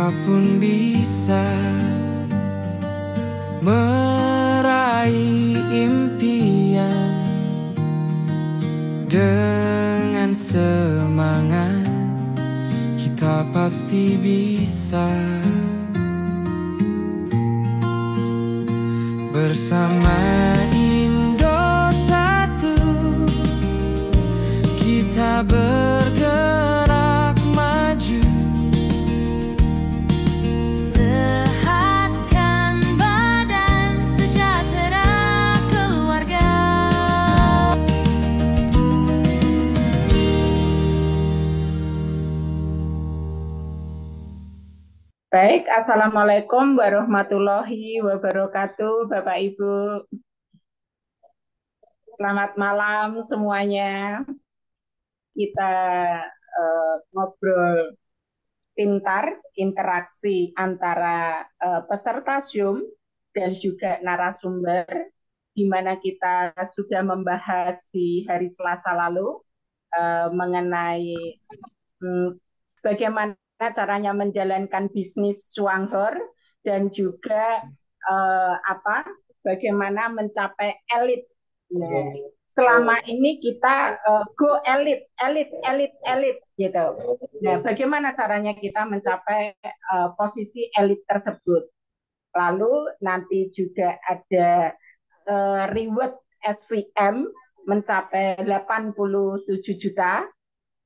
Kita pun bisa meraih impian dengan semangat. Kita pasti bisa. Bersama Indosatu kita bergerak maju. Sehatkan badan, sejahtera keluarga. Baik, Assalamualaikum warahmatullahi wabarakatuh, Bapak Ibu. Selamat malam semuanya. Kita ngobrol pintar, interaksi antara peserta Zoom dan juga narasumber, di mana kita sudah membahas di hari Selasa lalu mengenai bagaimana caranya menjalankan bisnis Swanghor dan juga bagaimana mencapai elit. Nah, selama ini kita go elit, elit, elit, elit gitu. Nah, bagaimana caranya kita mencapai posisi elit tersebut? Lalu nanti juga ada reward SVM mencapai 87 juta.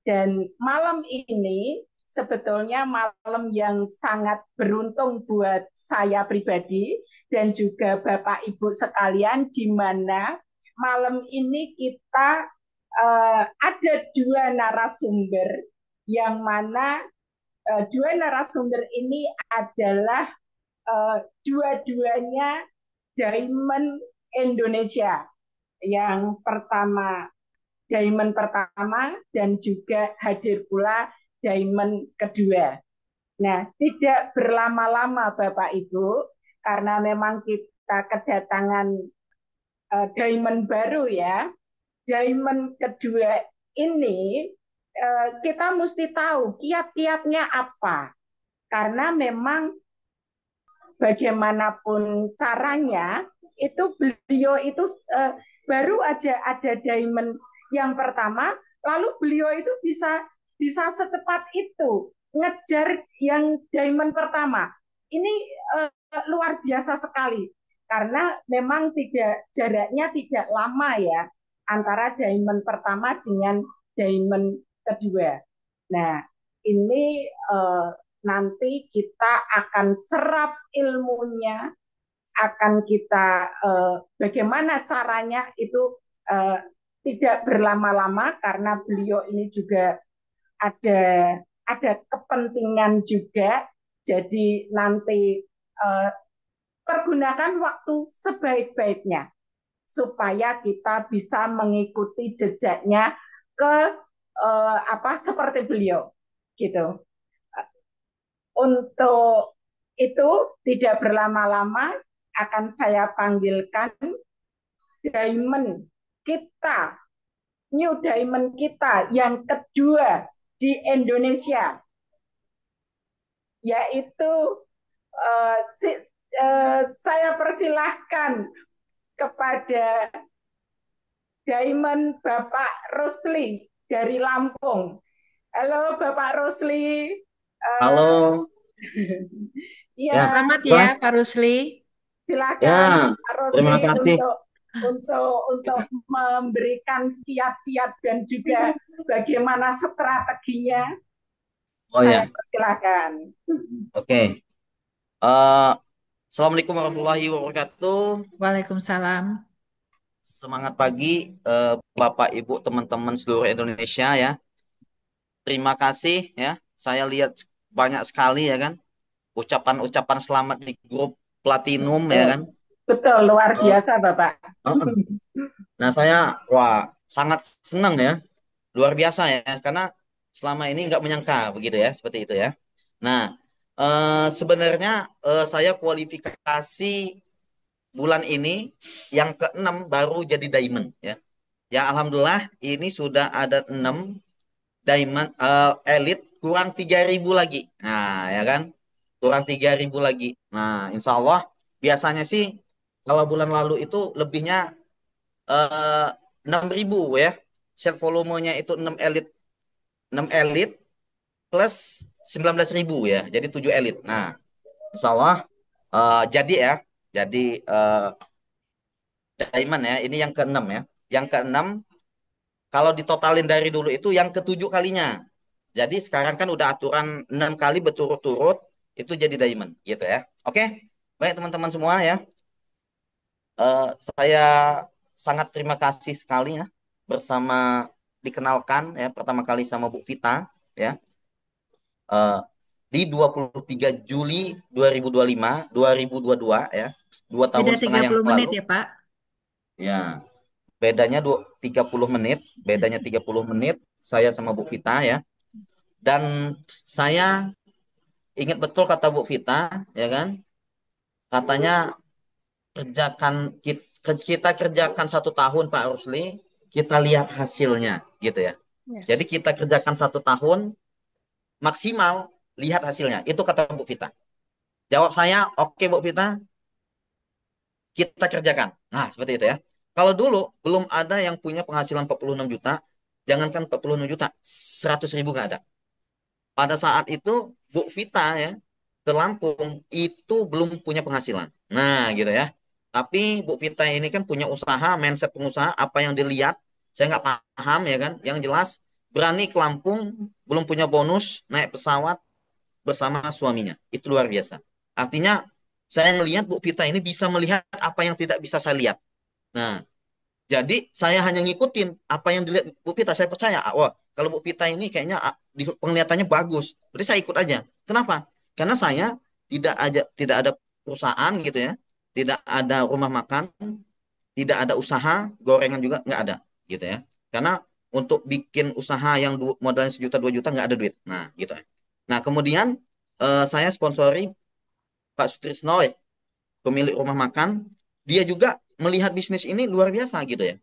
Dan malam ini sebetulnya malam yang sangat beruntung buat saya pribadi dan juga Bapak Ibu sekalian, di mana malam ini kita ada dua narasumber, yang mana dua narasumber ini adalah dua-duanya Diamond Indonesia. Yang pertama Diamond pertama dan juga hadir pula Diamond kedua. Nah, tidak berlama-lama Bapak Ibu, karena memang kita kedatangan Diamond baru ya. Diamond kedua ini kita mesti tahu kiat-kiatnya apa. Karena memang bagaimanapun caranya, itu beliau itu baru aja ada Diamond yang pertama, lalu beliau itu bisa secepat itu ngejar yang Diamond pertama. Ini luar biasa sekali, karena memang jaraknya tidak lama ya antara Diamond pertama dengan Diamond kedua. Nah, ini nanti kita akan serap ilmunya, akan kita bagaimana caranya itu tidak berlama-lama, karena beliau ini juga ada kepentingan juga. Jadi nanti pergunakan waktu sebaik-baiknya supaya kita bisa mengikuti jejaknya ke seperti beliau gitu. Untuk itu tidak berlama-lama akan saya panggilkan Diamond kita, New Diamond kita yang kedua di Indonesia, yaitu saya persilahkan kepada Diamond Bapak Rusli dari Lampung. Halo Bapak Rusli. Halo. Ya, selamat ya Pak Rusli. Silakan Pak Rusli, terima kasih untuk memberikan kiat-kiat dan juga bagaimana strateginya. Oh ya, silakan. Oke. Assalamualaikum warahmatullahi wabarakatuh. Waalaikumsalam. Semangat pagi Bapak Ibu teman-teman seluruh Indonesia ya. Terima kasih ya. Saya lihat banyak sekali ya kan ucapan-ucapan selamat di grup Platinum ya kan. Betul, luar biasa Bapak. Nah, saya sangat senang ya. Luar biasa ya, karena selama ini nggak menyangka begitu ya, seperti itu ya. Nah, sebenarnya saya kualifikasi bulan ini yang ke-6 baru jadi Diamond ya. Ya alhamdulillah ini sudah ada 6 Diamond Elite, kurang 3.000 lagi. Nah, ya kan. kurang 3.000 lagi. Nah, insya Allah biasanya sih kalau bulan lalu itu lebihnya eh, 6.000 ya. Share volumenya itu 6 elit plus 19.000 ya. Jadi 7 elit. Nah, insya Allah jadi ya. Jadi diamond ya. Ini yang keenam ya. Yang keenam kalau ditotalin dari dulu itu yang ketujuh kalinya. Jadi sekarang kan udah aturan 6 kali berturut-turut itu jadi diamond gitu ya. Oke, baik teman-teman semua ya. Saya sangat terima kasih sekali ya bersama dikenalkan ya pertama kali sama Bu Vita ya. Eh, di 23 Juli 2025, 2022 ya. 2 tahun Beda setengah yang 30 menit lalu. ya, Pak. Ya, bedanya 30 menit, bedanya 30 menit saya sama Bu Vita ya. Dan saya ingat betul kata Bu Vita ya kan. Katanya kerjakan kita kerjakan 1 tahun Pak Rusli, kita lihat hasilnya gitu ya. Jadi Yes. kita kerjakan 1 tahun maksimal, lihat hasilnya. Itu kata Bu Vita. Jawab saya, oke Bu Vita, kita kerjakan. Nah, seperti itu ya. Kalau dulu belum ada yang punya penghasilan 46 juta, jangankan 46 juta, 100 ribu nggak ada. Pada saat itu Bu Vita ya ke Lampung itu belum punya penghasilan. Nah, gitu ya. Tapi Bu Vita ini kan punya usaha, mindset pengusaha, apa yang dilihat, saya nggak paham ya kan. Yang jelas berani ke Lampung, belum punya bonus, naik pesawat bersama suaminya. Itu luar biasa. Artinya saya ngelihat Bu Vita ini bisa melihat apa yang tidak bisa saya lihat. Nah, jadi saya hanya ngikutin apa yang dilihat Bu Vita. Saya percaya, wah kalau Bu Vita ini kayaknya penglihatannya bagus. Berarti saya ikut aja. Kenapa? Karena saya tidak ada perusahaan gitu ya, tidak ada rumah makan, tidak ada usaha, gorengan juga nggak ada gitu ya. Karena untuk bikin usaha yang modalnya 1 juta 2 juta nggak ada duit. Nah gitu ya. Nah kemudian saya sponsori Pak Sutrisno ya, pemilik rumah makan. Dia juga melihat bisnis ini luar biasa gitu ya.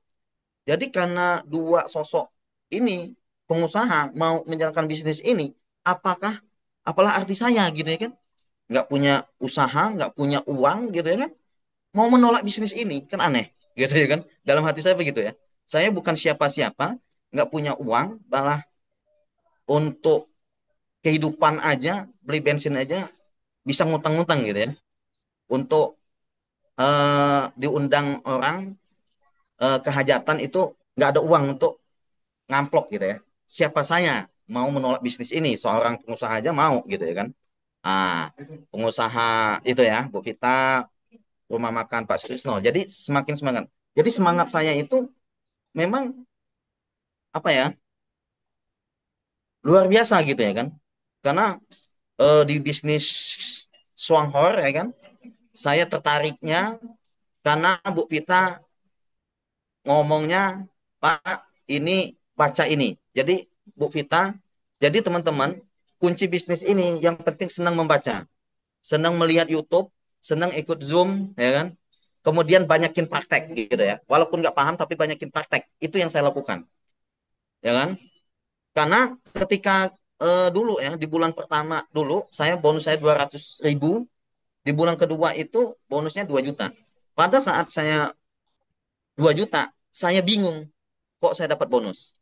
Jadi karena dua sosok ini pengusaha mau menjalankan bisnis ini, apakah apalah arti saya gitu ya kan? Nggak punya usaha, nggak punya uang gitu ya kan? Mau menolak bisnis ini kan aneh gitu ya kan? Dalam hati saya begitu ya. Saya bukan siapa-siapa, nggak punya uang, malah untuk kehidupan aja, beli bensin aja bisa ngutang-ngutang gitu ya. Untuk diundang orang kehajatan itu nggak ada uang untuk ngamplok gitu ya. Siapa saya mau menolak bisnis ini? Seorang pengusaha aja mau gitu ya kan. Ah, pengusaha itu ya, Bu Vita, rumah makan Pak Sutrisno. Jadi semakin semangat. Jadi semangat saya itu memang apa ya? Luar biasa gitu ya kan. Karena di bisnis Swanghor ya kan, saya tertariknya karena Bu Vita ngomongnya, Pak, ini baca ini. Jadi Bu Vita, jadi teman-teman, kunci bisnis ini yang penting senang membaca, senang melihat YouTube, senang ikut Zoom, ya kan? Kemudian banyakin praktek gitu ya. Walaupun nggak paham tapi banyakin praktek. Itu yang saya lakukan, ya kan? Karena ketika dulu ya di bulan pertama dulu bonus saya 200.000, di bulan kedua itu bonusnya 2 juta. Pada saat saya 2 juta, saya bingung kok saya dapat bonus.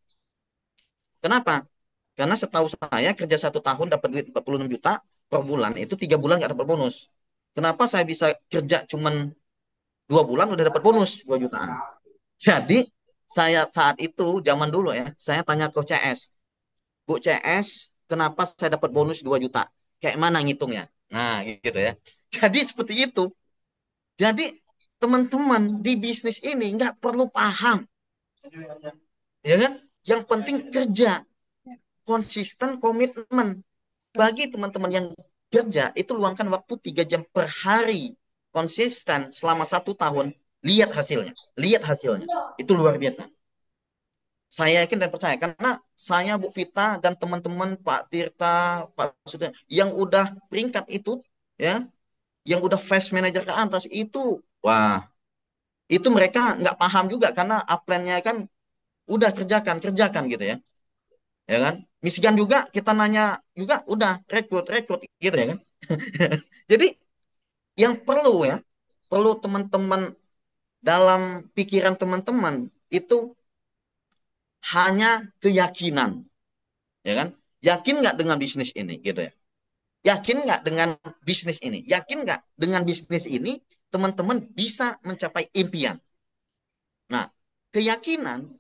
Kenapa? Karena setahu saya kerja 1 tahun dapat duit 46 juta per bulan itu 3 bulan nggak dapat bonus. Kenapa saya bisa kerja cuman 2 bulan udah dapat bonus 2 jutaan? Jadi saya saat itu zaman dulu ya, saya tanya ke CS, Bu CS, kenapa saya dapat bonus 2 juta? Kayak mana ngitungnya? Nah, gitu ya. Jadi seperti itu. Jadi teman-teman di bisnis ini nggak perlu paham, ya kan? Yang penting kerja, konsisten, komitmen. Bagi teman-teman yang kerja, itu luangkan waktu 3 jam per hari. Konsisten selama 1 tahun. Lihat hasilnya. Lihat hasilnya. Itu luar biasa. Saya yakin dan percaya. Karena saya, Bu Vita, dan teman-teman Pak Tirta, Pak Sutya, yang udah peringkat itu, ya, yang udah fast manager ke atas, itu, wah, itu mereka nggak paham juga. Karena upline-nya kan udah kerjakan gitu ya kan. Michigan juga kita nanya juga udah rekrut gitu ya kan. Jadi yang perlu teman-teman dalam pikiran teman-teman itu hanya keyakinan, ya kan? Yakin nggak dengan bisnis ini, gitu ya? Yakin nggak dengan bisnis ini? Yakin nggak dengan bisnis ini teman-teman bisa mencapai impian? Nah, keyakinan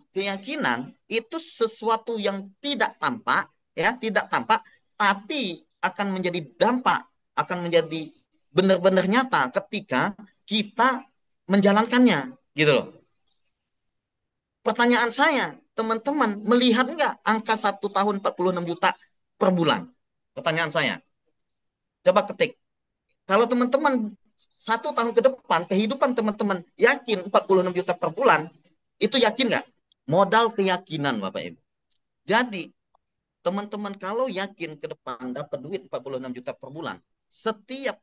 itu sesuatu yang tidak tampak, ya, tidak tampak, tapi akan menjadi dampak, akan menjadi benar-benar nyata ketika kita menjalankannya, gitu loh. Pertanyaan saya, teman-teman melihat nggak angka 1 tahun 46 juta per bulan? Pertanyaan saya, coba ketik. Kalau teman-teman 1 tahun ke depan, kehidupan teman-teman yakin 46 juta per bulan, itu yakin nggak? Modal keyakinan, Bapak Ibu. Jadi, teman-teman kalau yakin ke depan dapat duit 46 juta per bulan, setiap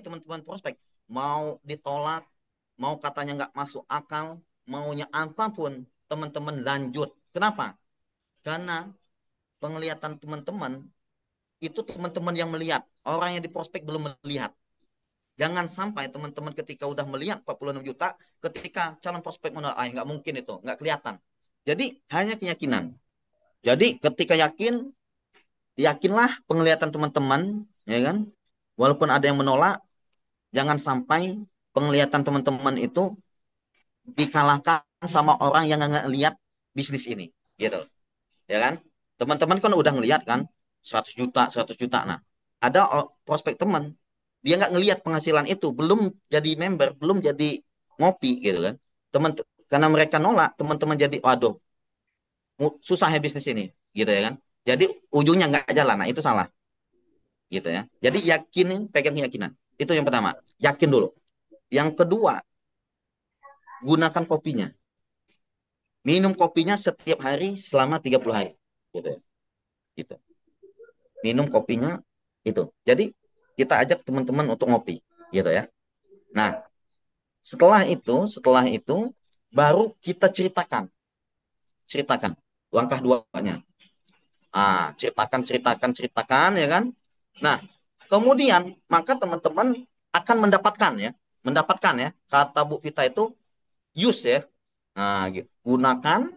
teman-teman prospek, mau ditolak, mau katanya nggak masuk akal, maunya apapun, teman-teman lanjut. Kenapa? Karena penglihatan teman-teman, itu teman-teman yang melihat. Orang yang di prospek belum melihat. Jangan sampai teman-teman ketika udah melihat 46 juta, ketika calon prospek menolak, nggak mungkin itu, nggak kelihatan. Jadi hanya keyakinan. Jadi ketika yakinlah penglihatan teman-teman, ya kan? Walaupun ada yang menolak, jangan sampai penglihatan teman-teman itu dikalahkan sama orang yang nggak ngelihat bisnis ini, gitu, ya kan? Teman-teman kan udah ngelihat kan, 100 juta, 100 juta. Nah, ada prospek teman, dia nggak ngelihat penghasilan itu, belum jadi member, belum jadi ngopi, gitu kan? Teman, karena mereka nolak, teman-teman jadi, waduh, susah ya bisnis ini, gitu ya kan? Jadi ujungnya nggak jalan. Nah, itu salah, gitu ya. Jadi yakinin, pegang keyakinan. Itu yang pertama, yakin dulu. Yang kedua, gunakan kopinya. Minum kopinya setiap hari selama 30 hari. Gitu ya. Gitu. Minum kopinya itu. Jadi kita ajak teman-teman untuk ngopi, gitu ya. Nah, setelah itu baru kita ceritakan langkah duanya. Ceritakan ya kan. Nah, kemudian maka teman-teman akan mendapatkan ya, kata Bu Vita itu use ya. Nah, gitu. Gunakan,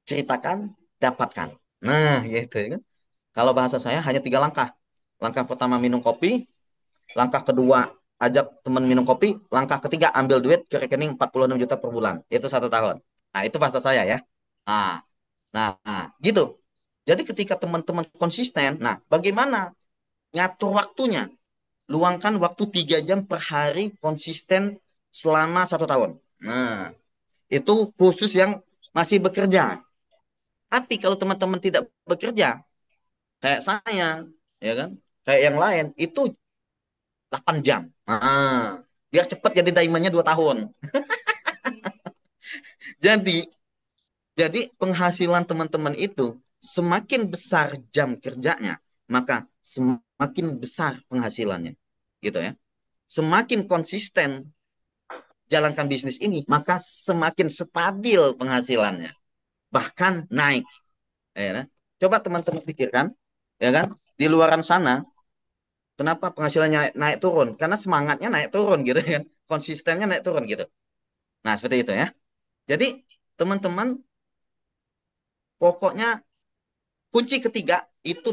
ceritakan, dapatkan. Nah, gitu ya kan. Kalau bahasa saya hanya 3 langkah. Langkah pertama minum kopi, langkah kedua ajak teman minum kopi, langkah ketiga ambil duit ke rekening 46 juta per bulan. Itu 1 tahun. Nah, itu bahasa saya ya. Nah, gitu. Jadi ketika teman-teman konsisten, nah bagaimana ngatur waktunya? Luangkan waktu 3 jam per hari konsisten selama 1 tahun. Nah, itu khusus yang masih bekerja. Tapi kalau teman-teman tidak bekerja, kayak saya, ya kan, kayak yang lain, itu 8 jam. Biar cepat jadi diamondnya 2 tahun. Jadi, penghasilan teman-teman itu semakin besar jam kerjanya, maka semakin besar penghasilannya, gitu ya. Semakin konsisten jalankan bisnis ini, maka semakin stabil penghasilannya, bahkan naik. Ya, coba teman-teman pikirkan, ya kan, di luaran sana, kenapa penghasilannya naik turun? Karena semangatnya naik turun, gitu kan, konsistennya naik turun, gitu. Nah, seperti itu ya. Jadi teman-teman, pokoknya kunci ketiga itu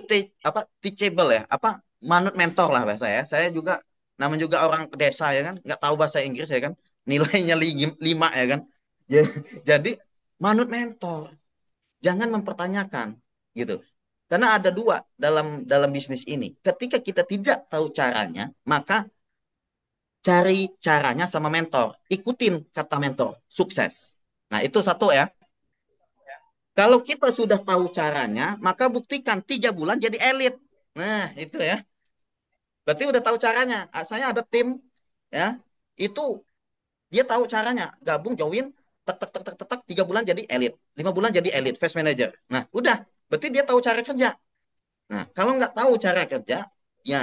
teachable ya, manut mentor lah bahasa ya. Saya juga namanya juga orang ke desa ya kan, nggak tahu bahasa Inggris ya kan, nilainya 5 ya kan. Jadi manut mentor, jangan mempertanyakan, gitu. Karena ada dua dalam bisnis ini. Ketika kita tidak tahu caranya, maka cari caranya sama mentor. Ikutin kata mentor, sukses. Nah, itu satu ya. Kalau kita sudah tahu caranya, maka buktikan 3 bulan jadi elit. Nah, itu ya. Berarti udah tahu caranya. Saya ada tim ya. Itu dia tahu caranya. Gabung, join, tek tek tek tek tek, 3 bulan jadi elit. 5 bulan jadi elit, fast manager. Nah, udah. Berarti dia tahu cara kerja. Nah, kalau nggak tahu cara kerja, ya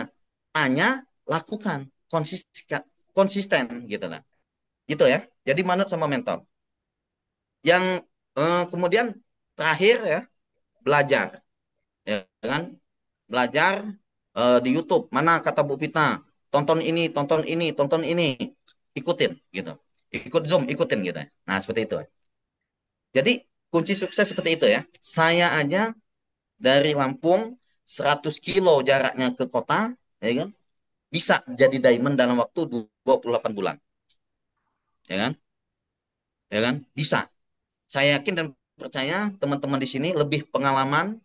tanya, lakukan, konsisten, konsisten gitu lah. Gitu ya. Jadi manut sama mentor. Yang kemudian terakhir ya, belajar, ya kan? Belajar di YouTube, mana kata Bu Vita, tonton ini, tonton ini, tonton ini, ikutin gitu. Ikut Zoom, ikutin gitu. Nah, seperti itu. Jadi kunci sukses seperti itu ya. Saya aja dari Lampung 100 kilo jaraknya ke kota, ya kan? Bisa jadi diamond dalam waktu 28 bulan, ya kan? Ya kan? Bisa. Saya yakin dan percaya teman-teman di sini lebih pengalaman,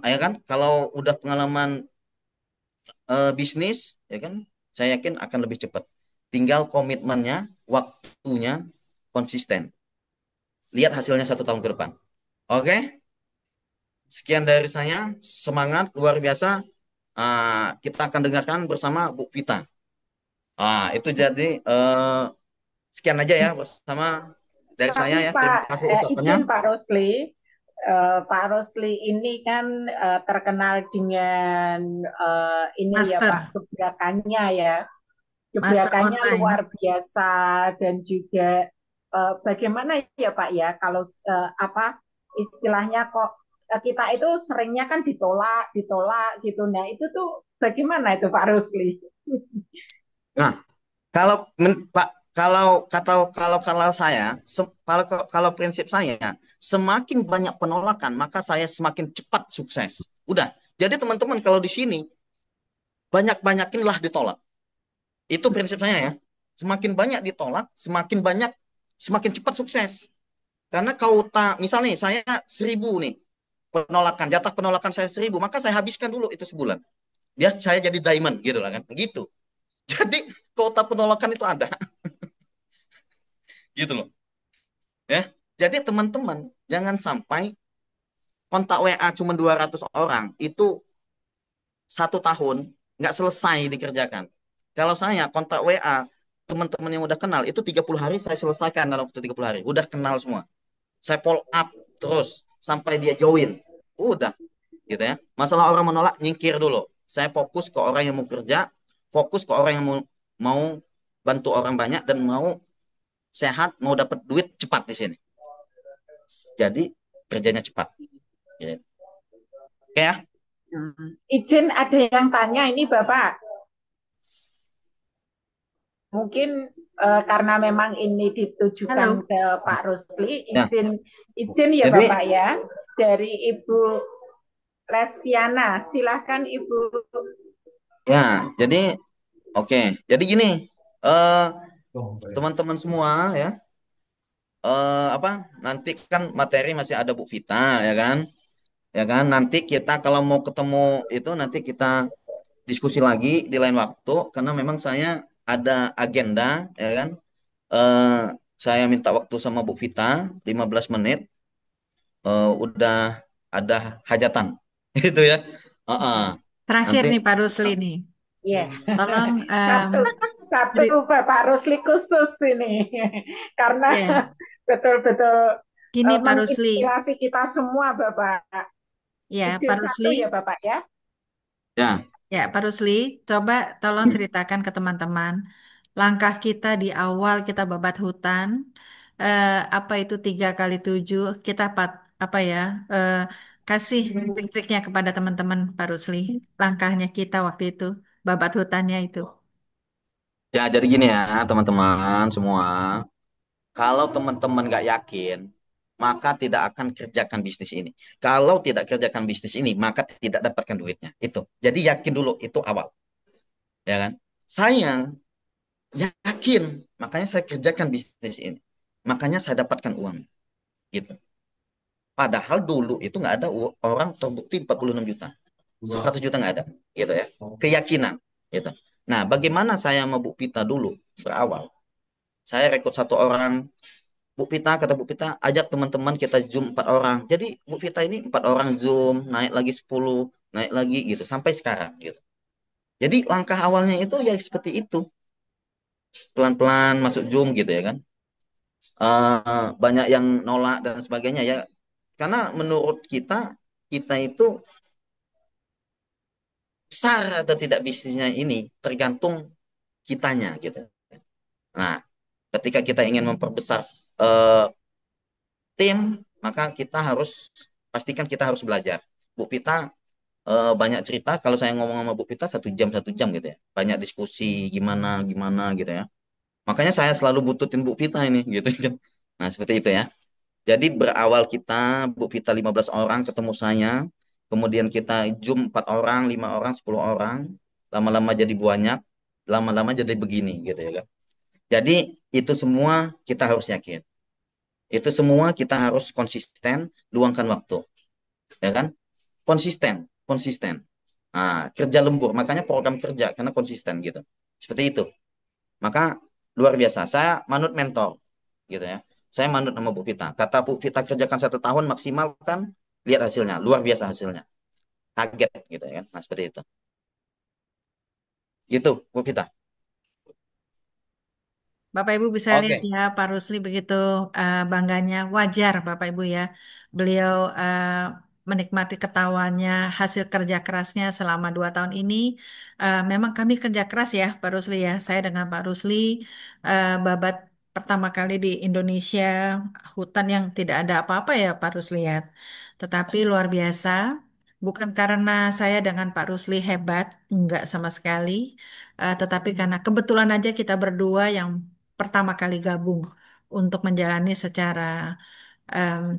ya kan? Kalau udah pengalaman bisnis, ya kan? Saya yakin akan lebih cepat. Tinggal komitmennya, waktunya konsisten. Lihat hasilnya 1 tahun ke depan. Oke? Sekian dari saya. Semangat luar biasa. Kita akan dengarkan bersama Bu Vita. Itu jadi sekian aja ya bersama dari saya Tapi ya. Terima Pak, kasih ucapannya. izin Pak Rosli, Pak Rosli ini kan terkenal dengan ini ya Pak, Master, gebrakannya ya. master Gebrakannya online. luar biasa dan juga bagaimana ya Pak ya kalau apa istilahnya kok kita itu seringnya kan ditolak, ditolak gitu. Nah, itu tuh bagaimana itu Pak Rusli? Nah, kalau Pak, kalau saya, kalau prinsip saya, semakin banyak penolakan, maka saya semakin cepat sukses. Udah. Jadi teman-teman kalau di sini banyak-banyakinlah ditolak. Itu prinsip saya ya. Semakin banyak ditolak, semakin cepat sukses. Karena kau tak, misalnya saya 1.000 nih penolakan, jatah penolakan saya 1.000, maka saya habiskan dulu itu sebulan. Dia saya jadi diamond gitu lah kan, gitu. Jadi kuota penolakan itu ada, gitu loh. Ya, jadi teman-teman jangan sampai kontak WA cuma 200 orang itu 1 tahun nggak selesai dikerjakan. Kalau saya kontak WA teman-teman yang udah kenal itu 30 hari saya selesaikan dalam waktu 30 hari. Udah kenal semua. Saya follow up terus sampai dia join. Udah, gitu ya. Masalah orang menolak nyingkir dulu. Saya fokus ke orang yang mau kerja, fokus ke orang yang mau bantu orang banyak dan mau sehat, mau dapat duit cepat di sini. Jadi kerjanya cepat. Ya. Oke ya. Izin ada yang tanya ini Bapak. Mungkin karena memang ini ditujukan Halo. ke Pak Rusli, Ya. izin ya Jadi Bapak ya, dari Ibu Lesiana, silahkan Ibu. ya, jadi oke. Jadi gini, eh teman-teman semua ya, apa nanti kan materi masih ada Bu Vita ya kan? Ya kan? Nanti kita kalau mau ketemu itu nanti kita diskusi lagi di lain waktu karena memang saya ada agenda ya kan. Eh saya minta waktu sama Bu Vita 15 menit udah ada hajatan gitu ya. Heeh. Terakhir Nanti nih Pak Rusli nih. Ya, Tolong satu beri- satu Bapak Rusli khusus ini, karena ya, betul-betul gini Pak Rusli. menginspirasi kita semua Bapak. Ya, Izin Pak satu Rusli. ya Bapak ya. ya. Ya, Pak Rusli, coba tolong ceritakan ke teman-teman langkah kita di awal kita babat hutan, apa itu 3 kali 7, kita apa ya, eh, kasih trik-triknya kepada teman-teman Pak Rusli, langkahnya kita waktu itu, babat hutannya itu. Ya, jadi gini ya, teman-teman semua. Kalau teman-teman nggak yakin, maka tidak akan kerjakan bisnis ini. Kalau tidak kerjakan bisnis ini, maka tidak dapatkan duitnya. Itu. Jadi yakin dulu itu awal, ya kan? Saya yakin, makanya saya kerjakan bisnis ini. Makanya saya dapatkan uang, gitu. Padahal dulu itu nggak ada orang terbukti 46 juta. 100 juta nggak ada, gitu ya. Keyakinan, gitu. Nah, bagaimana saya mau Bu Pita dulu berawal? Saya rekrut 1 orang, Bu Vita, kata Bu Vita, ajak teman-teman kita Zoom 4 orang. Jadi Bu Vita ini 4 orang Zoom, naik lagi 10, naik lagi gitu, sampai sekarang gitu. Jadi langkah awalnya itu ya seperti itu. Pelan-pelan masuk Zoom gitu ya kan. Banyak yang nolak dan sebagainya ya. Karena menurut kita, kita itu besar atau tidak bisnisnya ini tergantung kitanya gitu. Nah, ketika kita ingin memperbesar eh, tim, maka kita harus pastikan kita harus belajar. Bu Pita banyak cerita. Kalau saya ngomong sama Bu Vita 1 jam gitu ya. Banyak diskusi gimana gimana gitu ya. Makanya saya selalu bututin Bu Vita ini gitu kan. Nah, seperti itu ya. Jadi berawal kita Bu Vita 15 orang ketemu saya, kemudian kita Zoom 4 orang, 5 orang, 10 orang, lama-lama jadi banyak, lama-lama jadi begini gitu ya kan. Jadi itu semua kita harus yakin. Itu semua kita harus konsisten, luangkan waktu, ya kan? Konsisten, konsisten. Nah, kerja lembur, makanya program kerja karena konsisten gitu. Seperti itu. Maka luar biasa. Saya manut mentor, gitu ya. Saya manut sama Bu Vita. Kata Bu Vita kerjakan 1 tahun maksimal kan, lihat hasilnya, luar biasa hasilnya. Kaget gitu ya. Nah, seperti itu. Gitu, Bu Vita. Bapak Ibu bisa lihat Oke. ya Pak Rusli begitu bangganya, wajar Bapak Ibu ya. Beliau menikmati ketawanya, hasil kerja kerasnya selama 2 tahun ini. Memang kami kerja keras ya Pak Rusli ya. Saya dengan Pak Rusli babat pertama kali di Indonesia, hutan yang tidak ada apa-apa ya Pak Rusli ya. Tetapi luar biasa. Bukan karena saya dengan Pak Rusli hebat, enggak sama sekali. Tetapi karena kebetulan aja kita berdua yang pertama kali gabung untuk menjalani secara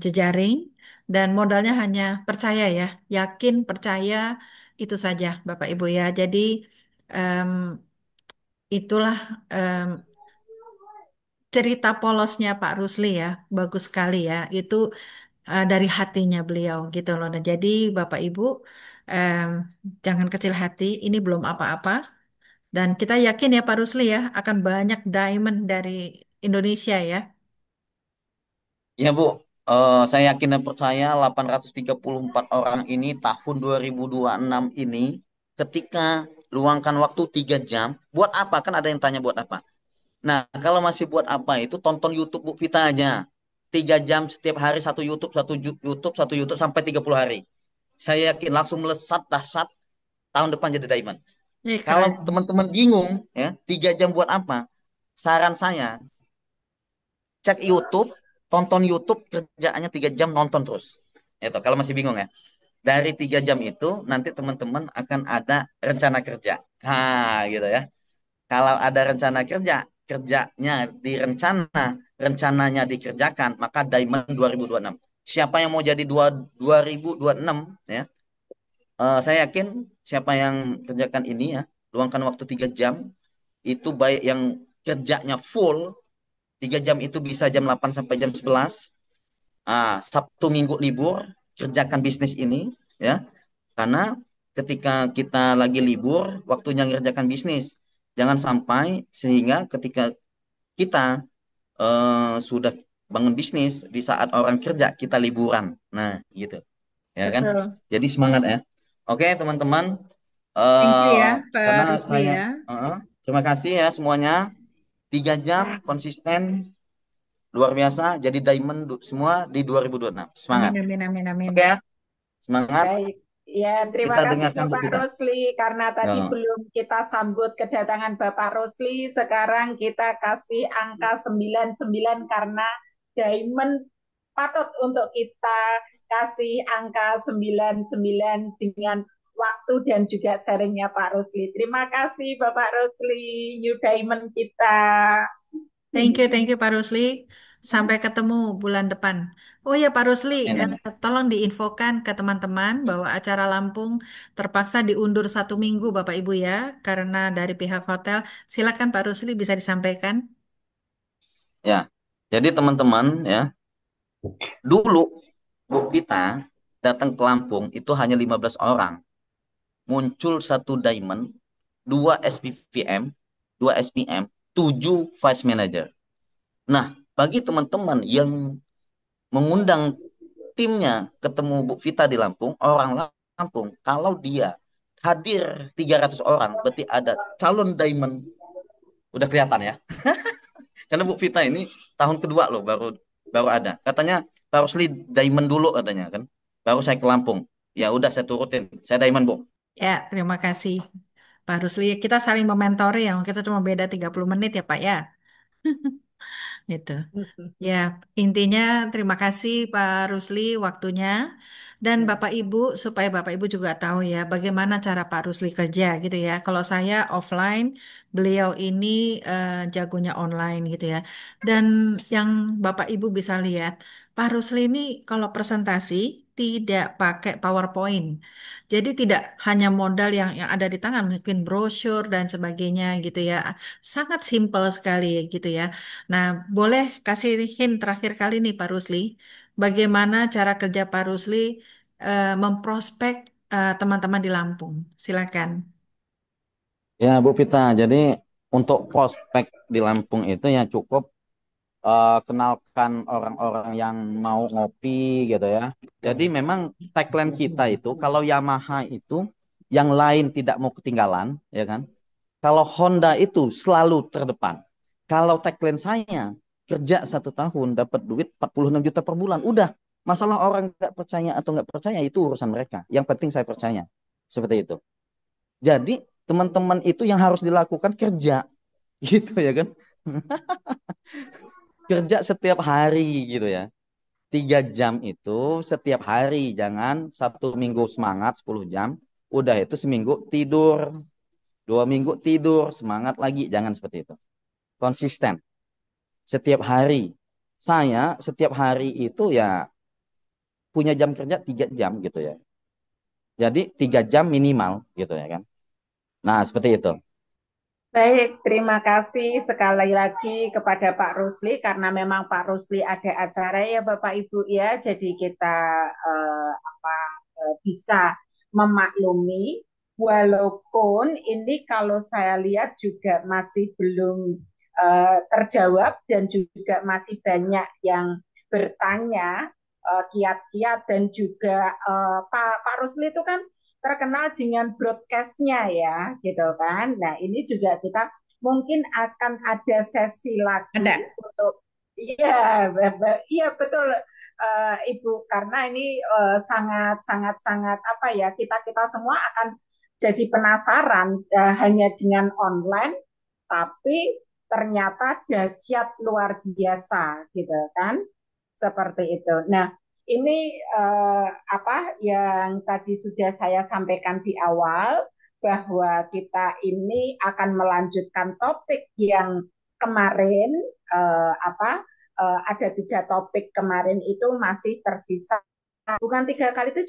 jejaring dan modalnya hanya percaya ya, yakin percaya itu saja Bapak Ibu ya. Jadi em, itulah em, cerita polosnya Pak Rusli ya, bagus sekali ya. Itu dari hatinya beliau gitu loh. Nah, jadi Bapak Ibu em, jangan kecil hati, ini belum apa-apa. Dan kita yakin ya Pak Rusli ya akan banyak diamond dari Indonesia ya. Ya Bu, saya yakin dan percaya 834 orang ini tahun 2026 ini ketika luangkan waktu 3 jam, buat apa? Kan ada yang tanya buat apa? Nah, kalau masih buat apa itu tonton YouTube Bu Vita aja. 3 jam setiap hari satu YouTube, YouTube, satu YouTube sampai 30 hari. Saya yakin langsung melesat dahsyat tahun depan jadi diamond. Ini Kalau keren. teman-teman bingung ya, 3 jam buat apa? Saran saya, cek YouTube, tonton YouTube kerjaannya 3 jam nonton terus. Itu kalau masih bingung ya. Dari 3 jam itu nanti teman-teman akan ada rencana kerja. Nah, gitu ya. Kalau ada rencana kerja, kerjanya direncana, rencananya dikerjakan, maka Diamond 2026. Siapa yang mau jadi 2026 ya? Saya yakin siapa yang kerjakan ini ya, luangkan waktu 3 jam, itu baik yang kerjanya full, 3 jam itu bisa jam 8 sampai jam 11. Sabtu Minggu libur, kerjakan bisnis ini ya. Karena ketika kita lagi libur, waktunya ngerjakan bisnis. Jangan sampai sehingga ketika kita sudah bangun bisnis di saat orang kerja kita liburan. Nah, gitu. Ya kan? Betul. Jadi semangat ya. Oke, teman-teman. Thank you eh ya Pak karena Rusli saya ya. terima kasih ya semuanya. 3 jam konsisten luar biasa jadi diamond semua di 2026. Amin, Semangat. amin, amin, amin. Oke ya, semangat. Baik, ya terima Kita kasih dengarkan Bu Bapak kita. Rosli karena tadi Ya. belum kita sambut kedatangan Bapak Rosli. Sekarang kita kasih angka 99 karena Diamond patut untuk kita kasih angka 99 dengan waktu dan juga sharingnya Pak Rosli. Terima kasih Bapak Rosli, New Diamond kita. Thank you Pak Rusli. Sampai ketemu bulan depan. Oh ya Pak Rusli, Amin. tolong diinfokan ke teman-teman bahwa acara Lampung terpaksa diundur 1 minggu Bapak Ibu ya, karena dari pihak hotel. Silakan Pak Rusli bisa disampaikan. Ya. Jadi teman-teman ya, dulu Bu kita datang ke Lampung itu hanya 15 orang. Muncul satu diamond, dua SPVM, dua SPM, 7 vice manager. Nah, bagi teman-teman yang mengundang timnya ketemu Bu Vita di Lampung, orang Lampung, kalau dia hadir 300 orang, berarti ada calon diamond. Udah kelihatan ya. Karena Bu Vita ini tahun kedua loh baru baru ada. Katanya harus lead diamond dulu katanya kan. Baru saya ke Lampung. Ya udah saya turutin. Saya diamond, Bu. Ya, terima kasih Pak Rusli. Kita saling mementori ya, kita cuma beda 30 menit ya Pak ya. Gitu. Ya, intinya terima kasih Pak Rusli waktunya dan Ya. Bapak Ibu supaya Bapak Ibu juga tahu ya bagaimana cara Pak Rusli kerja gitu ya. Kalau saya offline, beliau ini jagonya online gitu ya. Dan yang Bapak Ibu bisa lihat, Pak Rusli ini kalau presentasi tidak pakai PowerPoint. Jadi tidak hanya modal yang ada di tangan, mungkin brosur dan sebagainya gitu ya. Sangat simpel sekali gitu ya. Nah, boleh kasih hint terakhir kali nih Pak Rusli, bagaimana cara kerja Pak Rusli memprospek teman-teman di Lampung? Silakan. Ya, Bu Pita. Jadi untuk prospek di Lampung itu ya cukup kenalkan orang-orang yang mau ngopi gitu ya. Jadi memang tagline kita itu kalau Yamaha itu yang lain tidak mau ketinggalan, ya kan? Kalau Honda itu selalu terdepan. Kalau tagline saya kerja 1 tahun dapat duit 46 juta per bulan, udah. Masalah orang nggak percaya atau nggak percaya itu urusan mereka. Yang penting saya percaya. Seperti itu. Jadi teman-teman itu yang harus dilakukan kerja, gitu ya kan? Kerja setiap hari gitu ya. 3 jam itu setiap hari, jangan 1 minggu semangat 10 jam, udah itu seminggu tidur, 2 minggu tidur, semangat lagi, jangan seperti itu. Konsisten, setiap hari. Saya setiap hari itu ya punya jam kerja 3 jam gitu ya. Jadi 3 jam minimal gitu ya kan. Nah seperti itu. Baik, terima kasih sekali lagi kepada Pak Rusli karena memang Pak Rusli ada acara ya Bapak Ibu ya, jadi kita bisa memaklumi walaupun ini kalau saya lihat juga masih belum terjawab dan juga masih banyak yang bertanya kiat-kiat dan juga Pak Rusli itu kan terkenal dengan broadcastnya ya, gitu kan. Nah, ini juga kita mungkin akan ada sesi lagi Ada. untuk iya, iya betul Ibu, karena ini sangat sangat sangat apa ya, kita kita semua akan jadi penasaran hanya dengan online, tapi ternyata dahsyat luar biasa, gitu kan? Seperti itu. Nah, ini apa yang tadi sudah saya sampaikan di awal bahwa kita ini akan melanjutkan topik yang kemarin apa ada 3 topik kemarin itu masih tersisa bukan 3 kali 7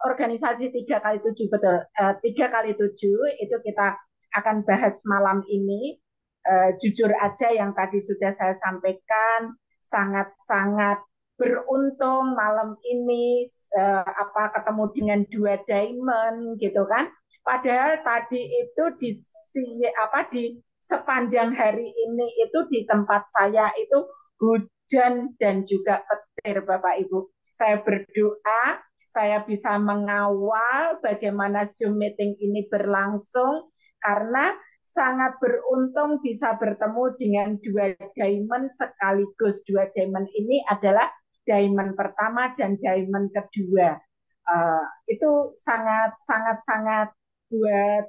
organisasi 3 kali 7 betul 3 kali 7 itu kita akan bahas malam ini jujur aja yang tadi sudah saya sampaikan sangat-sangat beruntung malam ini apa ketemu dengan 2 diamond gitu kan. Padahal tadi itu di sepanjang hari ini itu di tempat saya itu hujan dan juga petir Bapak Ibu. Saya berdoa saya bisa mengawal bagaimana Zoom meeting ini berlangsung karena sangat beruntung bisa bertemu dengan 2 diamond sekaligus. 2 diamond ini adalah diamond pertama dan diamond kedua. Itu sangat sangat sangat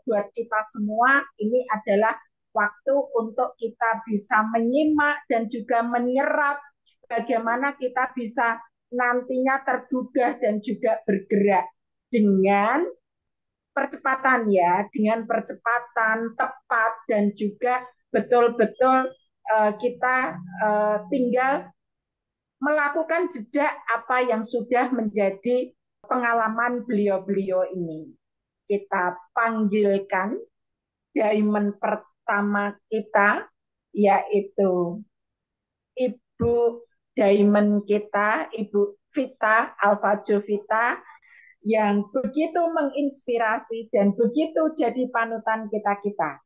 buat kita semua ini adalah waktu untuk kita bisa menyimak dan juga menyerap bagaimana kita bisa nantinya tergugah dan juga bergerak dengan percepatan ya, dengan percepatan tepat dan juga betul-betul kita tinggal melakukan jejak apa yang sudah menjadi pengalaman beliau-beliau ini. Kita panggilkan diamond pertama kita, yaitu Ibu Diamond kita, Ibu Vita, Alfa Jovita, yang begitu menginspirasi dan begitu jadi panutan kita-kita.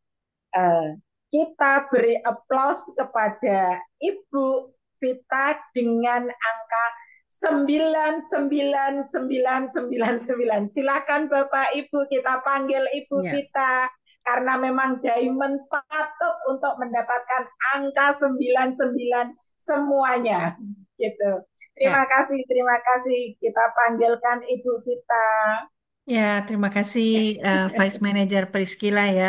Kita beri aplaus kepada Ibu Vita dengan angka 99999. Silakan Bapak Ibu kita panggil Ibu Ya. Vita karena memang diamond patut untuk mendapatkan angka 99 semuanya gitu. Ya. Terima kasih. Kita panggilkan Ibu Vita. Ya, terima kasih Vice Manager Priscila ya.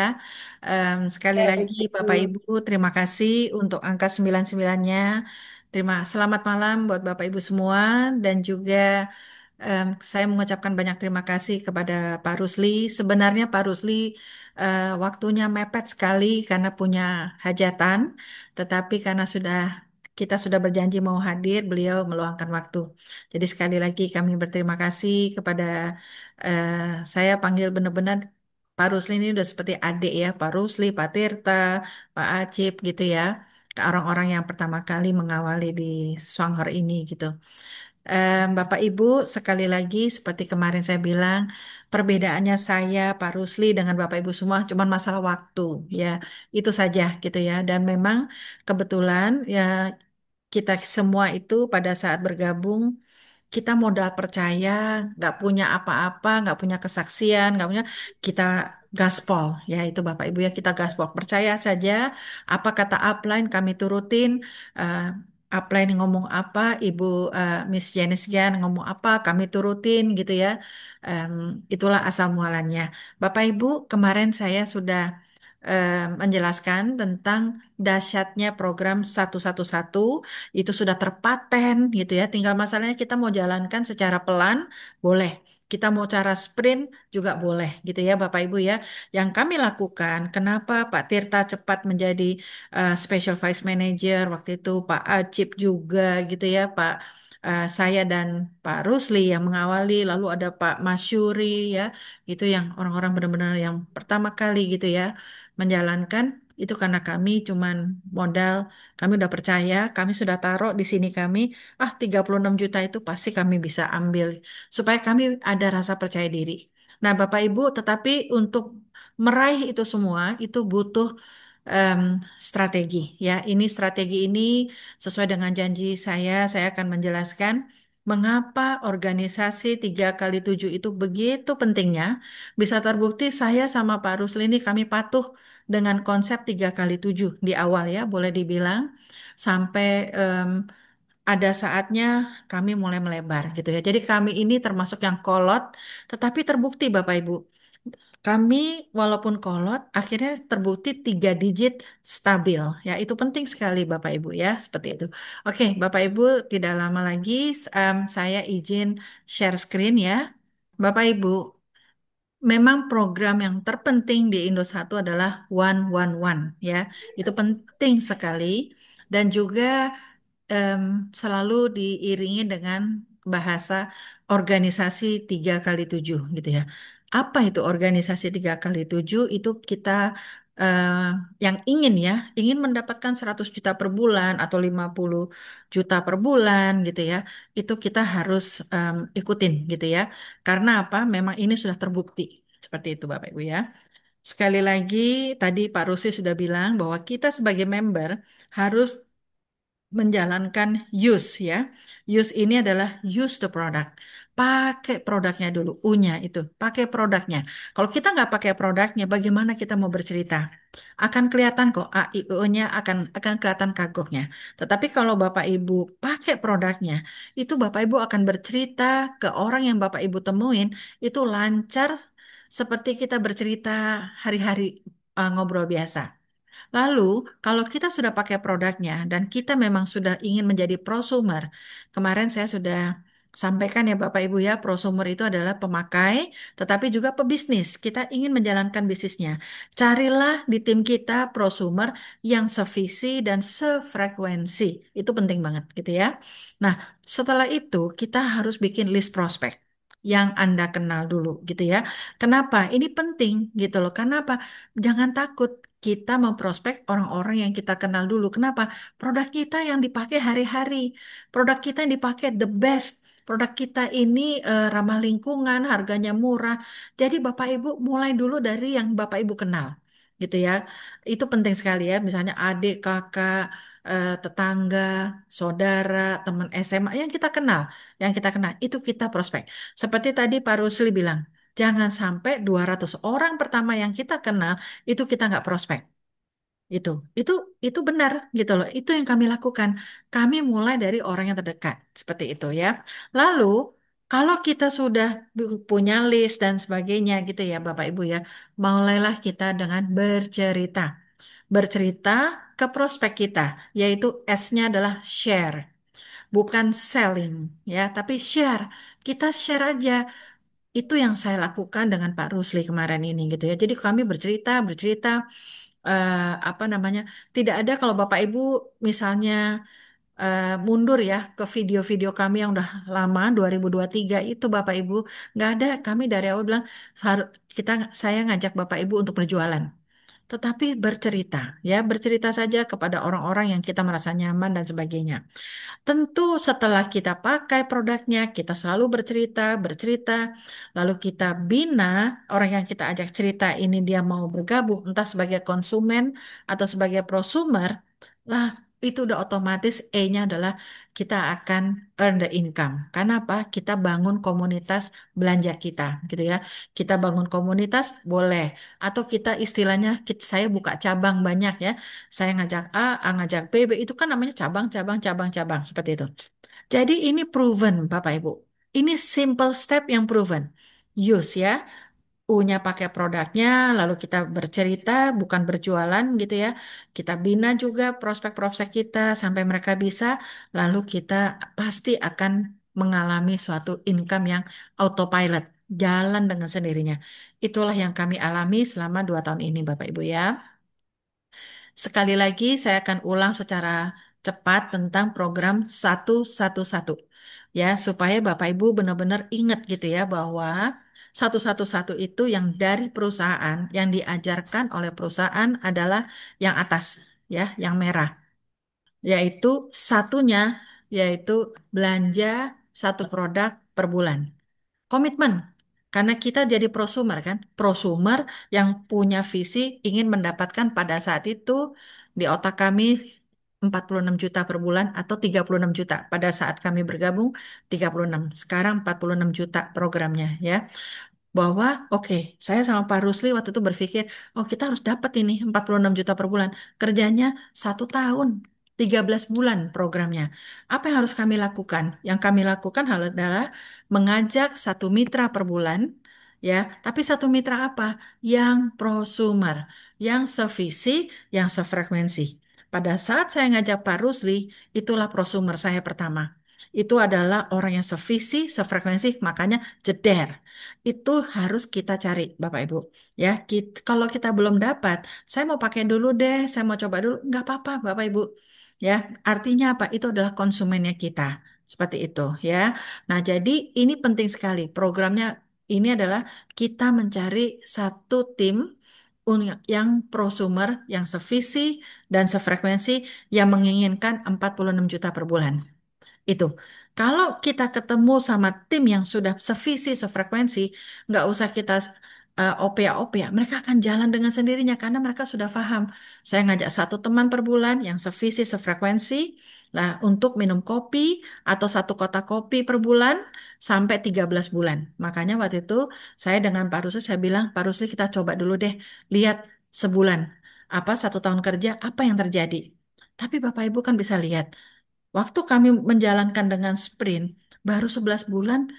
Sekali Ya, lagi thank Bapak you. Ibu, terima kasih untuk angka 99-nya. Selamat malam buat Bapak Ibu semua dan juga saya mengucapkan banyak terima kasih kepada Pak Rusli. Sebenarnya Pak Rusli waktunya mepet sekali karena punya hajatan, tetapi karena kita sudah berjanji mau hadir, beliau meluangkan waktu. Jadi sekali lagi kami berterima kasih kepada eh, saya panggil benar-benar Pak Rusli ini udah seperti adik ya, Pak Rusli, Pak Tirta, Pak Acip gitu ya. Orang-orang yang pertama kali mengawali di Swanghor ini gitu. Bapak Ibu, sekali lagi seperti kemarin saya bilang, perbedaannya saya, Pak Rusli dengan Bapak Ibu semua cuma masalah waktu, ya itu saja gitu ya. Dan memang kebetulan ya kita semua itu pada saat bergabung kita modal percaya, nggak punya apa-apa, nggak punya kesaksian, nggak punya kita gaspol, ya itu Bapak Ibu ya kita gaspol percaya saja apa kata upline kami turutin, eh, upline ngomong apa, Ibu Miss Janice Gian ngomong apa kami turutin gitu ya. Em, Itulah asal mualannya. Bapak Ibu kemarin saya sudah menjelaskan tentang dahsyatnya program 111 itu sudah terpaten gitu ya. Tinggal masalahnya kita mau jalankan secara pelan, boleh. Kita mau cara sprint juga boleh gitu ya Bapak Ibu ya. Yang kami lakukan, kenapa Pak Tirta cepat menjadi Special Vice Manager, waktu itu Pak Acip juga gitu ya, saya dan Pak Rusli yang mengawali, lalu ada Pak Masyuri ya, itu yang orang-orang benar-benar yang pertama kali gitu ya menjalankan itu karena kami cuman modal, kami udah percaya, kami sudah taruh di sini kami, 36 juta itu pasti kami bisa ambil supaya kami ada rasa percaya diri. Nah, Bapak Ibu, tetapi untuk meraih itu semua itu butuh em, strategi ya. Strategi ini sesuai dengan janji saya akan menjelaskan mengapa organisasi 3 kali 7 itu begitu pentingnya. Bisa terbukti saya sama Pak Rusli ini kami patuh dengan konsep 3 kali 7 di awal ya, boleh dibilang sampai ada saatnya kami mulai melebar gitu ya. Jadi kami ini termasuk yang kolot, tetapi terbukti Bapak Ibu. Kami walaupun kolot, akhirnya terbukti 3 digit stabil. Ya, itu penting sekali Bapak Ibu ya, seperti itu. Oke, Bapak Ibu, tidak lama lagi saya izin share screen ya. Bapak Ibu, memang program yang terpenting di Indosat adalah 111 ya. Itu penting sekali dan juga em, selalu diiringi dengan bahasa organisasi 3 kali 7 gitu ya. Apa itu organisasi 3 kali 7? Itu kita eh, yang ingin mendapatkan 100 juta per bulan atau 50 juta per bulan gitu ya. Itu kita harus ikutin gitu ya. Karena apa? Memang ini sudah terbukti. Seperti itu Bapak Ibu ya. Sekali lagi, tadi Pak Rusi sudah bilang bahwa kita sebagai member harus menjalankan use ya. Use ini adalah use the product. Pakai produknya dulu, U-nya itu. Pakai produknya. Kalau kita nggak pakai produknya, bagaimana kita mau bercerita? Akan kelihatan kok A, I, O-nya akan kelihatan kagoknya. Tetapi kalau Bapak Ibu pakai produknya, itu Bapak Ibu akan bercerita ke orang yang Bapak Ibu temuin, itu lancar seperti kita bercerita hari-hari ngobrol biasa. Lalu, kalau kita sudah pakai produknya dan kita memang sudah ingin menjadi prosumer, kemarin saya sudah sampaikan ya Bapak Ibu ya, prosumer itu adalah pemakai, tetapi juga pebisnis. Kita ingin menjalankan bisnisnya. Carilah di tim kita prosumer yang sevisi dan sefrekuensi. Itu penting banget gitu ya. Nah, setelah itu kita harus bikin list prospek yang Anda kenal dulu gitu ya. Kenapa? Ini penting gitu loh. Karena apa? Jangan takut kita memprospek orang-orang yang kita kenal dulu. Kenapa? Produk kita yang dipakai hari-hari, produk kita yang dipakai the best, produk kita ini ramah lingkungan, harganya murah. Jadi Bapak Ibu mulai dulu dari yang Bapak Ibu kenal, gitu ya. Itu penting sekali ya. Misalnya adik, kakak, tetangga, saudara, teman SMA yang kita kenal itu kita prospek. Seperti tadi Pak Rusli bilang. Jangan sampai 200 orang pertama yang kita kenal itu kita nggak prospek. Itu, itu, itu benar gitu loh. Itu yang kami lakukan. Kami mulai dari orang yang terdekat seperti itu ya. Lalu Kalau kita sudah punya list dan sebagainya gitu ya Bapak Ibu ya, mulailah kita dengan bercerita. Bercerita ke prospek kita, yaitu S-nya adalah share, bukan selling ya, tapi share. Kita share aja. Itu yang saya lakukan dengan Pak Rusli kemarin ini gitu ya. Jadi kami bercerita, bercerita apa namanya? Tidak ada kalau Bapak Ibu misalnya mundur ya ke video-video kami yang udah lama 2023 itu Bapak Ibu nggak ada, kami dari awal bilang kita saya ngajak Bapak Ibu untuk berjualan, tetapi bercerita ya, bercerita saja kepada orang-orang yang kita merasa nyaman dan sebagainya. Tentu setelah kita pakai produknya, kita selalu bercerita, bercerita, lalu kita bina orang yang kita ajak cerita ini dia mau bergabung, entah sebagai konsumen atau sebagai prosumer, lah itu udah otomatis E-nya adalah kita akan earn the income. Karena apa? Kita bangun komunitas belanja kita, gitu ya. Kita bangun komunitas boleh, atau kita istilahnya saya buka cabang banyak ya. Saya ngajak A ngajak B, B itu kan namanya cabang, cabang, cabang, cabang seperti itu. Jadi ini proven, Bapak Ibu. Ini simple step yang proven. Use ya. U-nya pakai produknya, lalu kita bercerita, bukan berjualan gitu ya. Kita bina juga prospek-prospek kita sampai mereka bisa, lalu kita pasti akan mengalami suatu income yang autopilot, jalan dengan sendirinya. Itulah yang kami alami selama 2 tahun ini, Bapak Ibu ya. Sekali lagi, saya akan ulang secara cepat tentang program 111. Ya, supaya Bapak Ibu benar-benar ingat gitu ya bahwa 111 itu yang dari perusahaan, yang diajarkan oleh perusahaan adalah yang atas, ya, yang merah. Yaitu satunya, yaitu belanja satu produk per bulan. Komitmen. Karena kita jadi prosumer kan, prosumer yang punya visi ingin mendapatkan pada saat itu di otak kami 46 juta per bulan atau 36 juta. Pada saat kami bergabung 36. Sekarang 46 juta programnya ya. Bahwa oke, saya sama Pak Rusli waktu itu berpikir, oh kita harus dapat ini 46 juta per bulan. Kerjanya 1 tahun. 13 bulan programnya. Apa yang harus kami lakukan? Yang kami lakukan adalah mengajak satu mitra per bulan, ya. Tapi satu mitra apa? Yang prosumer, yang sevisi, yang sefrekuensi. Pada saat saya ngajak Pak Rusli, itulah prosumer saya pertama. Itu adalah orang yang sevisi, sefrekuensi, makanya jeder. Itu harus kita cari, Bapak Ibu. Ya, kalau kita belum dapat, saya mau pakai dulu deh, saya mau coba dulu, nggak apa-apa, Bapak Ibu. Ya, artinya apa? Itu adalah konsumennya kita. Seperti itu, ya. Nah, jadi ini penting sekali. Programnya ini adalah kita mencari satu tim yang prosumer, yang sevisi dan sefrekuensi yang menginginkan 46 juta per bulan. Itu. Kalau kita ketemu sama tim yang sudah sevisi, sefrekuensi, nggak usah kita opea-opea, mereka akan jalan dengan sendirinya karena mereka sudah paham. Saya ngajak satu teman per bulan yang sevisi, sefrekuensi, lah untuk minum kopi atau satu kotak kopi per bulan sampai 13 bulan. Makanya waktu itu saya dengan Pak Rusli, saya bilang, Pak Rusli kita coba dulu deh, lihat sebulan, apa 1 tahun kerja, apa yang terjadi. Tapi Bapak Ibu kan bisa lihat, waktu kami menjalankan dengan sprint, baru 11 bulan,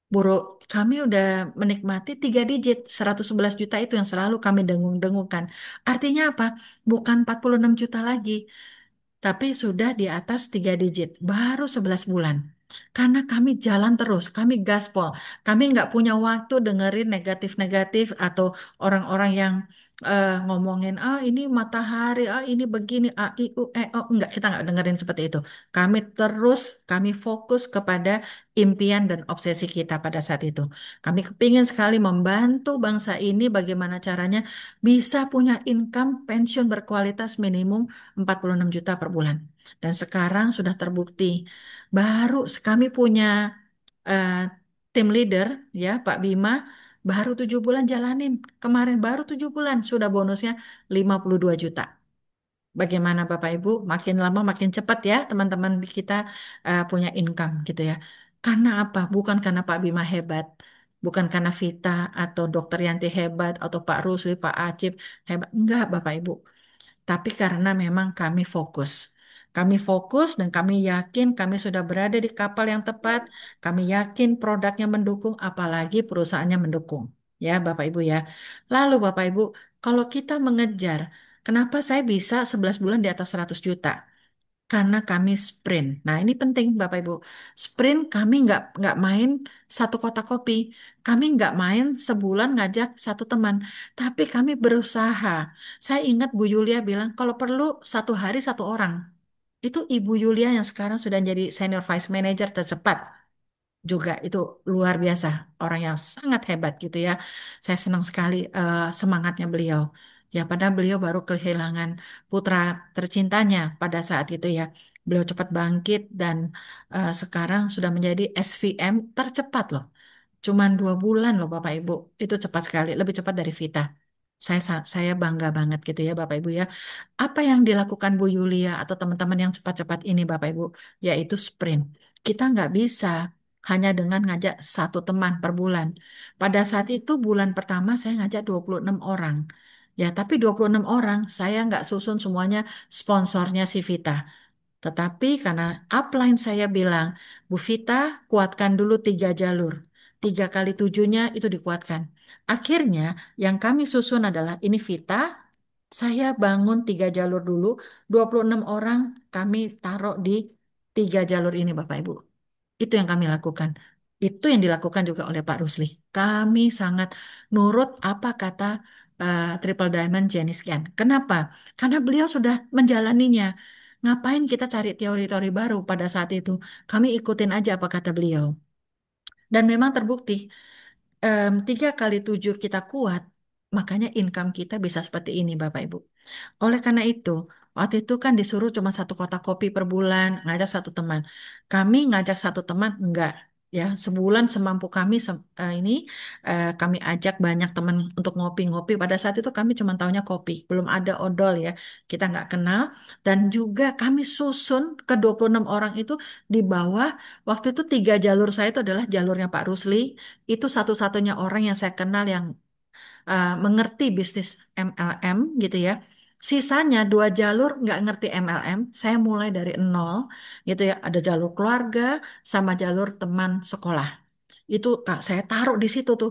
buru kami udah menikmati 3 digit, 111 juta itu yang selalu kami dengung-dengungkan. Artinya apa? Bukan 46 juta lagi, tapi sudah di atas 3 digit, baru 11 bulan. Karena kami jalan terus, kami gaspol. Kami nggak punya waktu dengerin negatif-negatif atau orang-orang yang ngomongin, ah ini matahari, ah ini begini, ah oh. Nggak, kita nggak dengerin seperti itu. Kami terus, kami fokus kepada impian dan obsesi kita pada saat itu. Kami kepingin sekali membantu bangsa ini bagaimana caranya bisa punya income pensiun berkualitas minimum 46 juta per bulan. Dan sekarang sudah terbukti. Baru kami punya eh, tim leader, ya Pak Bima, baru 7 bulan jalanin. Kemarin baru 7 bulan, sudah bonusnya 52 juta. Bagaimana Bapak Ibu? Makin lama makin cepat ya teman-teman kita punya income gitu ya. Karena apa? Bukan karena Pak Bima hebat. Bukan karena Vita atau Dokter Yanti hebat atau Pak Rusli, Pak Acip hebat. Enggak Bapak Ibu. Tapi karena memang kami fokus. Kami fokus dan kami yakin kami sudah berada di kapal yang tepat. Kami yakin produknya mendukung, apalagi perusahaannya mendukung. Ya, Bapak Ibu ya. Lalu Bapak Ibu, kalau kita mengejar, kenapa saya bisa 11 bulan di atas 100 juta? Karena kami sprint. Nah, ini penting Bapak Ibu. Sprint kami nggak main satu kotak kopi. Kami nggak main sebulan ngajak satu teman. Tapi kami berusaha. Saya ingat Bu Yulia bilang, kalau perlu satu hari satu orang. Itu Ibu Yulia yang sekarang sudah jadi Senior Vice Manager tercepat juga itu luar biasa, orang yang sangat hebat gitu ya. Saya senang sekali semangatnya beliau. Ya, padahal beliau baru kehilangan putra tercintanya pada saat itu ya. Beliau cepat bangkit dan sekarang sudah menjadi SVM tercepat loh. Cuman 2 bulan loh Bapak Ibu. Itu cepat sekali, lebih cepat dari Vita. Saya bangga banget gitu ya Bapak Ibu ya. Apa yang dilakukan Bu Yulia atau teman-teman yang cepat-cepat ini Bapak Ibu, yaitu sprint. Kita nggak bisa hanya dengan ngajak satu teman per bulan. Pada saat itu bulan pertama saya ngajak 26 orang. Ya, tapi 26 orang saya nggak susun semuanya sponsornya si Vita. Tetapi karena upline saya bilang, Bu Vita, kuatkan dulu 3 jalur. 3 kali 7-nya itu dikuatkan. Akhirnya yang kami susun adalah ini Vita, saya bangun 3 jalur dulu, 26 orang kami taruh di 3 jalur ini Bapak Ibu. Itu yang kami lakukan. Itu yang dilakukan juga oleh Pak Rusli. Kami sangat nurut apa kata Triple Diamond Jenny Kian. Kenapa? Karena beliau sudah menjalaninya. Ngapain kita cari teori-teori baru pada saat itu? Kami ikutin aja apa kata beliau. Dan memang terbukti 3 kali 7 kita kuat, makanya income kita bisa seperti ini Bapak Ibu. Oleh karena itu, waktu itu kan disuruh cuma satu kotak kopi per bulan, ngajak satu teman. Kami ngajak satu teman enggak, ya sebulan semampu kami ini kami ajak banyak teman untuk ngopi-ngopi. Pada saat itu kami cuma taunya kopi, belum ada odol ya, kita nggak kenal. Dan juga kami susun ke 26 orang itu di bawah. Waktu itu 3 jalur saya itu adalah jalurnya Pak Rusli. Itu satu-satunya orang yang saya kenal yang mengerti bisnis MLM gitu ya. Sisanya 2 jalur nggak ngerti MLM. Saya mulai dari nol gitu ya. Ada jalur keluarga sama jalur teman sekolah. Itu Kak, saya taruh di situ tuh.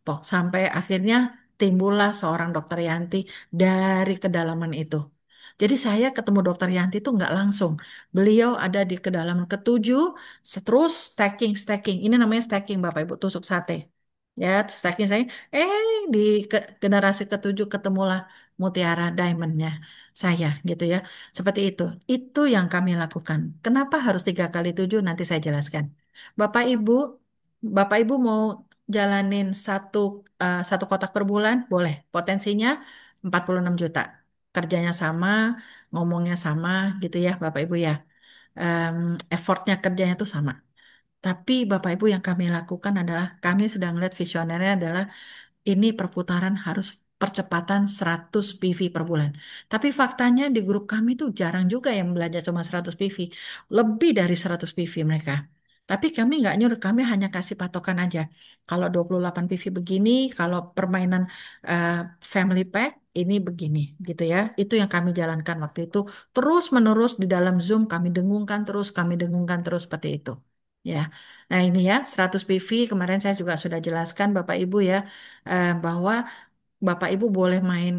Toh, sampai akhirnya timbullah seorang dokter Yanti dari kedalaman itu. Jadi saya ketemu dokter Yanti itu nggak langsung. Beliau ada di kedalaman ke-7, terus stacking. Ini namanya stacking Bapak Ibu, tusuk sate. Ya, stacking saya, di generasi ke-7 ketemulah mutiara diamondnya saya gitu ya. Seperti itu. Itu yang kami lakukan. Kenapa harus 3 kali 7? Nanti saya jelaskan. Bapak Ibu Bapak Ibu mau jalanin satu kotak per bulan, boleh. Potensinya 46 juta. Kerjanya sama, ngomongnya sama gitu ya Bapak Ibu ya. Em, Effortnya kerjanya itu sama. Tapi Bapak Ibu yang kami lakukan adalah kami sudah melihat visionernya adalah ini perputaran harus percepatan 100 PV per bulan. Tapi faktanya di grup kami tuh jarang juga yang belajar cuma 100 PV. Lebih dari 100 PV mereka. Tapi kami nggak nyuruh, kami hanya kasih patokan aja. Kalau 28 PV begini, kalau permainan eh, family pack ini begini gitu ya. Itu yang kami jalankan waktu itu. Terus menerus di dalam Zoom kami dengungkan terus seperti itu. Ya. Nah, ini ya 100 PV kemarin saya juga sudah jelaskan Bapak Ibu ya bahwa Bapak Ibu boleh main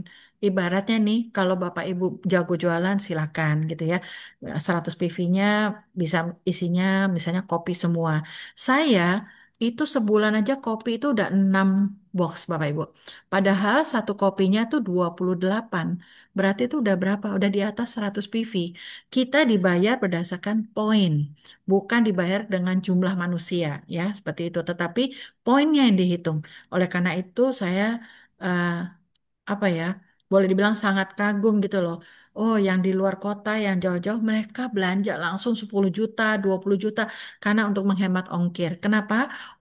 ibaratnya nih kalau Bapak Ibu jago jualan silakan gitu ya. 100 PV-nya bisa isinya misalnya kopi semua. Saya itu sebulan aja kopi itu udah 6 box Bapak Ibu. Padahal satu kopinya tuh 28. Berarti itu udah berapa? Udah di atas 100 PV. Kita dibayar berdasarkan poin, bukan dibayar dengan jumlah manusia ya, seperti itu. Tetapi poinnya yang dihitung. Oleh karena itu saya eh, apa ya, boleh dibilang sangat kagum gitu loh. Oh, yang di luar kota, yang jauh-jauh mereka belanja langsung 10 juta, 20 juta karena untuk menghemat ongkir. Kenapa?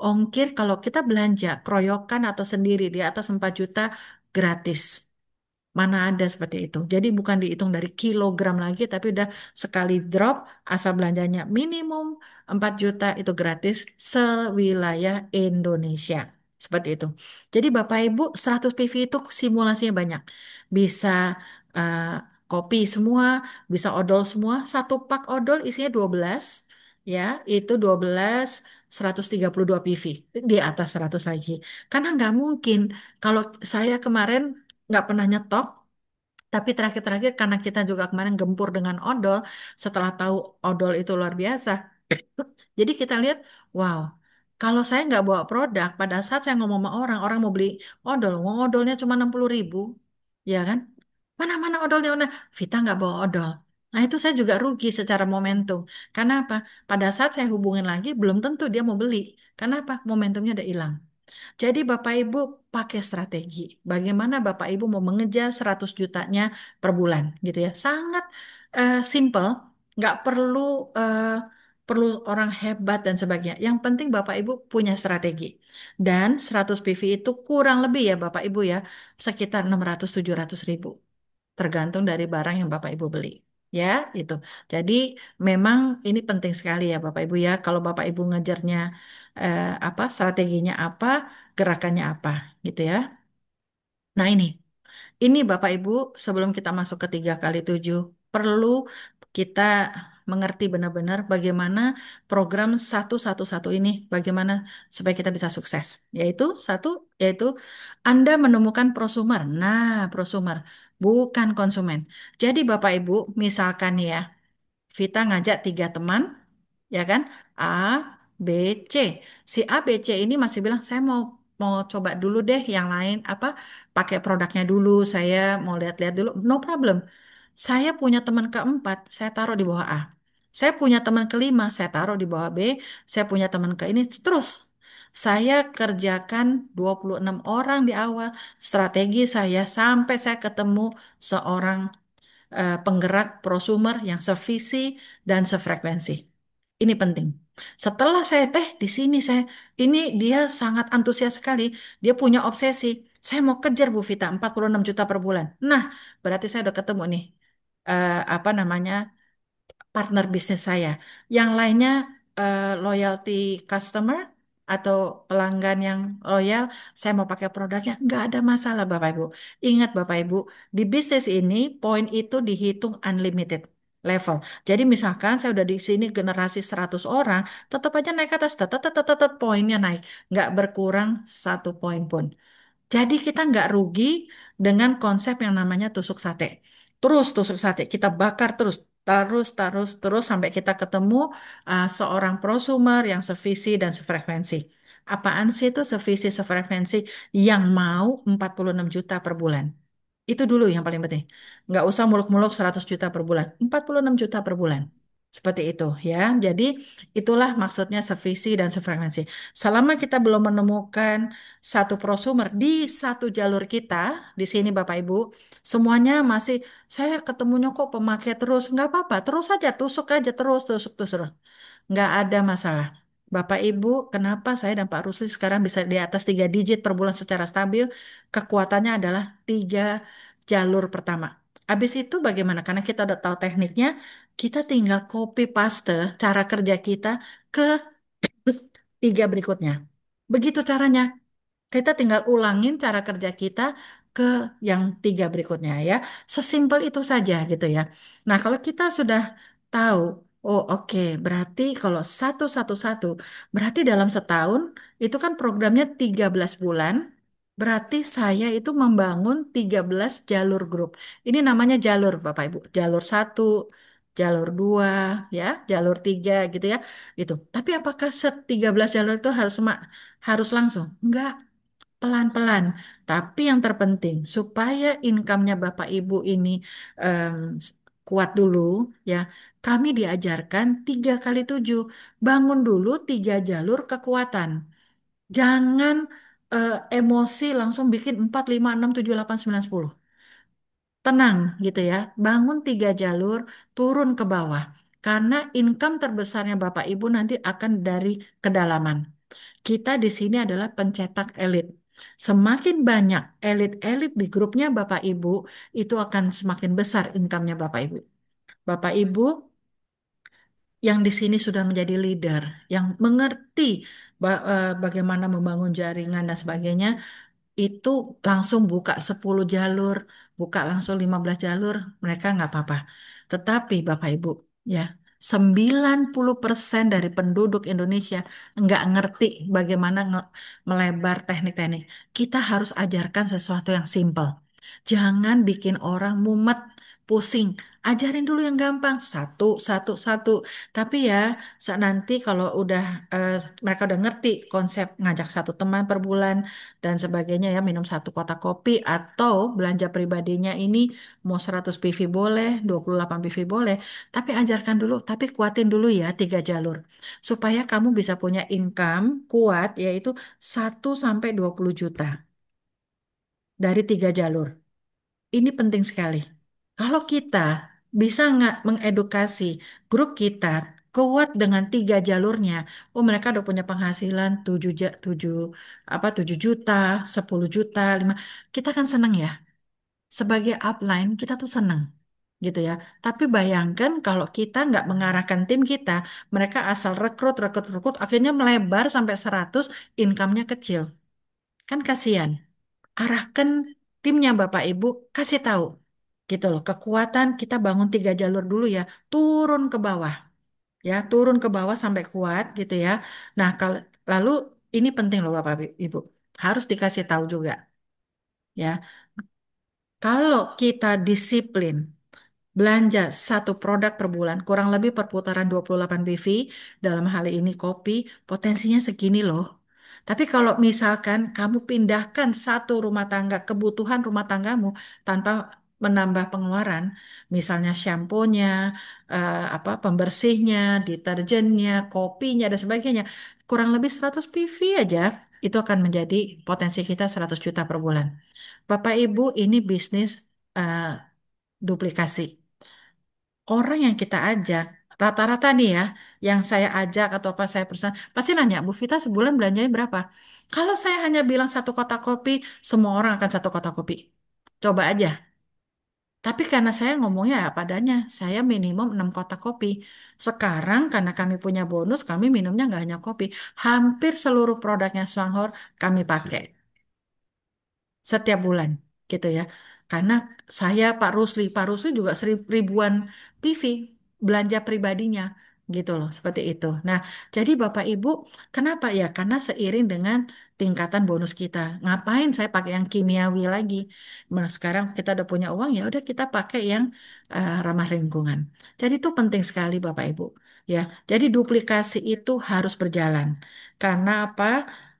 Ongkir kalau kita belanja keroyokan atau sendiri di atas 4 juta gratis. Mana ada seperti itu. Jadi bukan dihitung dari kilogram lagi, tapi udah sekali drop, asal belanjanya minimum 4 juta itu gratis sewilayah Indonesia. Seperti itu. Jadi Bapak Ibu 100 PV itu simulasinya banyak. Bisa eh, kopi semua, bisa odol semua. Satu pak odol isinya 12, ya, itu 12 132 PV, di atas 100 lagi. Karena nggak mungkin kalau saya kemarin nggak pernah nyetok, tapi terakhir-terakhir karena kita juga kemarin gempur dengan odol, setelah tahu odol itu luar biasa. Jadi kita lihat, wow, kalau saya nggak bawa produk, pada saat saya ngomong sama orang, orang mau beli odol, mau odolnya cuma 60.000, ya kan? Mana-mana odolnya, mana? Vita nggak bawa odol. Nah itu saya juga rugi secara momentum. Karena apa? Pada saat saya hubungin lagi, belum tentu dia mau beli. Karena apa? Momentumnya udah hilang. Jadi Bapak Ibu pakai strategi. Bagaimana Bapak Ibu mau mengejar 100 jutanya per bulan gitu ya. Sangat simple, nggak perlu eh, perlu orang hebat dan sebagainya. Yang penting Bapak Ibu punya strategi. Dan 100 PV itu kurang lebih ya Bapak Ibu ya, sekitar 600-700 ribu. Tergantung dari barang yang Bapak Ibu beli. Ya, itu. Jadi memang ini penting sekali ya Bapak Ibu ya. Kalau Bapak Ibu ngejarnya apa, strateginya apa, gerakannya apa, gitu ya. Nah ini Bapak Ibu, sebelum kita masuk ke 3 kali 7, perlu kita mengerti benar-benar bagaimana program 111 ini, bagaimana supaya kita bisa sukses. Yaitu satu, yaitu Anda menemukan prosumer. Nah, prosumer, bukan konsumen. Jadi Bapak Ibu, misalkan nih ya, Vita ngajak 3 teman, ya kan? A, B, C. Si A, B, C ini masih bilang saya mau mau coba dulu deh yang lain apa pakai produknya dulu. Saya mau lihat-lihat dulu. No problem. Saya punya teman keempat, saya taruh di bawah A. Saya punya teman kelima, saya taruh di bawah B. Saya punya teman ke ini terus. Saya kerjakan 26 orang di awal. Strategi saya sampai saya ketemu seorang penggerak prosumer yang sevisi dan sefrekuensi. Ini penting. Setelah saya di sini saya ini dia sangat antusias sekali. Dia punya obsesi. Saya mau kejar Bu Vita 46 juta per bulan. Nah, berarti saya udah ketemu nih apa namanya partner bisnis saya. Yang lainnya loyalty customer atau pelanggan yang loyal, saya mau pakai produknya, nggak ada masalah Bapak Ibu. Ingat Bapak Ibu, di bisnis ini poin itu dihitung unlimited level. Jadi misalkan saya udah di sini generasi 100 orang, tetap aja naik ke atas, tetap, tetap, tetap poinnya naik. Nggak berkurang 1 poin pun. Jadi kita nggak rugi dengan konsep yang namanya tusuk sate. Terus tusuk sate, kita bakar terus, terus sampai kita ketemu seorang prosumer yang sevisi dan sefrekuensi. Apaan sih itu sevisi sefrekuensi yang mau 46 juta per bulan? Itu dulu yang paling penting. Nggak usah muluk-muluk 100 juta per bulan, 46 juta per bulan. Seperti itu ya. Jadi itulah maksudnya sevisi dan sefrekuensi. Selama kita belum menemukan satu prosumer di satu jalur kita, di sini Bapak Ibu, semuanya masih saya ketemunya kok pemakai terus. Nggak apa-apa, terus aja, tusuk aja terus, tusuk, tusuk. Nggak ada masalah. Bapak Ibu, kenapa saya dan Pak Rusli sekarang bisa di atas 3 digit per bulan secara stabil? Kekuatannya adalah 3 jalur pertama. Habis itu bagaimana? Karena kita udah tahu tekniknya, kita tinggal copy paste cara kerja kita ke 3 berikutnya. Begitu caranya. Kita tinggal ulangin cara kerja kita ke yang 3 berikutnya ya. Sesimpel itu saja gitu ya. Nah, kalau kita sudah tahu, oh oke, berarti kalau 111, berarti dalam setahun itu kan programnya 13 bulan, berarti saya itu membangun 13 jalur grup. Ini namanya jalur Bapak Ibu. Jalur satu, jalur dua, ya, jalur tiga gitu ya. Gitu. Tapi apakah 13 jalur itu harus langsung? Enggak, pelan-pelan. Tapi yang terpenting, supaya income-nya Bapak Ibu ini em, kuat dulu, ya, kami diajarkan 3 kali 7. Bangun dulu 3 jalur kekuatan. Jangan emosi langsung bikin 4, 5, 6, 7, 8, 9, 10. Tenang gitu ya. Bangun 3 jalur, turun ke bawah. Karena income terbesarnya Bapak Ibu nanti akan dari kedalaman. Kita di sini adalah pencetak elit. Semakin banyak elit-elit di grupnya Bapak Ibu, itu akan semakin besar income-nya Bapak Ibu. Bapak Ibu yang di sini sudah menjadi leader, yang mengerti bagaimana membangun jaringan dan sebagainya, itu langsung buka 10 jalur, buka langsung 15 jalur, mereka nggak apa-apa. Tetapi Bapak Ibu, ya, 90% dari penduduk Indonesia nggak ngerti bagaimana melebar teknik-teknik. Kita harus ajarkan sesuatu yang simpel. Jangan bikin orang mumet, pusing. Ajarin dulu yang gampang, satu, satu, satu. Tapi ya, nanti kalau udah eh, mereka udah ngerti konsep ngajak satu teman per bulan dan sebagainya ya, minum satu kotak kopi atau belanja pribadinya ini mau 100 PV boleh, 28 PV boleh, tapi ajarkan dulu, tapi kuatin dulu ya 3 jalur. Supaya kamu bisa punya income kuat yaitu 1 sampai 20 juta dari 3 jalur. Ini penting sekali. Kalau kita bisa nggak mengedukasi grup kita kuat dengan 3 jalurnya, oh mereka udah punya penghasilan 7 juta, 10 juta, 5. Kita kan senang ya. Sebagai upline kita tuh senang gitu ya. Tapi bayangkan kalau kita nggak mengarahkan tim kita, mereka asal rekrut, rekrut, rekrut, akhirnya melebar sampai 100, income-nya kecil. Kan kasihan. Arahkan timnya Bapak Ibu, kasih tahu gitu loh. Kekuatan kita bangun 3 jalur dulu ya, turun ke bawah ya, turun ke bawah sampai kuat gitu ya. Nah, kalau lalu ini penting loh Bapak Ibu, harus dikasih tahu juga ya. Kalau kita disiplin belanja satu produk per bulan, kurang lebih perputaran 28 BV, dalam hal ini kopi, potensinya segini loh. Tapi kalau misalkan kamu pindahkan satu rumah tangga, kebutuhan rumah tanggamu tanpa menambah pengeluaran, misalnya shampoo-nya, apa pembersihnya, deterjennya, kopinya dan sebagainya, kurang lebih 100 PV aja, itu akan menjadi potensi kita 100 juta per bulan. Bapak Ibu, ini bisnis eh, duplikasi. Orang yang kita ajak, rata-rata nih ya, yang saya ajak atau apa saya pesan, pasti nanya, Bu Vita sebulan belanjanya berapa? Kalau saya hanya bilang satu kotak kopi, semua orang akan satu kotak kopi. Coba aja. Tapi karena saya ngomongnya apa adanya, saya minimum 6 kotak kopi. Sekarang karena kami punya bonus, kami minumnya nggak hanya kopi. Hampir seluruh produknya Swanghor kami pakai setiap bulan gitu ya. Karena saya Pak Rusli juga ribuan PV belanja pribadinya gitu loh, seperti itu. Nah, jadi Bapak Ibu, kenapa ya? Karena seiring dengan tingkatan bonus kita. Ngapain saya pakai yang kimiawi lagi? Nah, sekarang kita udah punya uang ya udah kita pakai yang ramah lingkungan. Jadi itu penting sekali Bapak Ibu. Ya, jadi duplikasi itu harus berjalan. Karena apa?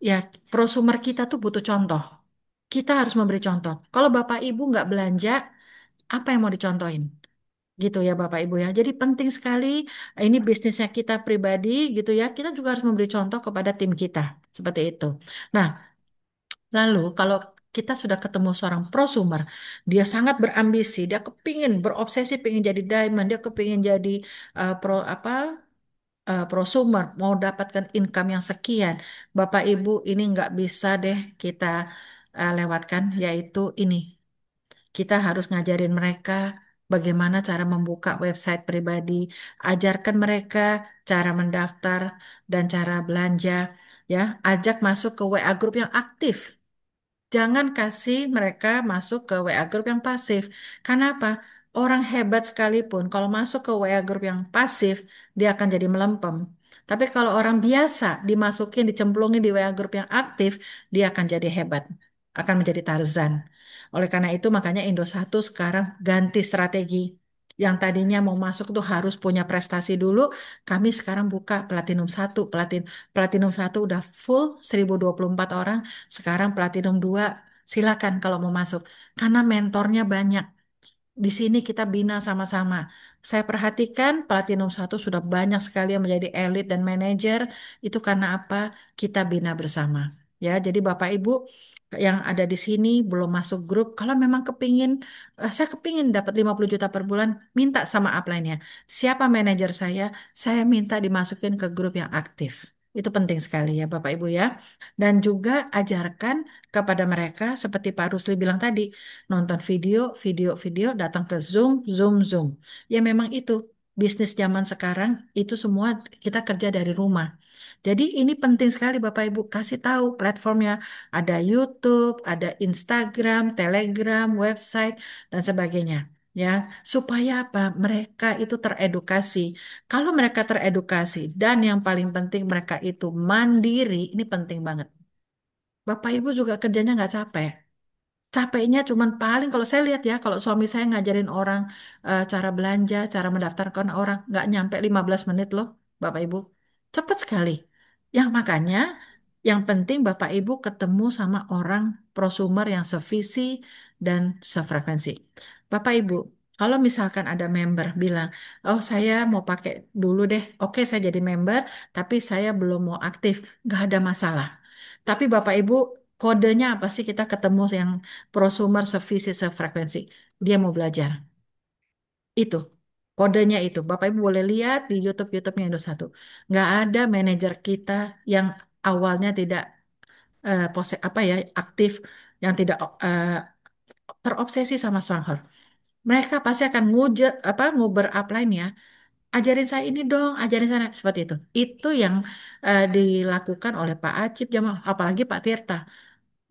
Ya, prosumer kita tuh butuh contoh. Kita harus memberi contoh. Kalau Bapak Ibu nggak belanja, apa yang mau dicontohin? Gitu ya Bapak Ibu ya. Jadi penting sekali ini bisnisnya kita pribadi gitu ya. Kita juga harus memberi contoh kepada tim kita. Seperti itu. Nah, lalu kalau kita sudah ketemu seorang prosumer, dia sangat berambisi, dia kepingin, berobsesi, pengen jadi diamond, dia kepingin jadi prosumer, mau dapatkan income yang sekian. Bapak Ibu ini nggak bisa deh kita lewatkan, yaitu ini. Kita harus ngajarin mereka bagaimana cara membuka website pribadi, ajarkan mereka cara mendaftar dan cara belanja, ya, ajak masuk ke WA grup yang aktif. Jangan kasih mereka masuk ke WA grup yang pasif. Karena apa? Orang hebat sekalipun, kalau masuk ke WA grup yang pasif, dia akan jadi melempem. Tapi kalau orang biasa dimasukin, dicemplungin di WA grup yang aktif, dia akan jadi hebat, akan menjadi Tarzan. Oleh karena itu, makanya Indosat sekarang ganti strategi. Yang tadinya mau masuk tuh harus punya prestasi dulu, kami sekarang buka Platinum 1, Platinum 1 udah full 1024 orang, sekarang Platinum 2 silakan kalau mau masuk. Karena mentornya banyak. Di sini kita bina sama-sama. Saya perhatikan Platinum 1 sudah banyak sekali yang menjadi elit dan manajer. Itu karena apa? Kita bina bersama. Ya, jadi Bapak Ibu yang ada di sini belum masuk grup, kalau memang kepingin, saya kepingin dapat 50 juta per bulan, minta sama upline-nya. Siapa manajer saya minta dimasukin ke grup yang aktif. Itu penting sekali ya Bapak Ibu ya. Dan juga ajarkan kepada mereka seperti Pak Rusli bilang tadi, nonton video, datang ke Zoom, Zoom, Zoom. Ya memang itu bisnis zaman sekarang itu semua kita kerja dari rumah. Jadi ini penting sekali Bapak Ibu kasih tahu platformnya ada YouTube, ada Instagram, Telegram, website dan sebagainya. Ya, supaya apa? Mereka itu teredukasi. Kalau mereka teredukasi dan yang paling penting mereka itu mandiri, ini penting banget. Bapak Ibu juga kerjanya nggak capek. Capeknya cuman paling kalau saya lihat ya, kalau suami saya ngajarin orang cara belanja, cara mendaftarkan orang, nggak nyampe 15 menit loh, Bapak Ibu. Cepat sekali. Yang makanya, yang penting Bapak Ibu ketemu sama orang prosumer yang sevisi dan sefrekuensi. Bapak Ibu, kalau misalkan ada member bilang, oh saya mau pakai dulu deh, oke saya jadi member, tapi saya belum mau aktif, nggak ada masalah. Tapi Bapak Ibu, kodenya apa sih kita ketemu yang prosumer sevisi sefrekuensi? Dia mau belajar. Itu. Kodenya itu. Bapak Ibu boleh lihat di YouTube-nya Indosatu. Nggak ada manajer kita yang awalnya tidak apa ya aktif, yang tidak terobsesi sama Swanghorn. Mereka pasti akan nguber upline ya. Ajarin saya ini dong, ajarin saya seperti itu. Itu yang dilakukan oleh Pak Acip, apalagi Pak Tirta.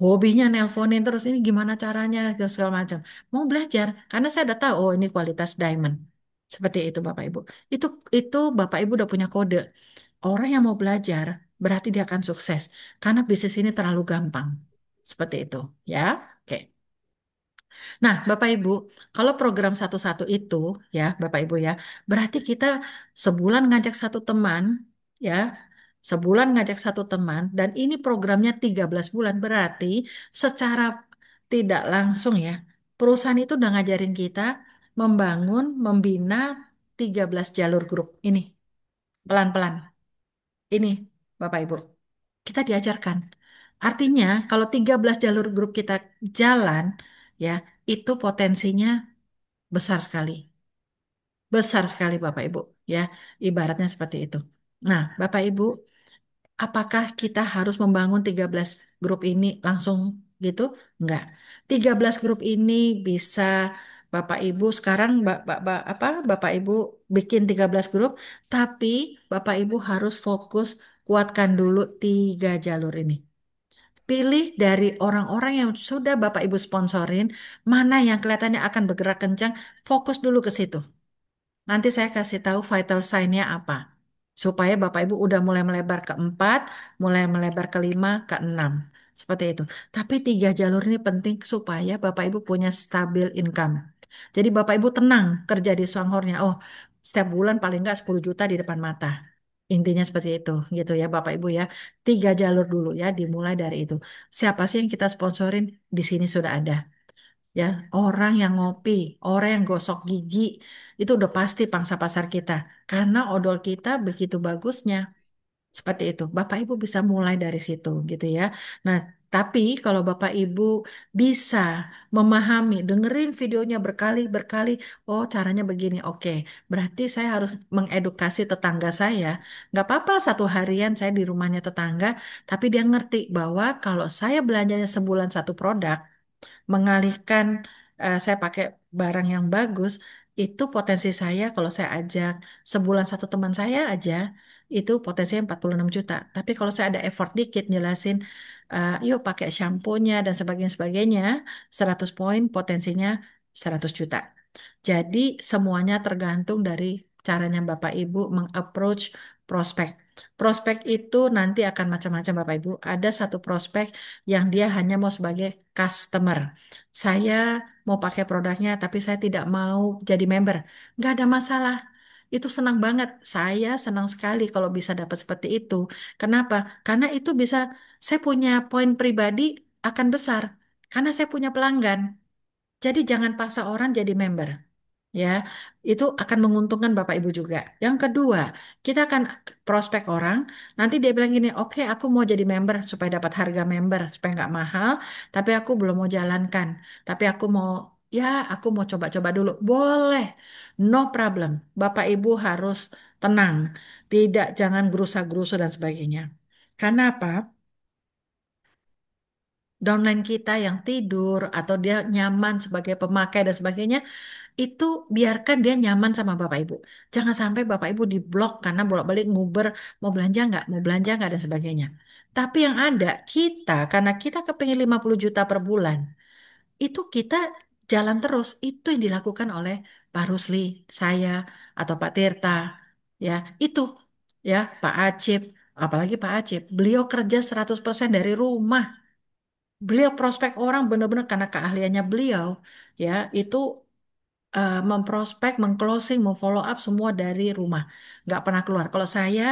Hobinya nelponin terus ini gimana caranya segala macam. Mau belajar karena saya udah tahu oh ini kualitas diamond. Seperti itu Bapak Ibu. Itu itu Bapak Ibu udah punya kode. Orang yang mau belajar berarti dia akan sukses karena bisnis ini terlalu gampang. Seperti itu, ya. Oke. Nah, Bapak Ibu, kalau program satu-satu itu ya, Bapak Ibu ya, berarti kita sebulan ngajak satu teman ya, sebulan ngajak satu teman dan ini programnya 13 bulan berarti secara tidak langsung ya, perusahaan itu udah ngajarin kita membangun, membina 13 jalur grup ini pelan-pelan. Ini Bapak Ibu, kita diajarkan. Artinya kalau 13 jalur grup kita jalan ya, itu potensinya besar sekali. Besar sekali Bapak Ibu ya. Ibaratnya seperti itu. Nah, Bapak Ibu, apakah kita harus membangun 13 grup ini langsung gitu? Enggak. 13 grup ini bisa Bapak Ibu sekarang Bapak Ibu bikin 13 grup, tapi Bapak Ibu harus fokus kuatkan dulu 3 jalur ini. Pilih dari orang-orang yang sudah Bapak Ibu sponsorin, mana yang kelihatannya akan bergerak kencang, fokus dulu ke situ. Nanti saya kasih tahu vital sign-nya apa. Supaya Bapak Ibu udah mulai melebar ke 4, mulai melebar ke 5, ke 6. Seperti itu. Tapi 3 jalur ini penting supaya Bapak Ibu punya stabil income. Jadi Bapak Ibu tenang kerja di Swanghornya. Oh, setiap bulan paling nggak 10 juta di depan mata. Intinya seperti itu, gitu ya Bapak Ibu ya. 3 jalur dulu ya, dimulai dari itu. Siapa sih yang kita sponsorin? Di sini sudah ada ya orang yang ngopi, orang yang gosok gigi itu udah pasti pangsa pasar kita karena odol kita begitu bagusnya seperti itu. Bapak Ibu bisa mulai dari situ gitu ya. Nah, tapi kalau Bapak Ibu bisa memahami, dengerin videonya berkali-berkali, oh caranya begini, oke. Berarti saya harus mengedukasi tetangga saya. Nggak apa-apa satu harian saya di rumahnya tetangga, tapi dia ngerti bahwa kalau saya belanjanya sebulan satu produk, mengalihkan saya pakai barang yang bagus, itu potensi saya kalau saya ajak sebulan satu teman saya aja, itu potensinya 46 juta. Tapi kalau saya ada effort dikit jelasin, yuk pakai shampoo-nya dan sebagainya, 100 poin potensinya 100 juta. Jadi semuanya tergantung dari caranya Bapak Ibu mengapproach prospek. Prospek itu nanti akan macam-macam Bapak Ibu. Ada satu prospek yang dia hanya mau sebagai customer. Saya mau pakai produknya tapi saya tidak mau jadi member. Nggak ada masalah. Itu senang banget. Saya senang sekali kalau bisa dapat seperti itu. Kenapa? Karena itu bisa saya punya poin pribadi akan besar. Karena saya punya pelanggan. Jadi jangan paksa orang jadi member. Ya, itu akan menguntungkan Bapak Ibu juga. Yang kedua, kita akan prospek orang. Nanti dia bilang gini, oke, aku mau jadi member supaya dapat harga member supaya nggak mahal. Tapi aku belum mau jalankan. Tapi ya, aku mau coba-coba dulu. Boleh, no problem. Bapak Ibu harus tenang, jangan gerusa-gerusu dan sebagainya. Karena apa? downline kita yang tidur atau dia nyaman sebagai pemakai dan sebagainya, itu biarkan dia nyaman sama Bapak Ibu. Jangan sampai Bapak Ibu diblok karena bolak-balik nguber, mau belanja nggak dan sebagainya. Tapi yang ada kita, karena kita kepingin 50 juta per bulan, itu kita jalan terus. Itu yang dilakukan oleh Pak Rusli, saya, atau Pak Tirta. Ya, itu. Ya, Pak Acip, apalagi Pak Acip. Beliau kerja 100% dari rumah. Beliau prospek orang benar-benar karena keahliannya beliau. Ya, itu memprospek, mengclosing, memfollow up semua dari rumah. Nggak pernah keluar. Kalau saya,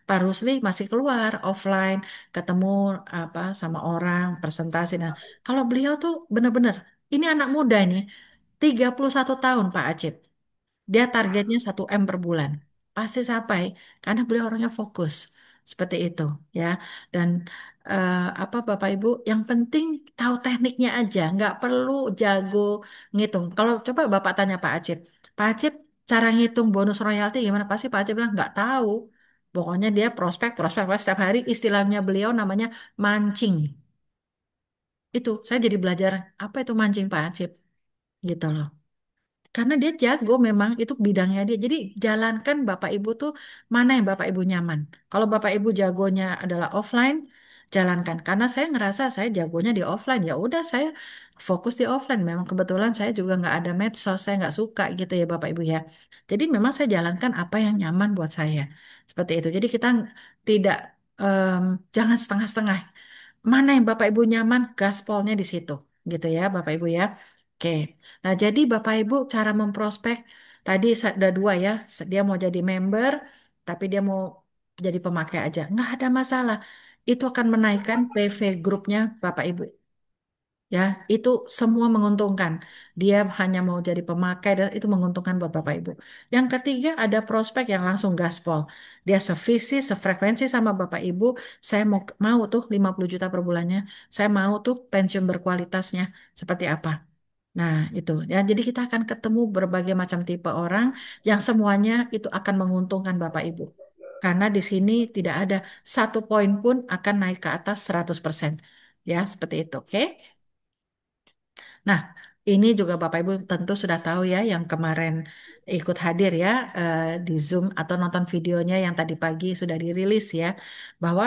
Pak Rusli masih keluar offline, ketemu apa sama orang, presentasi. Nah, kalau beliau tuh benar-benar, ini anak muda ini, 31 tahun Pak Acip. Dia targetnya 1 M per bulan. Pasti sampai, karena beliau orangnya fokus. Seperti itu, ya. Dan apa Bapak Ibu, yang penting tahu tekniknya aja, nggak perlu jago ngitung. Kalau coba Bapak tanya Pak Acip, Pak Acip cara ngitung bonus royalti gimana? Pasti Pak Acip bilang nggak tahu. Pokoknya dia prospek, prospek, prospek. Setiap hari istilahnya beliau namanya mancing. Itu, saya jadi belajar apa itu mancing Pak Acip, gitu loh. Karena dia jago memang itu bidangnya dia. Jadi jalankan Bapak Ibu tuh mana yang Bapak Ibu nyaman. Kalau Bapak Ibu jagonya adalah offline, jalankan. Karena saya ngerasa saya jagonya di offline. Ya udah saya fokus di offline. Memang kebetulan saya juga nggak ada medsos, saya nggak suka gitu ya Bapak Ibu ya. Jadi memang saya jalankan apa yang nyaman buat saya. Seperti itu. Jadi kita tidak em, jangan setengah-setengah. Mana yang Bapak Ibu nyaman, gaspolnya di situ. Gitu ya Bapak Ibu ya. Oke. Nah, jadi Bapak Ibu cara memprospek tadi ada dua ya. Dia mau jadi member, tapi dia mau jadi pemakai aja. Nggak ada masalah. Itu akan menaikkan PV grupnya Bapak Ibu. Ya, itu semua menguntungkan. Dia hanya mau jadi pemakai dan itu menguntungkan buat Bapak Ibu. Yang ketiga ada prospek yang langsung gaspol. Dia sevisi, sefrekuensi sama Bapak Ibu. Saya mau tuh 50 juta per bulannya. Saya mau tuh pensiun berkualitasnya seperti apa. Nah, itu ya. Jadi kita akan ketemu berbagai macam tipe orang yang semuanya itu akan menguntungkan Bapak Ibu. Karena di sini tidak ada satu poin pun akan naik ke atas 100%. Ya, seperti itu. Oke. Nah, ini juga Bapak Ibu tentu sudah tahu ya yang kemarin ikut hadir ya di Zoom atau nonton videonya yang tadi pagi sudah dirilis ya bahwa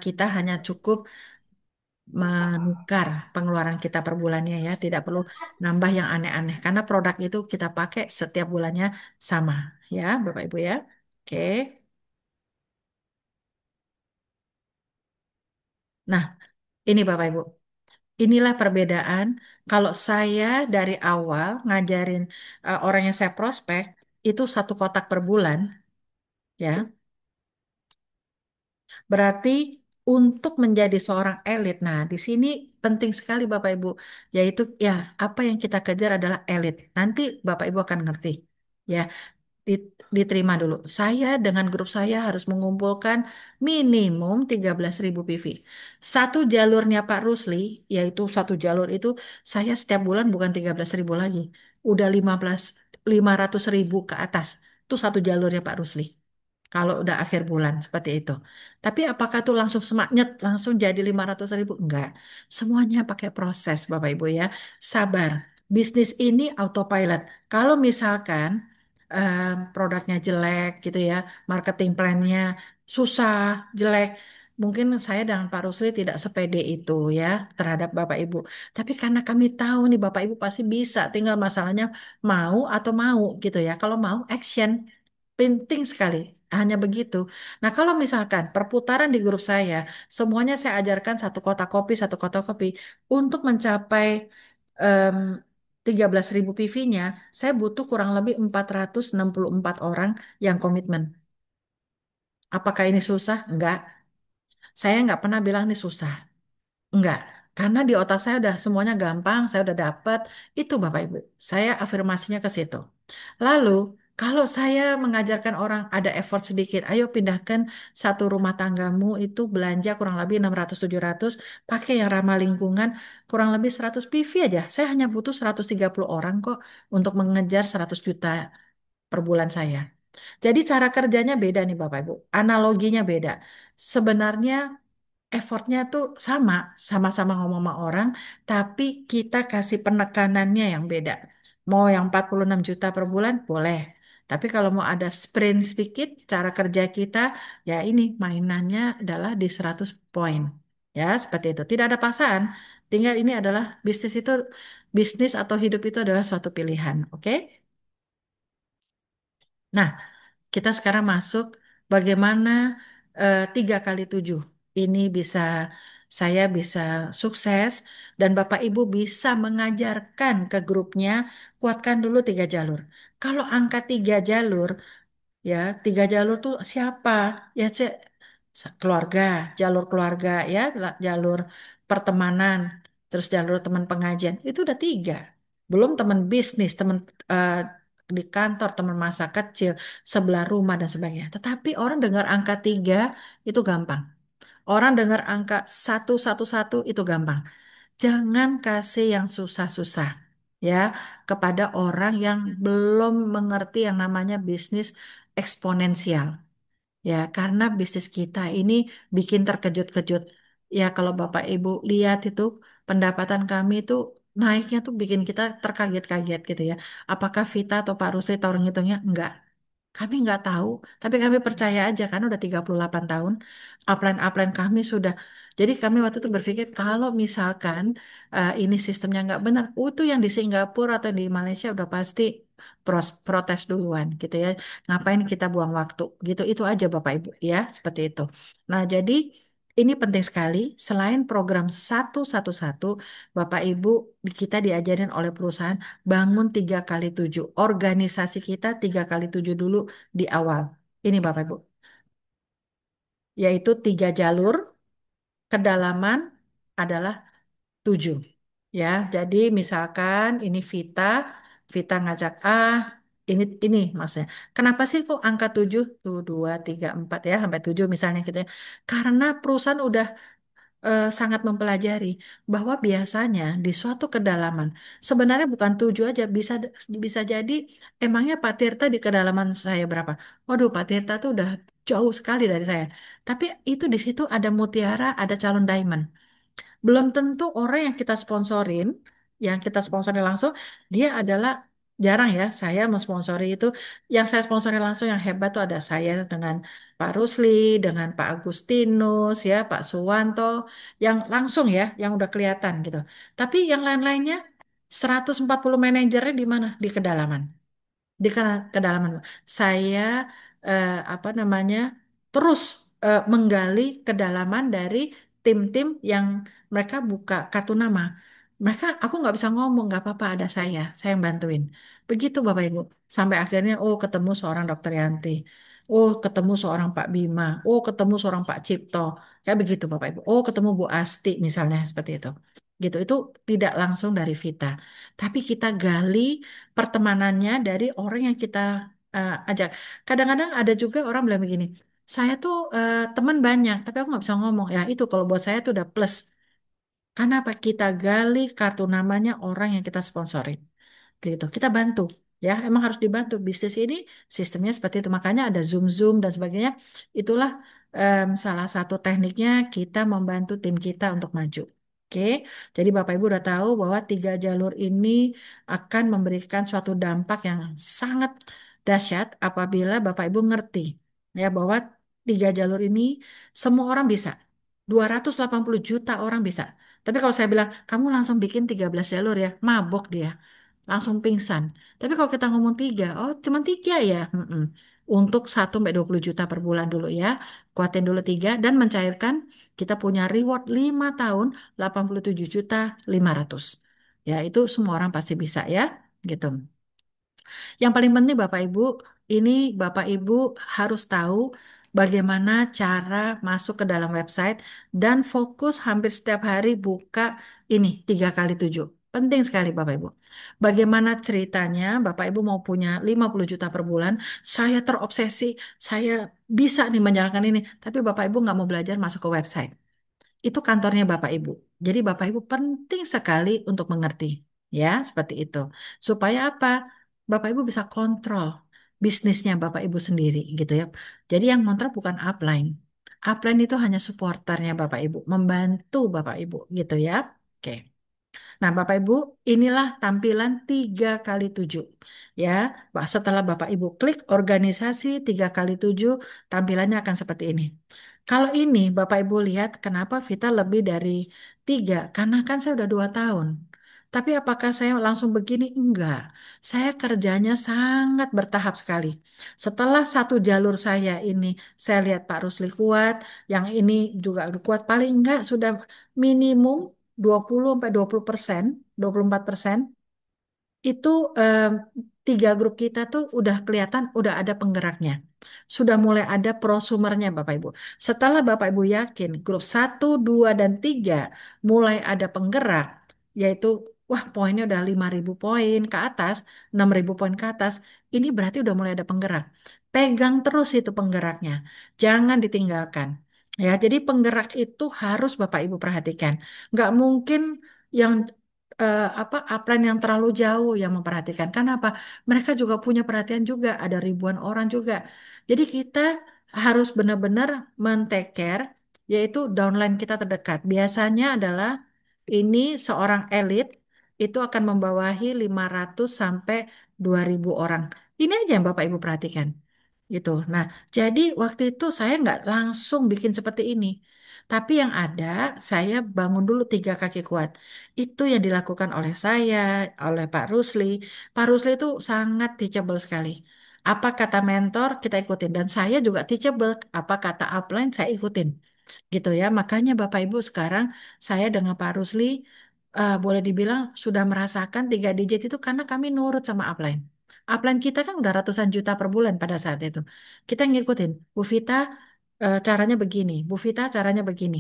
kita hanya cukup menukar pengeluaran kita per bulannya ya, tidak perlu nambah yang aneh-aneh karena produk itu kita pakai setiap bulannya sama ya, Bapak Ibu ya. Oke. Nah, ini Bapak Ibu. Inilah perbedaan kalau saya dari awal ngajarin orang yang saya prospek itu 1 kotak per bulan ya. Berarti untuk menjadi seorang elit, nah di sini penting sekali Bapak Ibu, yaitu ya apa yang kita kejar adalah elit. Nanti Bapak Ibu akan ngerti. Ya, diterima dulu. Saya dengan grup saya harus mengumpulkan minimum 13.000 PV. Satu jalurnya Pak Rusli, yaitu satu jalur itu saya setiap bulan bukan 13.000 lagi. Udah 500.000 ke atas. Itu satu jalurnya Pak Rusli. Kalau udah akhir bulan seperti itu. Tapi apakah itu langsung semaknyet, langsung jadi 500.000? Enggak. Semuanya pakai proses Bapak Ibu ya. Sabar. Bisnis ini autopilot. Kalau misalkan produknya jelek gitu ya, marketing plan-nya susah, jelek. Mungkin saya dan Pak Rusli tidak sepede itu ya terhadap Bapak Ibu. Tapi karena kami tahu nih Bapak Ibu pasti bisa, tinggal masalahnya mau atau mau gitu ya. Kalau mau action. Penting sekali, hanya begitu. Nah, kalau misalkan perputaran di grup saya, semuanya saya ajarkan 1 kotak kopi, 1 kotak kopi. Untuk mencapai em, 13.000 PV-nya, saya butuh kurang lebih 464 orang yang komitmen. Apakah ini susah? Enggak. Saya nggak pernah bilang ini susah. Enggak. Karena di otak saya udah semuanya gampang, saya udah dapat. Itu Bapak Ibu. Saya afirmasinya ke situ. Lalu, kalau saya mengajarkan orang ada effort sedikit, ayo pindahkan satu rumah tanggamu itu belanja kurang lebih 600-700, pakai yang ramah lingkungan, kurang lebih 100 PV aja. Saya hanya butuh 130 orang kok untuk mengejar 100 juta per bulan saya. Jadi cara kerjanya beda nih Bapak Ibu. Analoginya beda. Sebenarnya effortnya tuh sama, sama-sama ngomong sama orang, tapi kita kasih penekanannya yang beda. Mau yang 46 juta per bulan, boleh. Tapi kalau mau ada sprint sedikit, cara kerja kita, ya ini mainannya adalah di 100 poin. Ya, seperti itu. Tidak ada paksaan. Tinggal ini adalah bisnis atau hidup itu adalah suatu pilihan. Oke? Nah, kita sekarang masuk bagaimana 3 kali 7. Ini saya bisa sukses dan Bapak Ibu bisa mengajarkan ke grupnya, kuatkan dulu 3 jalur. Kalau angka 3 jalur, ya 3 jalur tuh siapa? Ya keluarga, jalur keluarga ya, jalur pertemanan, terus jalur teman pengajian. Itu udah 3. Belum teman bisnis, teman eh, di kantor, teman masa kecil, sebelah rumah dan sebagainya. Tetapi orang dengar angka 3 itu gampang. Orang dengar angka 111 itu gampang. Jangan kasih yang susah-susah ya kepada orang yang belum mengerti yang namanya bisnis eksponensial. Ya, karena bisnis kita ini bikin terkejut-kejut. Ya, kalau Bapak Ibu lihat itu pendapatan kami itu naiknya tuh bikin kita terkaget-kaget gitu ya. Apakah Vita atau Pak Rusli tahu ngitungnya? Enggak. Kami nggak tahu, tapi kami percaya aja kan udah 38 tahun. Upline-upline kami sudah. Jadi kami waktu itu berpikir kalau misalkan ini sistemnya nggak benar, itu yang di Singapura atau di Malaysia udah pasti protes duluan gitu ya. Ngapain kita buang waktu gitu. Itu aja Bapak Ibu ya, seperti itu. Nah, jadi ini penting sekali. Selain program 111, Bapak Ibu kita diajarin oleh perusahaan bangun 3 kali 7. Organisasi kita 3 kali 7 dulu di awal. Ini Bapak Ibu, yaitu 3 jalur, kedalaman adalah 7. Ya, jadi misalkan ini Vita ngajak ini maksudnya. Kenapa sih kok angka 7 tuh 2, 3, 4 ya sampai 7 misalnya gitu ya. Karena perusahaan udah sangat mempelajari bahwa biasanya di suatu kedalaman sebenarnya bukan 7 aja bisa bisa jadi emangnya Pak Tirta di kedalaman saya berapa? Waduh, Pak Tirta tuh udah jauh sekali dari saya. Tapi itu di situ ada mutiara, ada calon diamond. Belum tentu orang yang kita sponsorin langsung, dia adalah jarang ya saya mensponsori itu. Yang saya sponsori langsung yang hebat tuh ada saya dengan Pak Rusli, dengan Pak Agustinus, ya Pak Suwanto, yang langsung ya, yang udah kelihatan gitu. Tapi yang lain-lainnya 140 manajernya di mana? Di kedalaman di kedalaman. Saya apa namanya terus menggali kedalaman dari tim-tim yang mereka buka kartu nama. Mereka, aku nggak bisa ngomong, nggak apa-apa ada saya yang bantuin. Begitu Bapak Ibu. Sampai akhirnya, oh ketemu seorang Dokter Yanti, oh ketemu seorang Pak Bima, oh ketemu seorang Pak Cipto, kayak begitu Bapak Ibu. Oh ketemu Bu Asti misalnya seperti itu. Gitu itu tidak langsung dari Vita, tapi kita gali pertemanannya dari orang yang kita ajak. Kadang-kadang ada juga orang bilang begini, saya tuh teman banyak, tapi aku nggak bisa ngomong. Ya itu kalau buat saya tuh udah plus. Karena apa? Kita gali kartu namanya orang yang kita sponsorin gitu. Kita bantu ya, emang harus dibantu. Bisnis ini sistemnya seperti itu. Makanya ada Zoom dan sebagainya. Itulah salah satu tekniknya kita membantu tim kita untuk maju. Oke, jadi Bapak Ibu udah tahu bahwa 3 jalur ini akan memberikan suatu dampak yang sangat dahsyat apabila Bapak Ibu ngerti ya bahwa 3 jalur ini semua orang bisa. 280 juta orang bisa. Tapi kalau saya bilang, kamu langsung bikin 13 jalur ya, mabok dia. Langsung pingsan. Tapi kalau kita ngomong 3, oh cuma 3 ya. Mm-mm. Untuk 1 sampai 20 juta per bulan dulu ya. Kuatin dulu 3 dan mencairkan kita punya reward 5 tahun 87 juta 500. Ya itu semua orang pasti bisa ya. Gitu. Yang paling penting Bapak Ibu, ini Bapak Ibu harus tahu bagaimana cara masuk ke dalam website dan fokus hampir setiap hari buka ini 3 kali 7. Penting sekali Bapak Ibu. Bagaimana ceritanya Bapak Ibu mau punya 50 juta per bulan, saya terobsesi, saya bisa nih menjalankan ini, tapi Bapak Ibu nggak mau belajar masuk ke website. Itu kantornya Bapak Ibu. Jadi Bapak Ibu penting sekali untuk mengerti. Ya, seperti itu. Supaya apa? Bapak Ibu bisa kontrol bisnisnya Bapak Ibu sendiri gitu ya. Jadi yang ngontrak bukan upline. Upline itu hanya supporternya Bapak Ibu, membantu Bapak Ibu gitu ya. Oke. Nah, Bapak Ibu, inilah tampilan 3 kali 7. Ya, setelah Bapak Ibu klik organisasi 3 kali 7, tampilannya akan seperti ini. Kalau ini Bapak Ibu lihat kenapa Vita lebih dari 3? Karena kan saya udah 2 tahun. Tapi apakah saya langsung begini? Enggak. Saya kerjanya sangat bertahap sekali. Setelah satu jalur saya ini, saya lihat Pak Rusli kuat, yang ini juga udah kuat, paling enggak sudah minimum 20 sampai 20%, 24%, itu tiga grup kita tuh udah kelihatan, udah ada penggeraknya. Sudah mulai ada prosumernya Bapak Ibu. Setelah Bapak Ibu yakin grup 1, 2, dan 3 mulai ada penggerak, yaitu wah poinnya udah 5.000 poin ke atas, 6.000 poin ke atas, ini berarti udah mulai ada penggerak. Pegang terus itu penggeraknya, jangan ditinggalkan. Ya, jadi penggerak itu harus Bapak Ibu perhatikan. Nggak mungkin yang upline yang terlalu jauh yang memperhatikan. Kenapa? Mereka juga punya perhatian juga, ada ribuan orang juga. Jadi kita harus benar-benar men-take care, yaitu downline kita terdekat. Biasanya adalah ini seorang elit itu akan membawahi 500 sampai 2.000 orang. Ini aja yang Bapak Ibu perhatikan. Gitu. Nah, jadi waktu itu saya nggak langsung bikin seperti ini. Tapi yang ada, saya bangun dulu 3 kaki kuat. Itu yang dilakukan oleh saya, oleh Pak Rusli. Pak Rusli itu sangat teachable sekali. Apa kata mentor, kita ikutin. Dan saya juga teachable. Apa kata upline, saya ikutin. Gitu ya. Makanya Bapak Ibu sekarang, saya dengan Pak Rusli, boleh dibilang sudah merasakan 3 digit itu karena kami nurut sama upline. Upline kita kan udah ratusan juta per bulan pada saat itu. Kita ngikutin, Bu Vita caranya begini, Bu Vita caranya begini.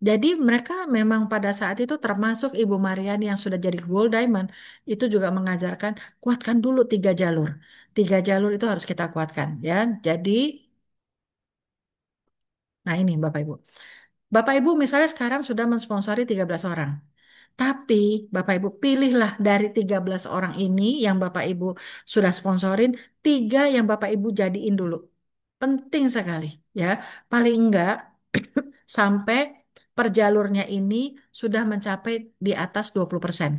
Jadi mereka memang pada saat itu termasuk Ibu Mariani yang sudah jadi Gold Diamond, itu juga mengajarkan kuatkan dulu 3 jalur. 3 jalur itu harus kita kuatkan ya. Jadi, nah ini Bapak Ibu. Bapak Ibu misalnya sekarang sudah mensponsori 13 orang. Tapi Bapak Ibu pilihlah dari 13 orang ini yang Bapak Ibu sudah sponsorin, 3 yang Bapak Ibu jadiin dulu. Penting sekali ya. Paling enggak sampai per jalurnya ini sudah mencapai di atas 20%.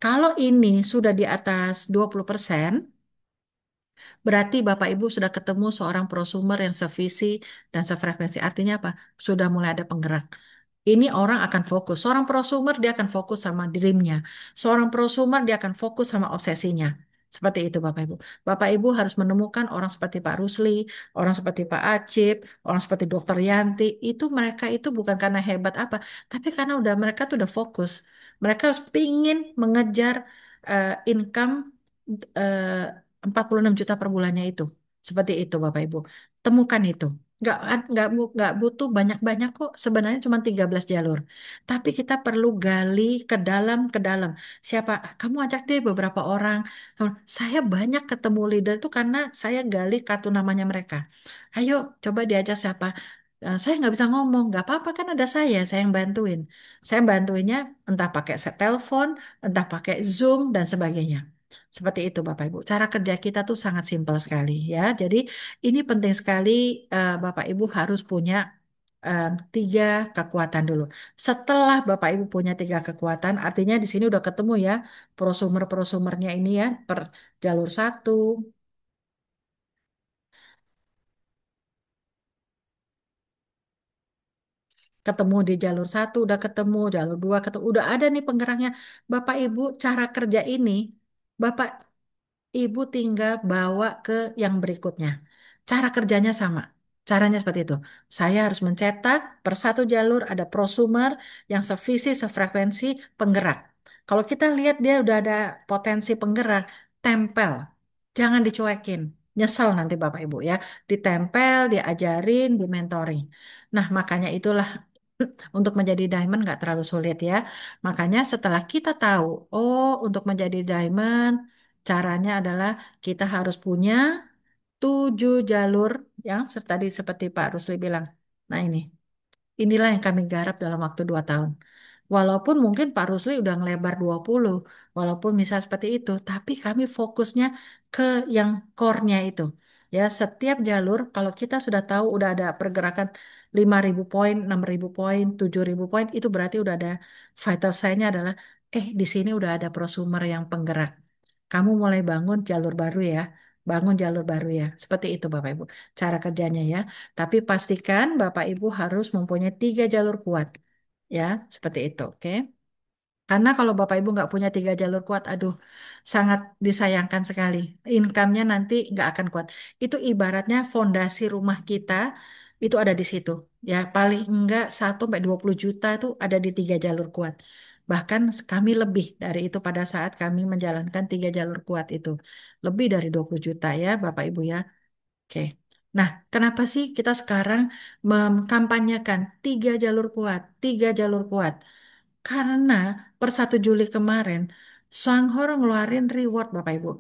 Kalau ini sudah di atas 20%, berarti Bapak Ibu sudah ketemu seorang prosumer yang sevisi dan sefrekuensi. Artinya apa? Sudah mulai ada penggerak. Ini orang akan fokus. Seorang prosumer dia akan fokus sama dreamnya. Seorang prosumer dia akan fokus sama obsesinya. Seperti itu Bapak Ibu. Bapak Ibu harus menemukan orang seperti Pak Rusli, orang seperti Pak Acip, orang seperti Dokter Yanti. Itu mereka itu bukan karena hebat apa, tapi karena udah mereka tuh udah fokus. Mereka pingin mengejar income eh, 46 juta per bulannya itu. Seperti itu Bapak Ibu. Temukan itu. Nggak butuh banyak-banyak kok. Sebenarnya cuma 13 jalur. Tapi kita perlu gali ke dalam. Siapa? Kamu ajak deh beberapa orang. Saya banyak ketemu leader itu karena saya gali kartu namanya mereka. Ayo coba diajak siapa? Saya nggak bisa ngomong, nggak apa-apa kan ada saya yang bantuin. Saya bantuinnya entah pakai set telepon, entah pakai Zoom dan sebagainya. Seperti itu Bapak Ibu. Cara kerja kita tuh sangat simpel sekali ya. Jadi ini penting sekali Bapak Ibu harus punya 3 kekuatan dulu. Setelah Bapak Ibu punya 3 kekuatan, artinya di sini udah ketemu ya prosumernya ini ya per jalur 1, ketemu di jalur 1, udah ketemu jalur 2, ketemu, udah ada nih penggeraknya. Bapak Ibu cara kerja ini, Bapak Ibu tinggal bawa ke yang berikutnya. Cara kerjanya sama. Caranya seperti itu. Saya harus mencetak per satu jalur ada prosumer yang sevisi, sefrekuensi, penggerak. Kalau kita lihat dia udah ada potensi penggerak, tempel. Jangan dicuekin. Nyesel nanti Bapak Ibu ya. Ditempel, diajarin, dimentoring. Nah, makanya itulah untuk menjadi diamond nggak terlalu sulit ya. Makanya setelah kita tahu, oh untuk menjadi diamond caranya adalah kita harus punya 7 jalur yang tadi seperti Pak Rusli bilang. Nah inilah yang kami garap dalam waktu 2 tahun. Walaupun mungkin Pak Rusli udah ngelebar 20, walaupun misal seperti itu, tapi kami fokusnya ke yang core-nya itu. Ya, setiap jalur kalau kita sudah tahu udah ada pergerakan 5.000 poin, 6.000 poin, 7.000 poin, itu berarti udah ada vital sign-nya adalah di sini udah ada prosumer yang penggerak. Kamu mulai bangun jalur baru ya. Bangun jalur baru ya. Seperti itu Bapak Ibu. Cara kerjanya ya. Tapi pastikan Bapak Ibu harus mempunyai 3 jalur kuat. Ya, seperti itu. Oke. Karena kalau Bapak Ibu nggak punya 3 jalur kuat, aduh, sangat disayangkan sekali. Income-nya nanti nggak akan kuat. Itu ibaratnya fondasi rumah kita itu ada di situ. Ya, paling enggak 1 sampai 20 juta itu ada di 3 jalur kuat. Bahkan kami lebih dari itu pada saat kami menjalankan 3 jalur kuat itu. Lebih dari 20 juta ya, Bapak Ibu ya. Oke. Nah, kenapa sih kita sekarang mengkampanyekan 3 jalur kuat, 3 jalur kuat? Karena per 1 Juli kemarin, Shanghai ngeluarin reward Bapak Ibu.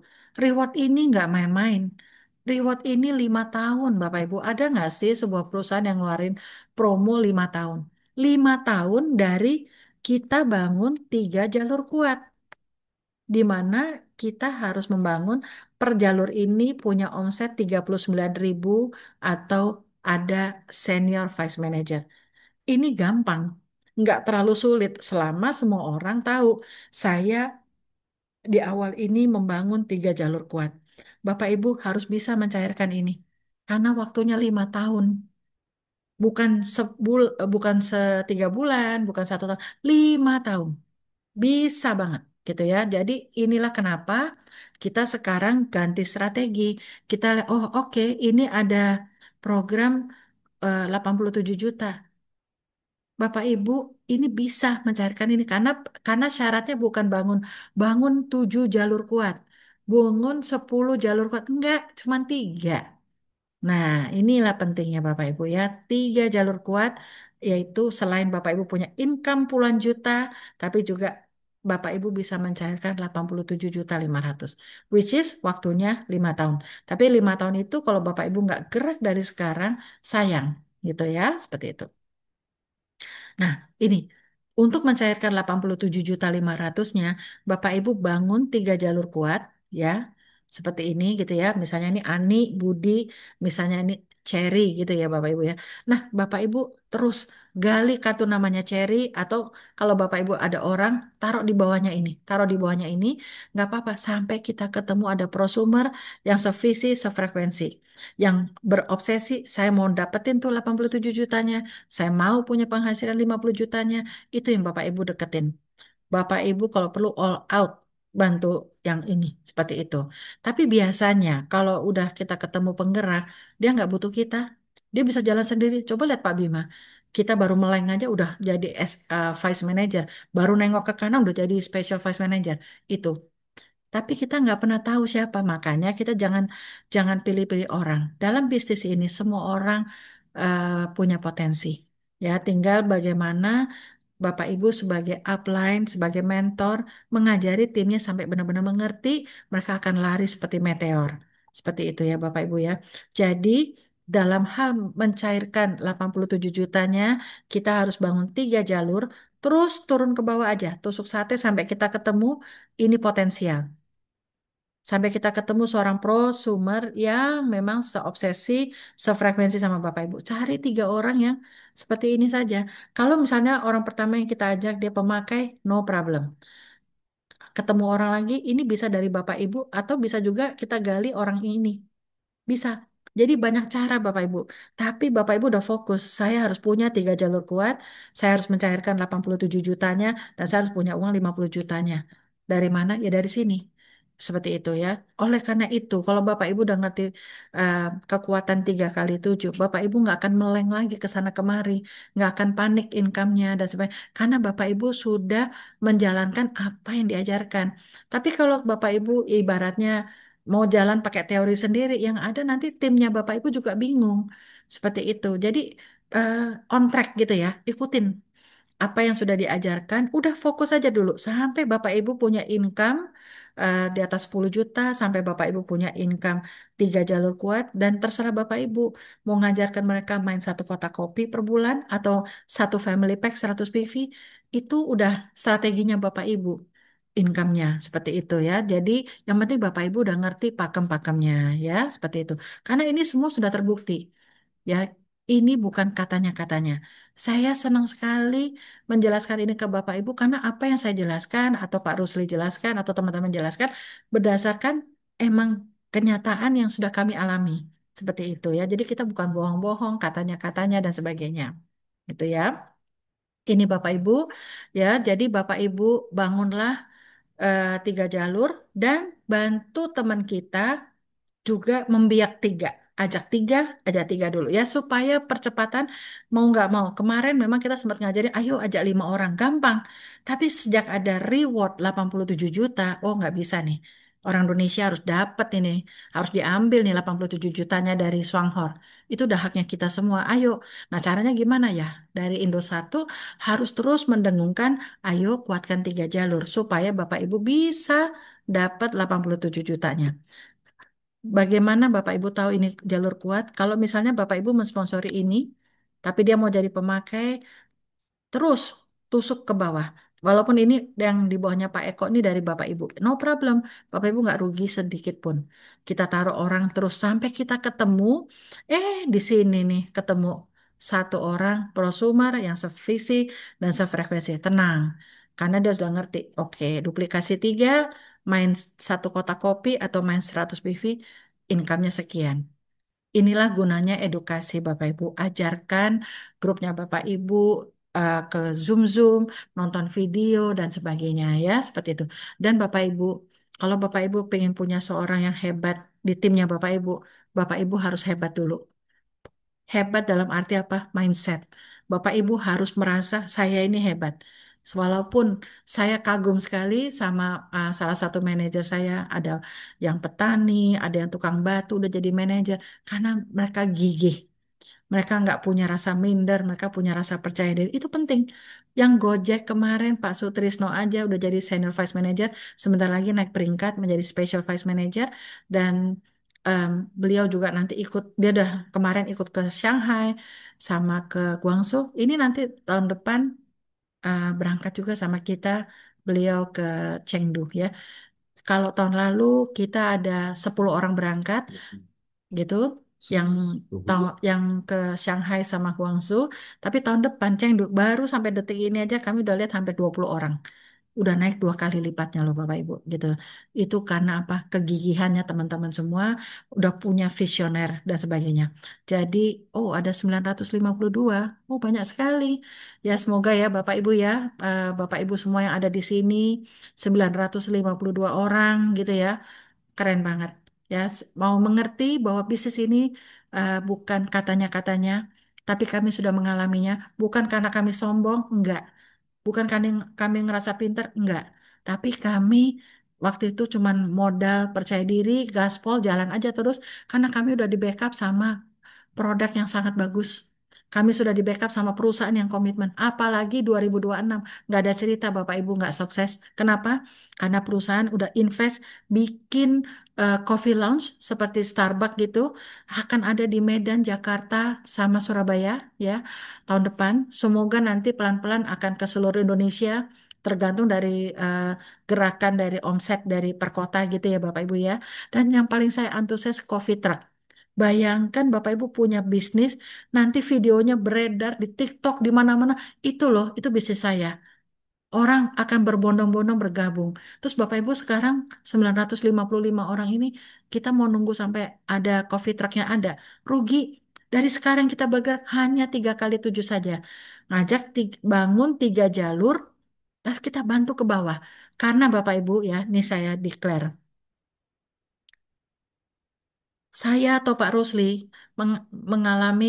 Reward ini nggak main-main. Reward ini 5 tahun Bapak Ibu. Ada nggak sih sebuah perusahaan yang ngeluarin promo 5 tahun? 5 tahun dari kita bangun 3 jalur kuat. Di mana kita harus membangun per jalur ini punya omset 39.000 atau ada senior vice manager. Ini gampang, nggak terlalu sulit selama semua orang tahu saya di awal ini membangun 3 jalur kuat. Bapak Ibu harus bisa mencairkan ini karena waktunya 5 tahun, bukan 3 bulan, bukan 1 tahun, 5 tahun bisa banget gitu ya. Jadi inilah kenapa kita sekarang ganti strategi. Kita lihat, oh oke, ini ada program 87 juta. Bapak Ibu ini bisa mencairkan ini karena syaratnya bukan bangun 7 jalur kuat, bangun 10 jalur kuat, enggak, cuma 3. Nah, inilah pentingnya Bapak Ibu ya, 3 jalur kuat yaitu selain Bapak Ibu punya income puluhan juta, tapi juga Bapak Ibu bisa mencairkan 87.500.000, which is waktunya 5 tahun. Tapi 5 tahun itu kalau Bapak Ibu nggak gerak dari sekarang, sayang gitu ya, seperti itu. Nah, ini untuk mencairkan 87.500.000-nya, Bapak Ibu bangun 3 jalur kuat ya. Seperti ini gitu ya. Misalnya ini Ani, Budi, misalnya ini Cherry gitu ya Bapak Ibu ya. Nah, Bapak Ibu terus gali kartu namanya Cherry atau kalau Bapak Ibu ada orang taruh di bawahnya ini, taruh di bawahnya ini, nggak apa-apa sampai kita ketemu ada prosumer yang sevisi, sefrekuensi, yang berobsesi saya mau dapetin tuh 87 jutanya. Saya mau punya penghasilan 50 jutanya, itu yang Bapak Ibu deketin. Bapak Ibu kalau perlu all out bantu yang ini seperti itu. Tapi biasanya kalau udah kita ketemu penggerak, dia nggak butuh kita. Dia bisa jalan sendiri. Coba lihat Pak Bima. Kita baru meleng aja udah jadi vice manager. Baru nengok ke kanan udah jadi special vice manager. Itu. Tapi kita nggak pernah tahu siapa, makanya kita jangan jangan pilih-pilih orang. Dalam bisnis ini semua orang eh, punya potensi. Ya, tinggal bagaimana Bapak Ibu sebagai upline, sebagai mentor, mengajari timnya sampai benar-benar mengerti, mereka akan lari seperti meteor. Seperti itu ya Bapak Ibu ya. Jadi dalam hal mencairkan 87 jutanya, kita harus bangun 3 jalur, terus turun ke bawah aja, tusuk sate sampai kita ketemu ini potensial. Sampai kita ketemu seorang prosumer yang memang seobsesi, sefrekuensi sama Bapak Ibu. Cari 3 orang yang seperti ini saja. Kalau misalnya orang pertama yang kita ajak dia pemakai, no problem. Ketemu orang lagi, ini bisa dari Bapak Ibu atau bisa juga kita gali orang ini. Bisa. Jadi banyak cara Bapak Ibu. Tapi Bapak Ibu udah fokus. Saya harus punya 3 jalur kuat. Saya harus mencairkan 87 jutanya. Dan saya harus punya uang 50 jutanya. Dari mana? Ya dari sini. Seperti itu ya. Oleh karena itu, kalau Bapak Ibu udah ngerti eh, kekuatan 3 kali 7, Bapak Ibu nggak akan meleng lagi ke sana kemari. Nggak akan panik income-nya dan sebagainya. Karena Bapak Ibu sudah menjalankan apa yang diajarkan. Tapi kalau Bapak Ibu ibaratnya mau jalan pakai teori sendiri, yang ada nanti timnya Bapak Ibu juga bingung. Seperti itu. Jadi eh, on track gitu ya, ikutin apa yang sudah diajarkan, udah fokus aja dulu sampai Bapak Ibu punya income di atas 10 juta, sampai Bapak Ibu punya income 3 jalur kuat, dan terserah Bapak Ibu mau ngajarkan mereka main 1 kotak kopi per bulan atau 1 family pack 100 PV, itu udah strateginya Bapak Ibu. income-nya seperti itu ya. Jadi yang penting Bapak Ibu udah ngerti pakem-pakemnya ya, seperti itu. Karena ini semua sudah terbukti. Ya, ini bukan katanya-katanya. Saya senang sekali menjelaskan ini ke Bapak Ibu karena apa yang saya jelaskan atau Pak Rusli jelaskan atau teman-teman jelaskan berdasarkan emang kenyataan yang sudah kami alami. Seperti itu ya. Jadi kita bukan bohong-bohong katanya-katanya dan sebagainya. Gitu ya. Ini Bapak Ibu ya. Jadi Bapak Ibu bangunlah 3 jalur dan bantu teman kita juga membiak tiga. Ajak tiga dulu ya supaya percepatan mau nggak mau. Kemarin memang kita sempat ngajarin, ayo ajak 5 orang, gampang. Tapi sejak ada reward 87 juta, oh nggak bisa nih. Orang Indonesia harus dapat ini, harus diambil nih 87 jutanya dari Swanghor. Itu udah haknya kita semua. Ayo. Nah caranya gimana ya? Dari Indosat harus terus mendengungkan, ayo kuatkan 3 jalur supaya Bapak Ibu bisa dapat 87 jutanya. Bagaimana Bapak Ibu tahu ini jalur kuat? Kalau misalnya Bapak Ibu mensponsori ini, tapi dia mau jadi pemakai, terus tusuk ke bawah. Walaupun ini yang di bawahnya Pak Eko ini dari Bapak Ibu, no problem. Bapak Ibu nggak rugi sedikit pun. Kita taruh orang terus sampai kita ketemu. Di sini nih ketemu satu orang prosumer yang sevisi dan sefrekuensi. Tenang, karena dia sudah ngerti. Oke, duplikasi 3, main satu kotak kopi atau main 100 PV, income-nya sekian. Inilah gunanya edukasi Bapak Ibu. Ajarkan grupnya Bapak Ibu ke Zoom-Zoom, nonton video dan sebagainya ya, seperti itu. Dan Bapak Ibu, kalau Bapak Ibu pengen punya seorang yang hebat di timnya Bapak Ibu harus hebat dulu. Hebat dalam arti apa? Mindset. Bapak Ibu harus merasa saya ini hebat. Walaupun saya kagum sekali sama salah satu manajer saya, ada yang petani, ada yang tukang batu, udah jadi manajer, karena mereka gigih. Mereka nggak punya rasa minder, mereka punya rasa percaya diri. Itu penting. Yang Gojek kemarin Pak Sutrisno aja udah jadi senior vice manager, sebentar lagi naik peringkat menjadi special vice manager, dan em, beliau juga nanti ikut, dia udah kemarin ikut ke Shanghai sama ke Guangzhou. Ini nanti tahun depan berangkat juga sama kita, beliau ke Chengdu ya. Kalau tahun lalu kita ada 10 orang berangkat gitu yang yang ke Shanghai sama Guangzhou, tapi tahun depan Chengdu baru sampai detik ini aja kami udah lihat hampir 20 orang. Udah naik 2 kali lipatnya loh Bapak Ibu gitu. Itu karena apa? Kegigihannya teman-teman semua udah punya visioner dan sebagainya. Jadi, oh ada 952. Oh banyak sekali. Ya semoga ya Bapak Ibu ya, Bapak Ibu semua yang ada di sini 952 orang gitu ya. Keren banget. Ya, mau mengerti bahwa bisnis ini bukan katanya-katanya, tapi kami sudah mengalaminya. Bukan karena kami sombong, enggak. Bukan kami ngerasa pinter, enggak. Tapi kami waktu itu cuman modal percaya diri, gaspol, jalan aja terus. Karena kami udah di backup sama produk yang sangat bagus. Kami sudah di backup sama perusahaan yang komitmen. Apalagi 2026. Nggak ada cerita Bapak Ibu nggak sukses. Kenapa? Karena perusahaan udah invest bikin coffee lounge seperti Starbucks gitu. Akan ada di Medan, Jakarta, sama Surabaya ya tahun depan. Semoga nanti pelan-pelan akan ke seluruh Indonesia. Tergantung dari gerakan dari omset dari per kota gitu ya Bapak Ibu ya. Dan yang paling saya antusias coffee truck. Bayangkan Bapak Ibu punya bisnis, nanti videonya beredar di TikTok, di mana-mana. Itu loh, itu bisnis saya. Orang akan berbondong-bondong bergabung. Terus Bapak Ibu sekarang 955 orang ini, kita mau nunggu sampai ada coffee trucknya ada. Rugi. Dari sekarang kita bergerak hanya 3 kali 7 saja. Ngajak bangun 3 jalur, terus kita bantu ke bawah. Karena Bapak Ibu ya, ini saya declare. Saya atau Pak Rusli mengalami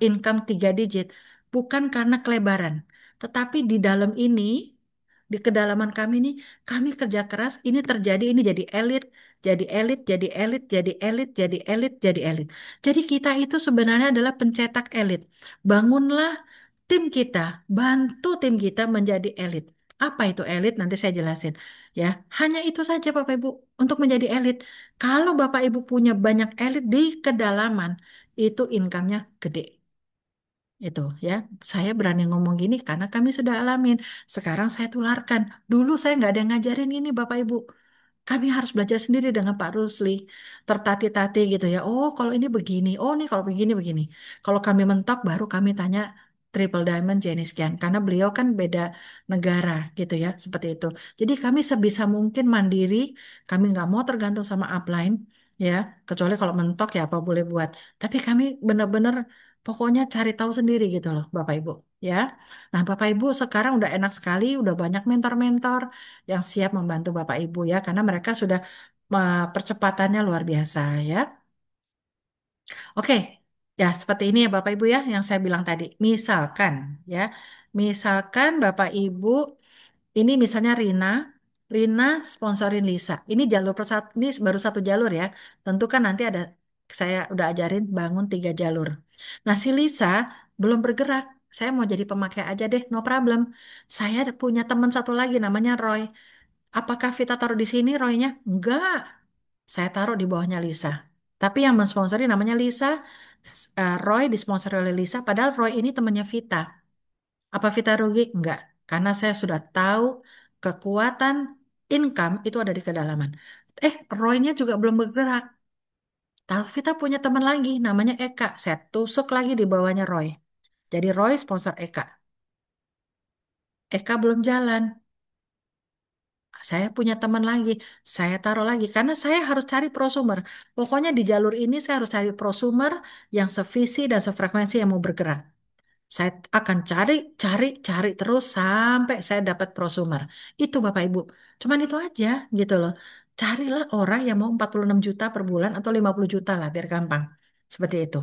income 3 digit bukan karena kelebaran, tetapi di dalam ini, di kedalaman kami ini, kami kerja keras. Ini terjadi, ini jadi elit, jadi elit, jadi elit, jadi elit, jadi elit, jadi elit. Jadi kita itu sebenarnya adalah pencetak elit. Bangunlah tim kita, bantu tim kita menjadi elit. Apa itu elit? Nanti saya jelasin. Ya, hanya itu saja Bapak Ibu untuk menjadi elit. Kalau Bapak Ibu punya banyak elit di kedalaman, itu income-nya gede. Itu ya, saya berani ngomong gini karena kami sudah alamin. Sekarang saya tularkan. Dulu saya nggak ada yang ngajarin ini Bapak Ibu. Kami harus belajar sendiri dengan Pak Rusli, tertati-tati gitu ya. Oh, kalau ini begini. Oh, nih kalau begini begini. Kalau kami mentok, baru kami tanya Triple Diamond jenis sekian. Karena beliau kan beda negara gitu ya, seperti itu. Jadi kami sebisa mungkin mandiri. Kami nggak mau tergantung sama upline ya. Kecuali kalau mentok ya apa boleh buat. Tapi kami benar-benar pokoknya cari tahu sendiri gitu loh, Bapak Ibu. Ya, nah Bapak Ibu sekarang udah enak sekali, udah banyak mentor-mentor yang siap membantu Bapak Ibu ya, karena mereka sudah percepatannya luar biasa ya. Oke, ya seperti ini ya Bapak Ibu ya, yang saya bilang tadi. Misalkan ya, misalkan Bapak Ibu ini misalnya Rina sponsorin Lisa. Ini jalur persatu, ini baru satu jalur ya. Tentu kan nanti ada saya udah ajarin bangun 3 jalur. Nah si Lisa belum bergerak. Saya mau jadi pemakai aja deh, no problem. Saya punya teman satu lagi namanya Roy. Apakah Vita taruh di sini Roy-nya? Enggak. Saya taruh di bawahnya Lisa. Tapi yang mensponsori namanya Lisa, Roy disponsori oleh Lisa. Padahal Roy ini temannya Vita. Apa Vita rugi? Enggak. Karena saya sudah tahu kekuatan income itu ada di kedalaman. Roy-nya juga belum bergerak. Tahu Vita punya teman lagi namanya Eka. Saya tusuk lagi di bawahnya Roy. Jadi Roy sponsor Eka. Eka belum jalan. Saya punya teman lagi, saya taruh lagi karena saya harus cari prosumer. Pokoknya di jalur ini saya harus cari prosumer yang sevisi dan sefrekuensi yang mau bergerak. Saya akan cari, cari, cari terus sampai saya dapat prosumer. Itu Bapak Ibu. Cuman itu aja gitu loh. Carilah orang yang mau 46 juta per bulan atau 50 juta lah biar gampang. Seperti itu.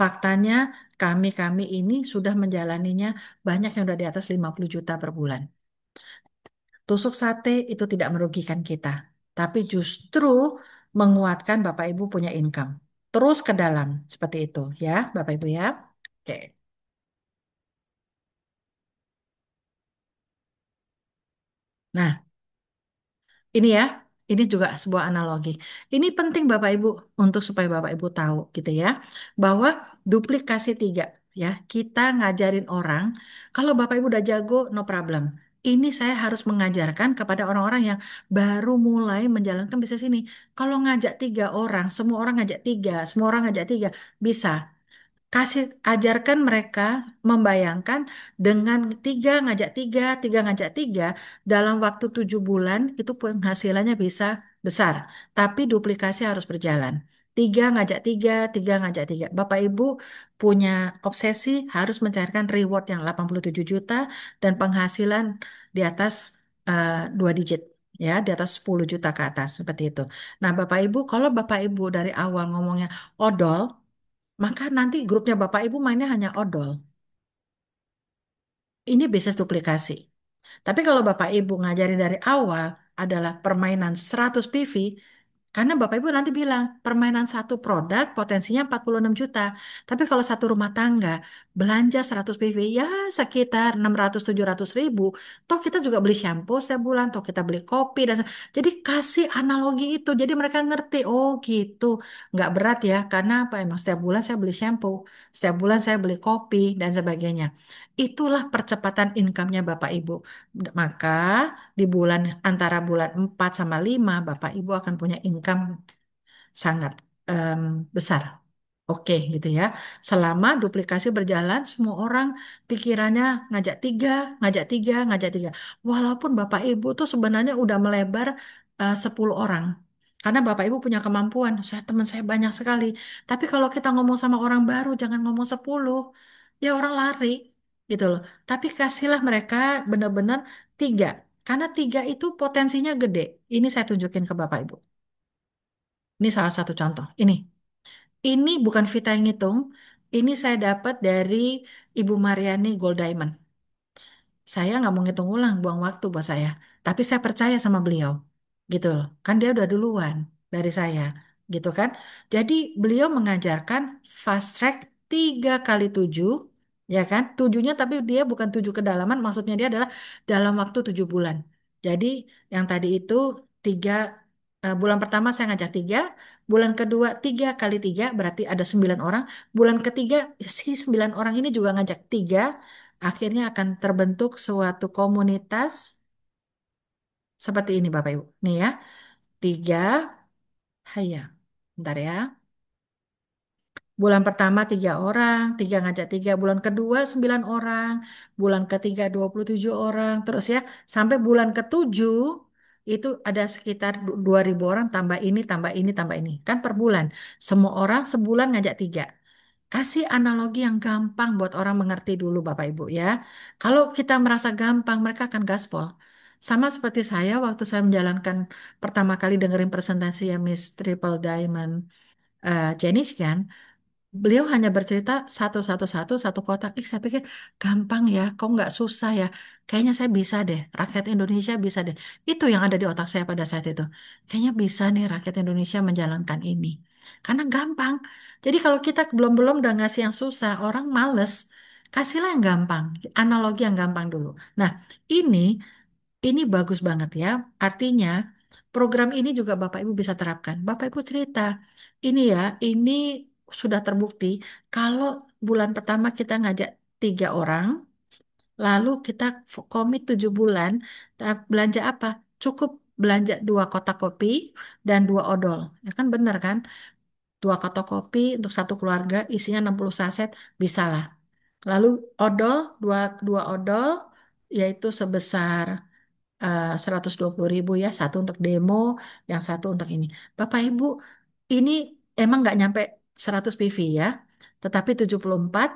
Faktanya kami-kami ini sudah menjalaninya banyak yang udah di atas 50 juta per bulan. Tusuk sate itu tidak merugikan kita, tapi justru menguatkan Bapak Ibu punya income. Terus ke dalam, seperti itu ya, Bapak Ibu ya. Oke. Nah, ini ya, ini juga sebuah analogi. Ini penting Bapak Ibu untuk supaya Bapak Ibu tahu gitu ya, bahwa duplikasi tiga ya, kita ngajarin orang, kalau Bapak Ibu udah jago, no problem. Ini saya harus mengajarkan kepada orang-orang yang baru mulai menjalankan bisnis ini. Kalau ngajak 3 orang, semua orang ngajak tiga, semua orang ngajak tiga, bisa. Kasih ajarkan mereka membayangkan dengan tiga ngajak tiga dalam waktu 7 bulan itu penghasilannya bisa besar. Tapi duplikasi harus berjalan. Tiga ngajak tiga. Bapak Ibu punya obsesi harus mencarikan reward yang 87 juta dan penghasilan di atas 2 digit. Ya, di atas 10 juta ke atas seperti itu. Nah, Bapak Ibu, kalau Bapak Ibu dari awal ngomongnya odol, maka nanti grupnya Bapak Ibu mainnya hanya odol. Ini bisnis duplikasi. Tapi kalau Bapak Ibu ngajarin dari awal adalah permainan 100 PV, karena Bapak Ibu nanti bilang, permainan satu produk potensinya 46 juta. Tapi kalau satu rumah tangga belanja 100 PV, ya sekitar 600-700 ribu. Toh kita juga beli shampoo setiap bulan, toh kita beli kopi. Jadi kasih analogi itu. Jadi mereka ngerti, oh gitu. Nggak berat ya, karena apa? Emang setiap bulan saya beli shampoo. Setiap bulan saya beli kopi dan sebagainya. Itulah percepatan income-nya Bapak Ibu. Maka di bulan antara bulan 4 sama 5 Bapak Ibu akan punya income sangat em, besar. Oke gitu ya. Selama duplikasi berjalan, semua orang pikirannya ngajak tiga, ngajak tiga, ngajak tiga. Walaupun Bapak Ibu tuh sebenarnya udah melebar 10 orang. Karena Bapak Ibu punya kemampuan. Teman saya banyak sekali. Tapi kalau kita ngomong sama orang baru, jangan ngomong 10. Ya orang lari gitu loh. Tapi kasihlah mereka benar-benar tiga. Karena tiga itu potensinya gede. Ini saya tunjukin ke Bapak Ibu. Ini salah satu contoh. Ini bukan Vita yang ngitung. Ini saya dapat dari Ibu Mariani Gold Diamond. Saya nggak mau ngitung ulang, buang waktu buat saya. Tapi saya percaya sama beliau. Gitu loh. Kan dia udah duluan dari saya. Gitu kan. Jadi beliau mengajarkan fast track 3 kali 7. Ya kan. Tujuhnya tapi dia bukan 7 kedalaman. Maksudnya dia adalah dalam waktu 7 bulan. Jadi yang tadi itu 3 bulan pertama saya ngajak tiga, bulan kedua tiga kali tiga berarti ada 9 orang. Bulan ketiga si 9 orang ini juga ngajak tiga, akhirnya akan terbentuk suatu komunitas seperti ini Bapak Ibu. Nih ya, tiga, ya, bentar ya. Bulan pertama 3 orang, tiga ngajak tiga. Bulan kedua 9 orang, bulan ketiga 27 orang. Terus ya, sampai bulan ketujuh itu ada sekitar 2.000 orang tambah ini, tambah ini, tambah ini. Kan per bulan. Semua orang sebulan ngajak tiga. Kasih analogi yang gampang buat orang mengerti dulu Bapak Ibu ya. Kalau kita merasa gampang, mereka akan gaspol. Sama seperti saya waktu saya menjalankan pertama kali dengerin presentasi ya Miss Triple Diamond Janice kan. Beliau hanya bercerita satu kotak. Ih, saya pikir gampang ya, kok nggak susah ya. Kayaknya saya bisa deh, rakyat Indonesia bisa deh. Itu yang ada di otak saya pada saat itu. Kayaknya bisa nih rakyat Indonesia menjalankan ini. Karena gampang. Jadi kalau kita belum-belum udah ngasih yang susah, orang males. Kasihlah yang gampang, analogi yang gampang dulu. Nah, ini ini bagus banget ya. Artinya program ini juga Bapak Ibu bisa terapkan. Bapak Ibu cerita, ini ya, ini sudah terbukti kalau bulan pertama kita ngajak 3 orang, lalu kita komit 7 bulan, belanja apa? Cukup belanja 2 kotak kopi dan 2 odol. Ya kan benar kan? 2 kotak kopi untuk satu keluarga isinya 60 saset, bisa lah. Lalu odol, dua odol, yaitu sebesar 120.000 ya, satu untuk demo, yang satu untuk ini. Bapak Ibu, ini emang nggak nyampe 100 PV ya, tetapi 74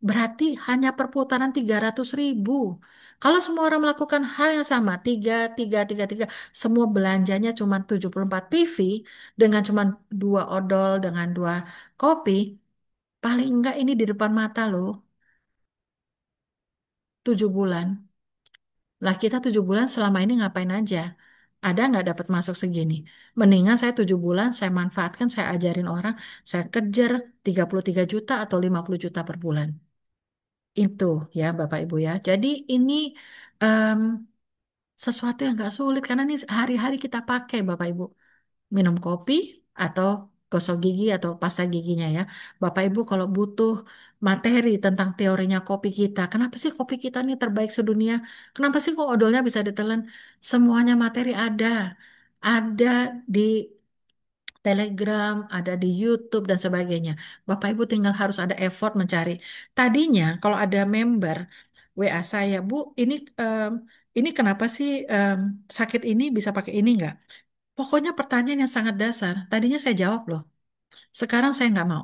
berarti hanya perputaran 300.000. Kalau semua orang melakukan hal yang sama, 3, 3, 3, 3, semua belanjanya cuma 74 PV, dengan cuma 2 odol, dengan 2 kopi, paling enggak ini di depan mata loh, 7 bulan. Lah kita 7 bulan selama ini ngapain aja? Ada nggak dapat masuk segini? Mendingan saya 7 bulan, saya manfaatkan, saya ajarin orang, saya kejar 33 juta atau 50 juta per bulan. Itu ya Bapak Ibu ya. Jadi ini em, sesuatu yang nggak sulit karena ini hari-hari kita pakai Bapak Ibu. Minum kopi atau gosok gigi atau pasta giginya ya. Bapak Ibu kalau butuh materi tentang teorinya kopi kita, kenapa sih kopi kita ini terbaik sedunia? Kenapa sih kok odolnya bisa ditelan? Semuanya materi ada. Ada di Telegram, ada di YouTube dan sebagainya. Bapak Ibu tinggal harus ada effort mencari. Tadinya kalau ada member WA saya, Bu, ini ini kenapa sih sakit ini bisa pakai ini nggak? Pokoknya pertanyaan yang sangat dasar. Tadinya saya jawab loh. Sekarang saya nggak mau.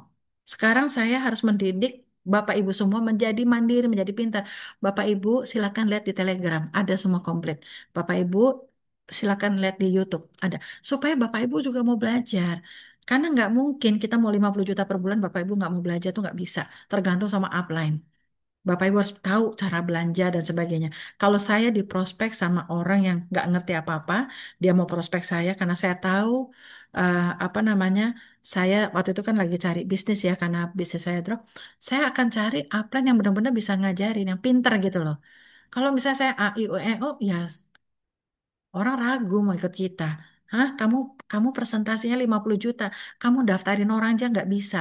Sekarang saya harus mendidik Bapak Ibu semua menjadi mandiri, menjadi pintar. Bapak Ibu silakan lihat di Telegram, ada semua komplit. Bapak Ibu silakan lihat di YouTube, ada. Supaya Bapak Ibu juga mau belajar. Karena nggak mungkin kita mau 50 juta per bulan, Bapak Ibu nggak mau belajar tuh nggak bisa. Tergantung sama upline. Bapak Ibu harus tahu cara belanja dan sebagainya. Kalau saya di prospek sama orang yang nggak ngerti apa-apa, dia mau prospek saya karena saya tahu apa namanya, saya waktu itu kan lagi cari bisnis ya karena bisnis saya drop. Saya akan cari upline yang benar-benar bisa ngajarin, yang pinter gitu loh. Kalau misalnya saya A, I, U, E, O, ya orang ragu mau ikut kita. Hah, kamu presentasinya 50 juta, kamu daftarin orang aja nggak bisa.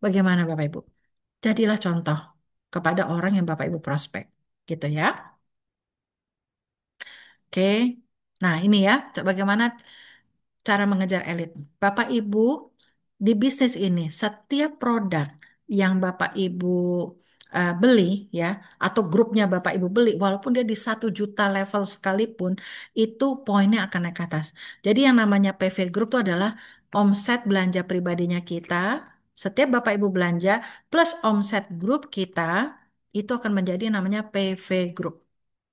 Bagaimana Bapak Ibu? Jadilah contoh kepada orang yang Bapak Ibu prospek, gitu ya. Oke. Nah, ini ya, bagaimana cara mengejar elit. Bapak Ibu di bisnis ini, setiap produk yang Bapak Ibu beli ya, atau grupnya Bapak Ibu beli, walaupun dia di 1 juta level sekalipun, itu poinnya akan naik ke atas. Jadi yang namanya PV Group itu adalah omset belanja pribadinya kita. Setiap Bapak Ibu belanja plus omset grup kita, itu akan menjadi yang namanya PV Group.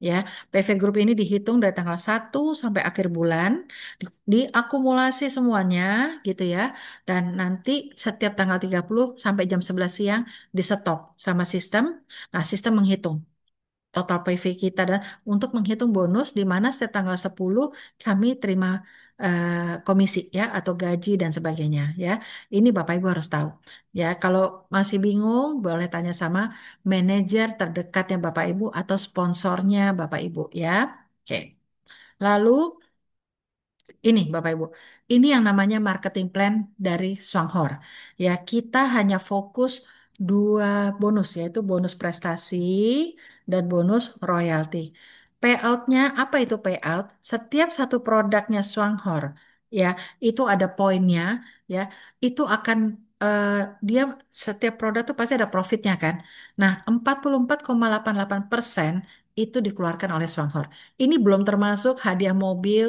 Ya, PV Group ini dihitung dari tanggal 1 sampai akhir bulan, diakumulasi semuanya gitu ya. Dan nanti setiap tanggal 30 sampai jam 11 siang disetop sama sistem. Nah, sistem menghitung total PV kita dan untuk menghitung bonus di mana setiap tanggal 10 kami terima komisi ya atau gaji dan sebagainya ya. Ini Bapak Ibu harus tahu. Ya, kalau masih bingung boleh tanya sama manajer terdekatnya Bapak Ibu atau sponsornya Bapak Ibu ya. Oke. Lalu Ini Bapak Ibu, ini yang namanya marketing plan dari Swanghor. Ya, kita hanya fokus dua bonus, yaitu bonus prestasi dan bonus royalti. Payoutnya, apa itu payout? Setiap satu produknya Swanghor, ya, itu ada poinnya, ya, itu akan eh, dia setiap produk tuh pasti ada profitnya kan. Nah, 44,88% itu dikeluarkan oleh Swanghor. Ini belum termasuk hadiah mobil,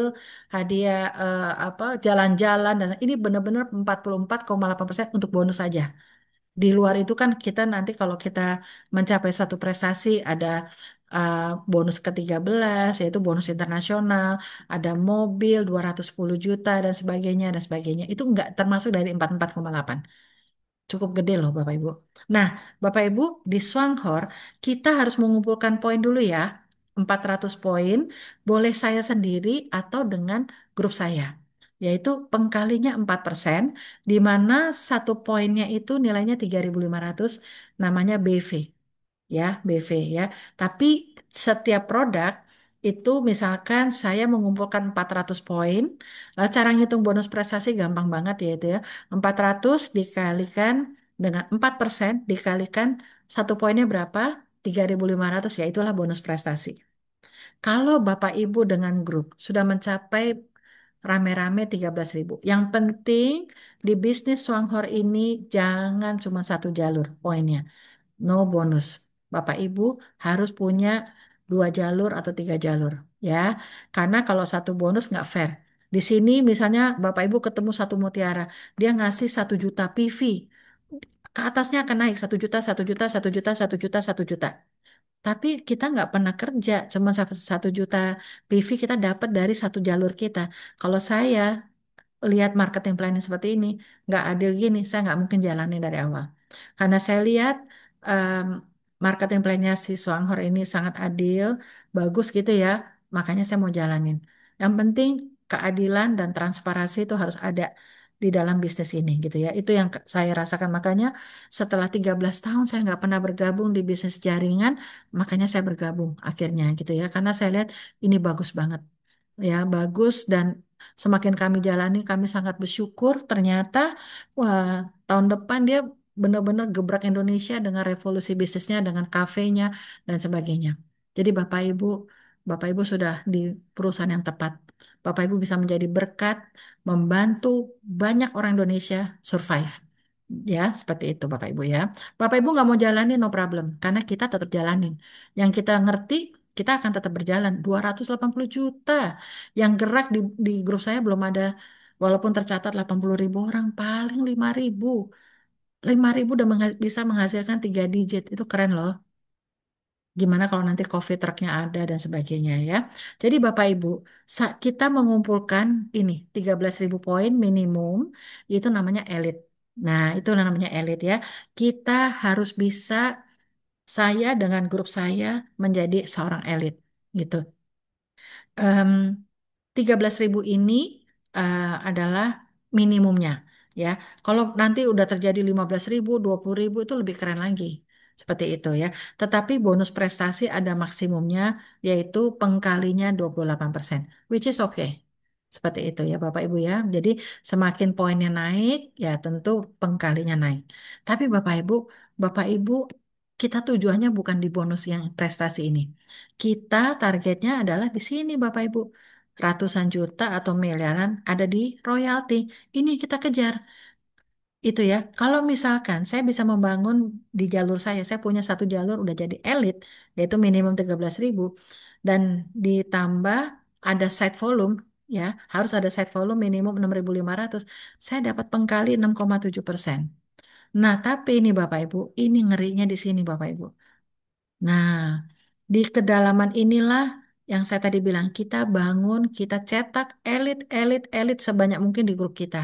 hadiah apa jalan-jalan dan ini benar-benar 44,8% untuk bonus saja. Di luar itu kan kita nanti kalau kita mencapai suatu prestasi ada uh, bonus ke-13 yaitu bonus internasional, ada mobil 210 juta dan sebagainya dan sebagainya. Itu enggak termasuk dari 44,8. Cukup gede loh Bapak Ibu. Nah, Bapak Ibu, di Swanghor kita harus mengumpulkan poin dulu ya. 400 poin, boleh saya sendiri atau dengan grup saya. Yaitu pengkalinya 4%, di mana satu poinnya itu nilainya 3.500, namanya BV ya, BV ya. Tapi setiap produk itu misalkan saya mengumpulkan 400 poin, cara ngitung bonus prestasi gampang banget ya itu ya. 400 dikalikan dengan 4% dikalikan satu poinnya berapa? 3.500 ya itulah bonus prestasi. Kalau Bapak Ibu dengan grup sudah mencapai rame-rame 13.000. Yang penting di bisnis Swanghor ini jangan cuma satu jalur poinnya. No bonus. Bapak Ibu harus punya dua jalur atau tiga jalur, ya. Karena kalau satu bonus nggak fair. Di sini misalnya Bapak Ibu ketemu satu mutiara, dia ngasih 1 juta PV. Ke atasnya akan naik 1 juta, 1 juta, 1 juta, 1 juta, 1 juta. Tapi kita nggak pernah kerja, cuma 1 juta PV kita dapat dari satu jalur kita. Kalau saya lihat marketing planning seperti ini, nggak adil gini, saya nggak mungkin jalanin dari awal. Karena saya lihat em, marketing plan-nya si Swanghor ini sangat adil, bagus gitu ya, makanya saya mau jalanin. Yang penting keadilan dan transparansi itu harus ada di dalam bisnis ini gitu ya. Itu yang saya rasakan. Makanya setelah 13 tahun saya nggak pernah bergabung di bisnis jaringan, makanya saya bergabung akhirnya gitu ya. Karena saya lihat ini bagus banget ya bagus dan semakin kami jalani kami sangat bersyukur ternyata wah tahun depan dia benar-benar gebrak Indonesia dengan revolusi bisnisnya dengan kafenya dan sebagainya. Jadi Bapak Ibu sudah di perusahaan yang tepat. Bapak Ibu bisa menjadi berkat membantu banyak orang Indonesia survive. Ya, seperti itu Bapak Ibu ya. Bapak Ibu nggak mau jalanin no problem karena kita tetap jalanin. Yang kita ngerti kita akan tetap berjalan 280 juta yang gerak di grup saya belum ada walaupun tercatat 80.000 orang paling 5.000 udah bisa menghasilkan 3 digit itu keren loh. Gimana kalau nanti coffee trucknya ada dan sebagainya ya. Jadi Bapak Ibu, kita mengumpulkan ini 13.000 poin minimum, itu namanya elit. Nah, itu namanya elit ya. Kita harus bisa, saya dengan grup saya menjadi seorang elit gitu. Em, 13.000 ini adalah minimumnya ya. Kalau nanti udah terjadi 15.000, 20.000 itu lebih keren lagi. Seperti itu ya. Tetapi bonus prestasi ada maksimumnya yaitu pengkalinya 28%, which is okay. Seperti itu ya Bapak Ibu ya. Jadi semakin poinnya naik ya tentu pengkalinya naik. Tapi Bapak Ibu kita tujuannya bukan di bonus yang prestasi ini. Kita targetnya adalah di sini Bapak Ibu ratusan juta atau miliaran ada di royalti. Ini kita kejar. Itu ya. Kalau misalkan saya bisa membangun di jalur saya punya satu jalur udah jadi elit, yaitu minimum 13.000 dan ditambah ada side volume, ya harus ada side volume minimum 6.500. Saya dapat pengkali 6,7%. Nah, tapi ini Bapak Ibu, ini ngerinya di sini Bapak Ibu. Nah, di kedalaman inilah yang saya tadi bilang, kita bangun, kita cetak elit, elit, elit sebanyak mungkin di grup kita.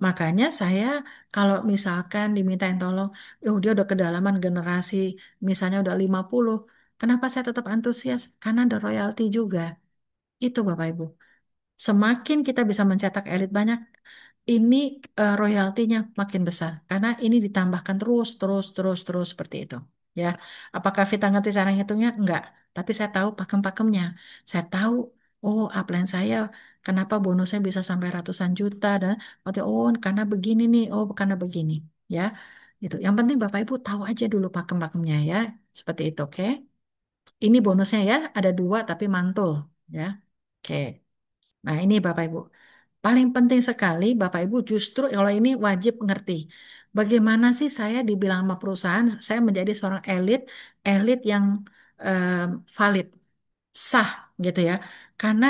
Makanya saya kalau misalkan dimintain tolong, dia udah kedalaman generasi, misalnya udah 50. Kenapa saya tetap antusias? Karena ada royalti juga. Itu Bapak Ibu. Semakin kita bisa mencetak elit banyak, ini royaltinya makin besar karena ini ditambahkan terus, terus, terus, terus seperti itu. Ya, apakah Vita ngerti cara ngitungnya? Enggak. Tapi saya tahu pakem-pakemnya. Saya tahu Oh, upline saya kenapa bonusnya bisa sampai ratusan juta dan oh karena begini nih, oh karena begini, ya. Itu. Yang penting Bapak Ibu tahu aja dulu pakem-pakemnya ya. Seperti itu, oke? Ini bonusnya ya, ada dua tapi mantul, ya. Oke. Nah, ini Bapak Ibu. Paling penting sekali Bapak Ibu justru kalau ini wajib ngerti. Bagaimana sih saya dibilang sama perusahaan, saya menjadi seorang elit, elit yang eh, valid, sah gitu ya. Karena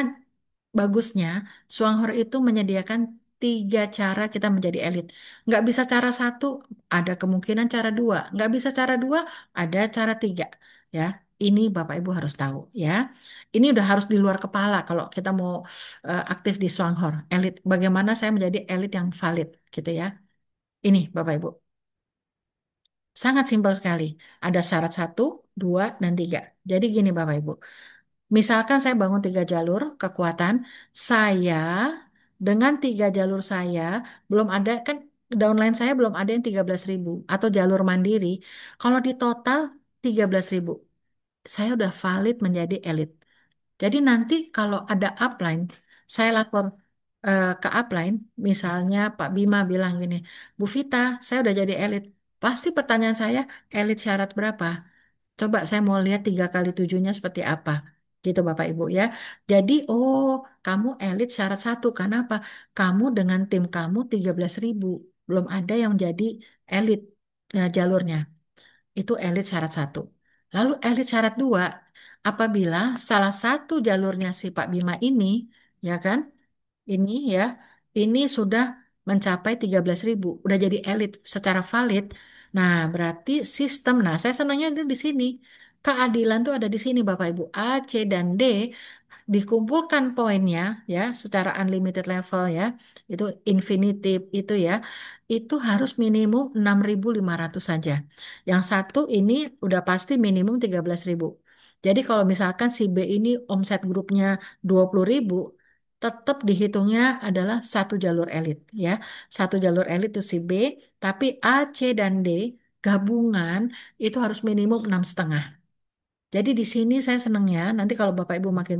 bagusnya Suanghor itu menyediakan tiga cara kita menjadi elit. Nggak bisa cara satu, ada kemungkinan cara dua. Nggak bisa cara dua, ada cara tiga. Ya, ini Bapak Ibu harus tahu ya. Ini udah harus di luar kepala kalau kita mau aktif di Swanghor. Elit, bagaimana saya menjadi elit yang valid gitu ya. Ini Bapak Ibu. Sangat simpel sekali. Ada syarat satu, dua, dan tiga. Jadi gini Bapak Ibu. Misalkan saya bangun tiga jalur kekuatan, saya dengan tiga jalur saya belum ada kan downline saya belum ada yang 13.000 atau jalur mandiri. Kalau di total 13.000, saya udah valid menjadi elit. Jadi nanti kalau ada upline, saya lapor ke upline, misalnya Pak Bima bilang gini, Bu Vita, saya udah jadi elit. Pasti pertanyaan saya, elit syarat berapa? Coba saya mau lihat 3 kali 7-nya seperti apa. Gitu Bapak Ibu ya. Jadi, oh kamu elit syarat satu. Karena apa? Kamu dengan tim kamu 13.000. Belum ada yang jadi elit jalurnya. Itu elit syarat satu. Lalu elit syarat dua, apabila salah satu jalurnya si Pak Bima ini, ya kan, ini ya, ini sudah mencapai 13.000, udah jadi elit secara valid. Nah, berarti sistem, nah saya senangnya itu di sini. Keadilan tuh ada di sini Bapak Ibu. A, C, dan D dikumpulkan poinnya ya secara unlimited level ya. Itu infinitive itu ya. Itu harus minimum 6.500 saja. Yang satu ini udah pasti minimum 13.000. Jadi kalau misalkan si B ini omset grupnya 20.000, tetap dihitungnya adalah satu jalur elit ya. Satu jalur elit itu si B, tapi A, C, dan D gabungan itu harus minimum 6,5. Jadi di sini saya senangnya nanti kalau Bapak Ibu makin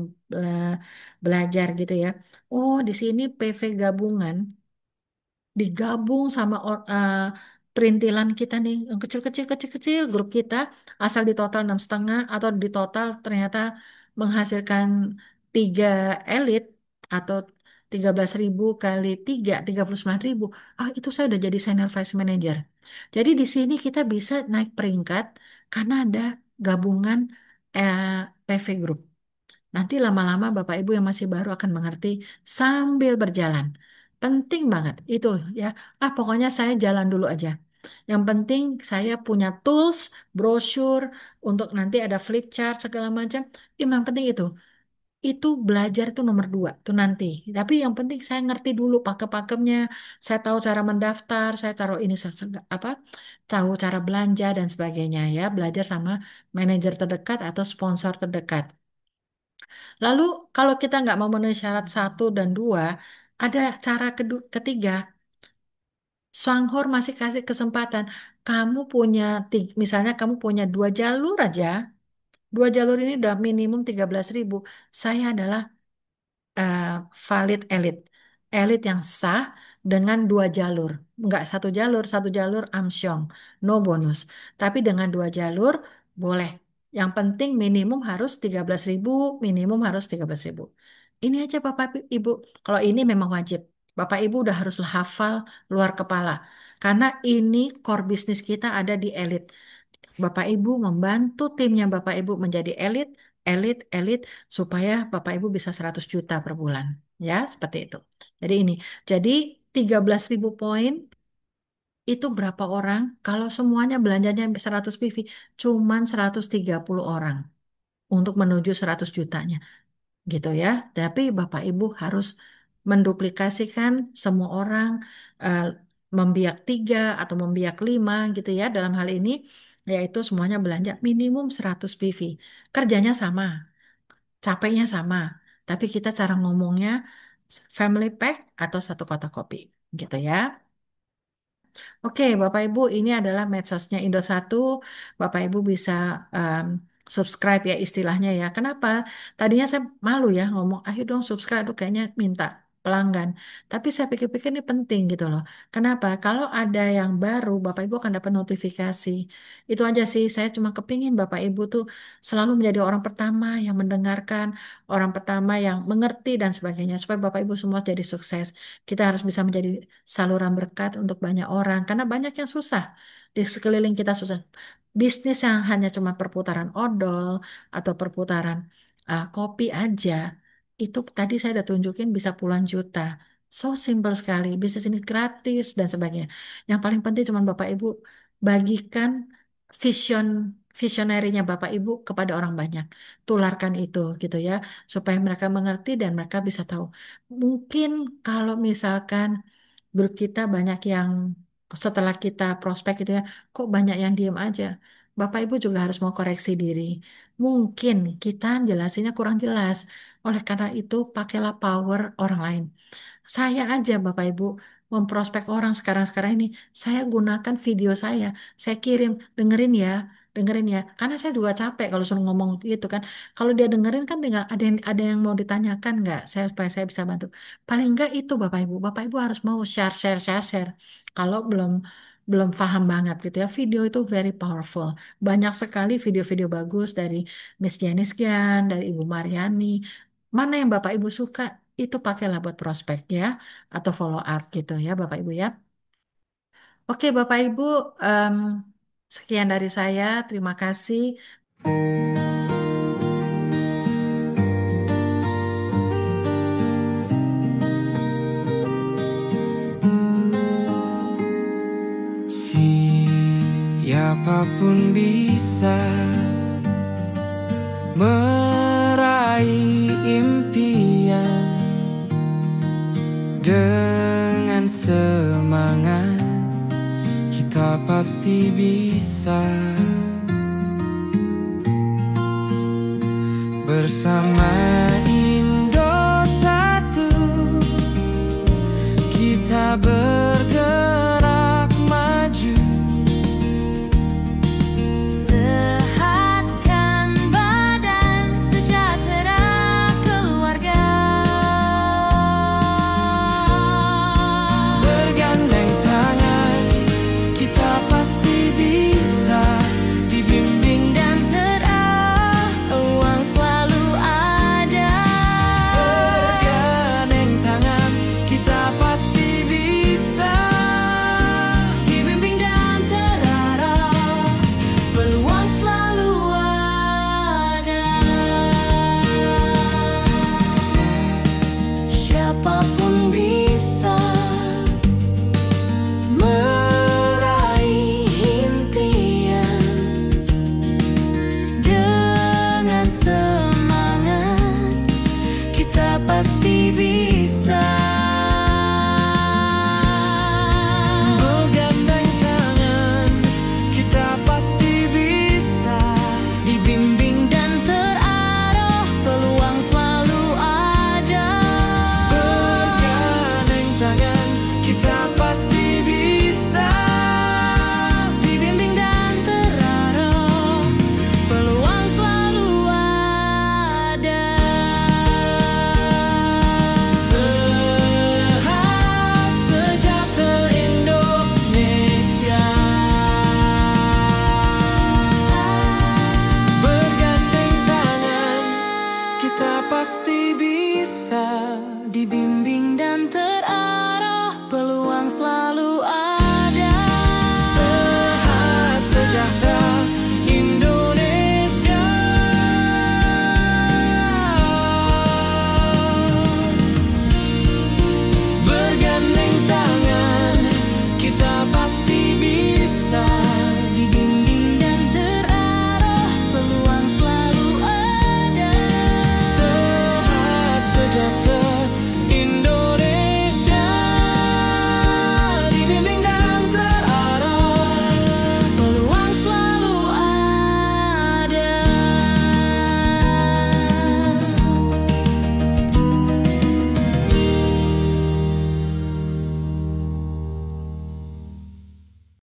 belajar gitu ya. Oh, di sini PV gabungan digabung sama perintilan kita nih yang kecil-kecil kecil-kecil grup kita asal di total 6,5 atau di total ternyata menghasilkan tiga elit atau 13.000 kali 3 39.000. Ah, itu saya udah jadi senior vice manager. Jadi di sini kita bisa naik peringkat karena ada gabungan eh, PV Group. Nanti lama-lama Bapak Ibu yang masih baru akan mengerti sambil berjalan. Penting banget itu ya. Ah, pokoknya saya jalan dulu aja. Yang penting saya punya tools, brosur untuk nanti ada flip chart segala macam. Yang penting itu. Itu belajar itu nomor dua tuh nanti. Tapi yang penting saya ngerti dulu pakem-pakemnya. Saya tahu cara mendaftar, saya taruh ini apa? Tahu cara belanja dan sebagainya ya. Belajar sama manajer terdekat atau sponsor terdekat. Lalu kalau kita nggak memenuhi syarat satu dan dua, ada cara ketiga. Swanghor masih kasih kesempatan. Kamu punya, misalnya kamu punya dua jalur aja. Dua jalur ini udah minimum 13.000. Saya adalah eh, valid elit. Elit yang sah dengan dua jalur. Nggak satu jalur amsyong. No bonus. Tapi dengan dua jalur boleh. Yang penting minimum harus 13.000, minimum harus 13.000. Ini aja Bapak Ibu. Kalau ini memang wajib. Bapak Ibu udah harus hafal luar kepala. Karena ini core bisnis kita ada di elit. Bapak Ibu membantu timnya Bapak Ibu menjadi elit, elit, elit supaya Bapak Ibu bisa 100 juta per bulan. Ya, seperti itu. Jadi ini. Jadi 13.000 poin itu berapa orang? Kalau semuanya belanjanya sampai 100 PV, cuman 130 orang untuk menuju 100 jutanya gitu ya. Tapi Bapak Ibu harus menduplikasikan semua orang eh, membiak 3 atau membiak 5 gitu ya dalam hal ini yaitu semuanya belanja minimum 100 PV. Kerjanya sama, capeknya sama, tapi kita cara ngomongnya family pack atau satu kotak kopi gitu ya. Oke, Bapak Ibu, ini adalah medsosnya Indosatu. Bapak Ibu bisa subscribe ya istilahnya ya. Kenapa? Tadinya saya malu ya ngomong, ayo dong subscribe tuh kayaknya minta pelanggan. Tapi saya pikir-pikir ini penting gitu loh. Kenapa? Kalau ada yang baru, Bapak Ibu akan dapat notifikasi. Itu aja sih, saya cuma kepingin Bapak Ibu tuh selalu menjadi orang pertama yang mendengarkan, orang pertama yang mengerti dan sebagainya. Supaya Bapak Ibu semua jadi sukses. Kita harus bisa menjadi saluran berkat untuk banyak orang. Karena banyak yang susah. Di sekeliling kita susah. Bisnis yang hanya cuma perputaran odol atau perputaran kopi aja, itu tadi saya udah tunjukin bisa puluhan juta. So simple sekali, bisnis ini gratis dan sebagainya. Yang paling penting cuma Bapak Ibu bagikan vision visionerinya Bapak Ibu kepada orang banyak. Tularkan itu gitu ya, supaya mereka mengerti dan mereka bisa tahu. Mungkin kalau misalkan grup kita banyak yang setelah kita prospek itu ya, kok banyak yang diem aja. Bapak Ibu juga harus mau koreksi diri. Mungkin kita jelasinnya kurang jelas. Oleh karena itu, pakailah power orang lain. Saya aja Bapak Ibu memprospek orang sekarang-sekarang ini, saya gunakan video saya kirim, dengerin ya, karena saya juga capek kalau suruh ngomong gitu kan. Kalau dia dengerin kan tinggal ada yang mau ditanyakan nggak, saya supaya saya bisa bantu. Paling enggak itu Bapak Ibu harus mau share. Kalau belum belum paham banget gitu ya, video itu very powerful. Banyak sekali video-video bagus dari Miss Janice Gian, dari Ibu Mariani. Mana yang Bapak Ibu suka, itu pakailah buat prospek ya, atau follow up gitu ya Bapak Ibu ya. Oke Bapak Ibu, em, sekian dari saya. Terima kasih. Siapapun bisa meraih impian dengan semangat, kita pasti bisa bersama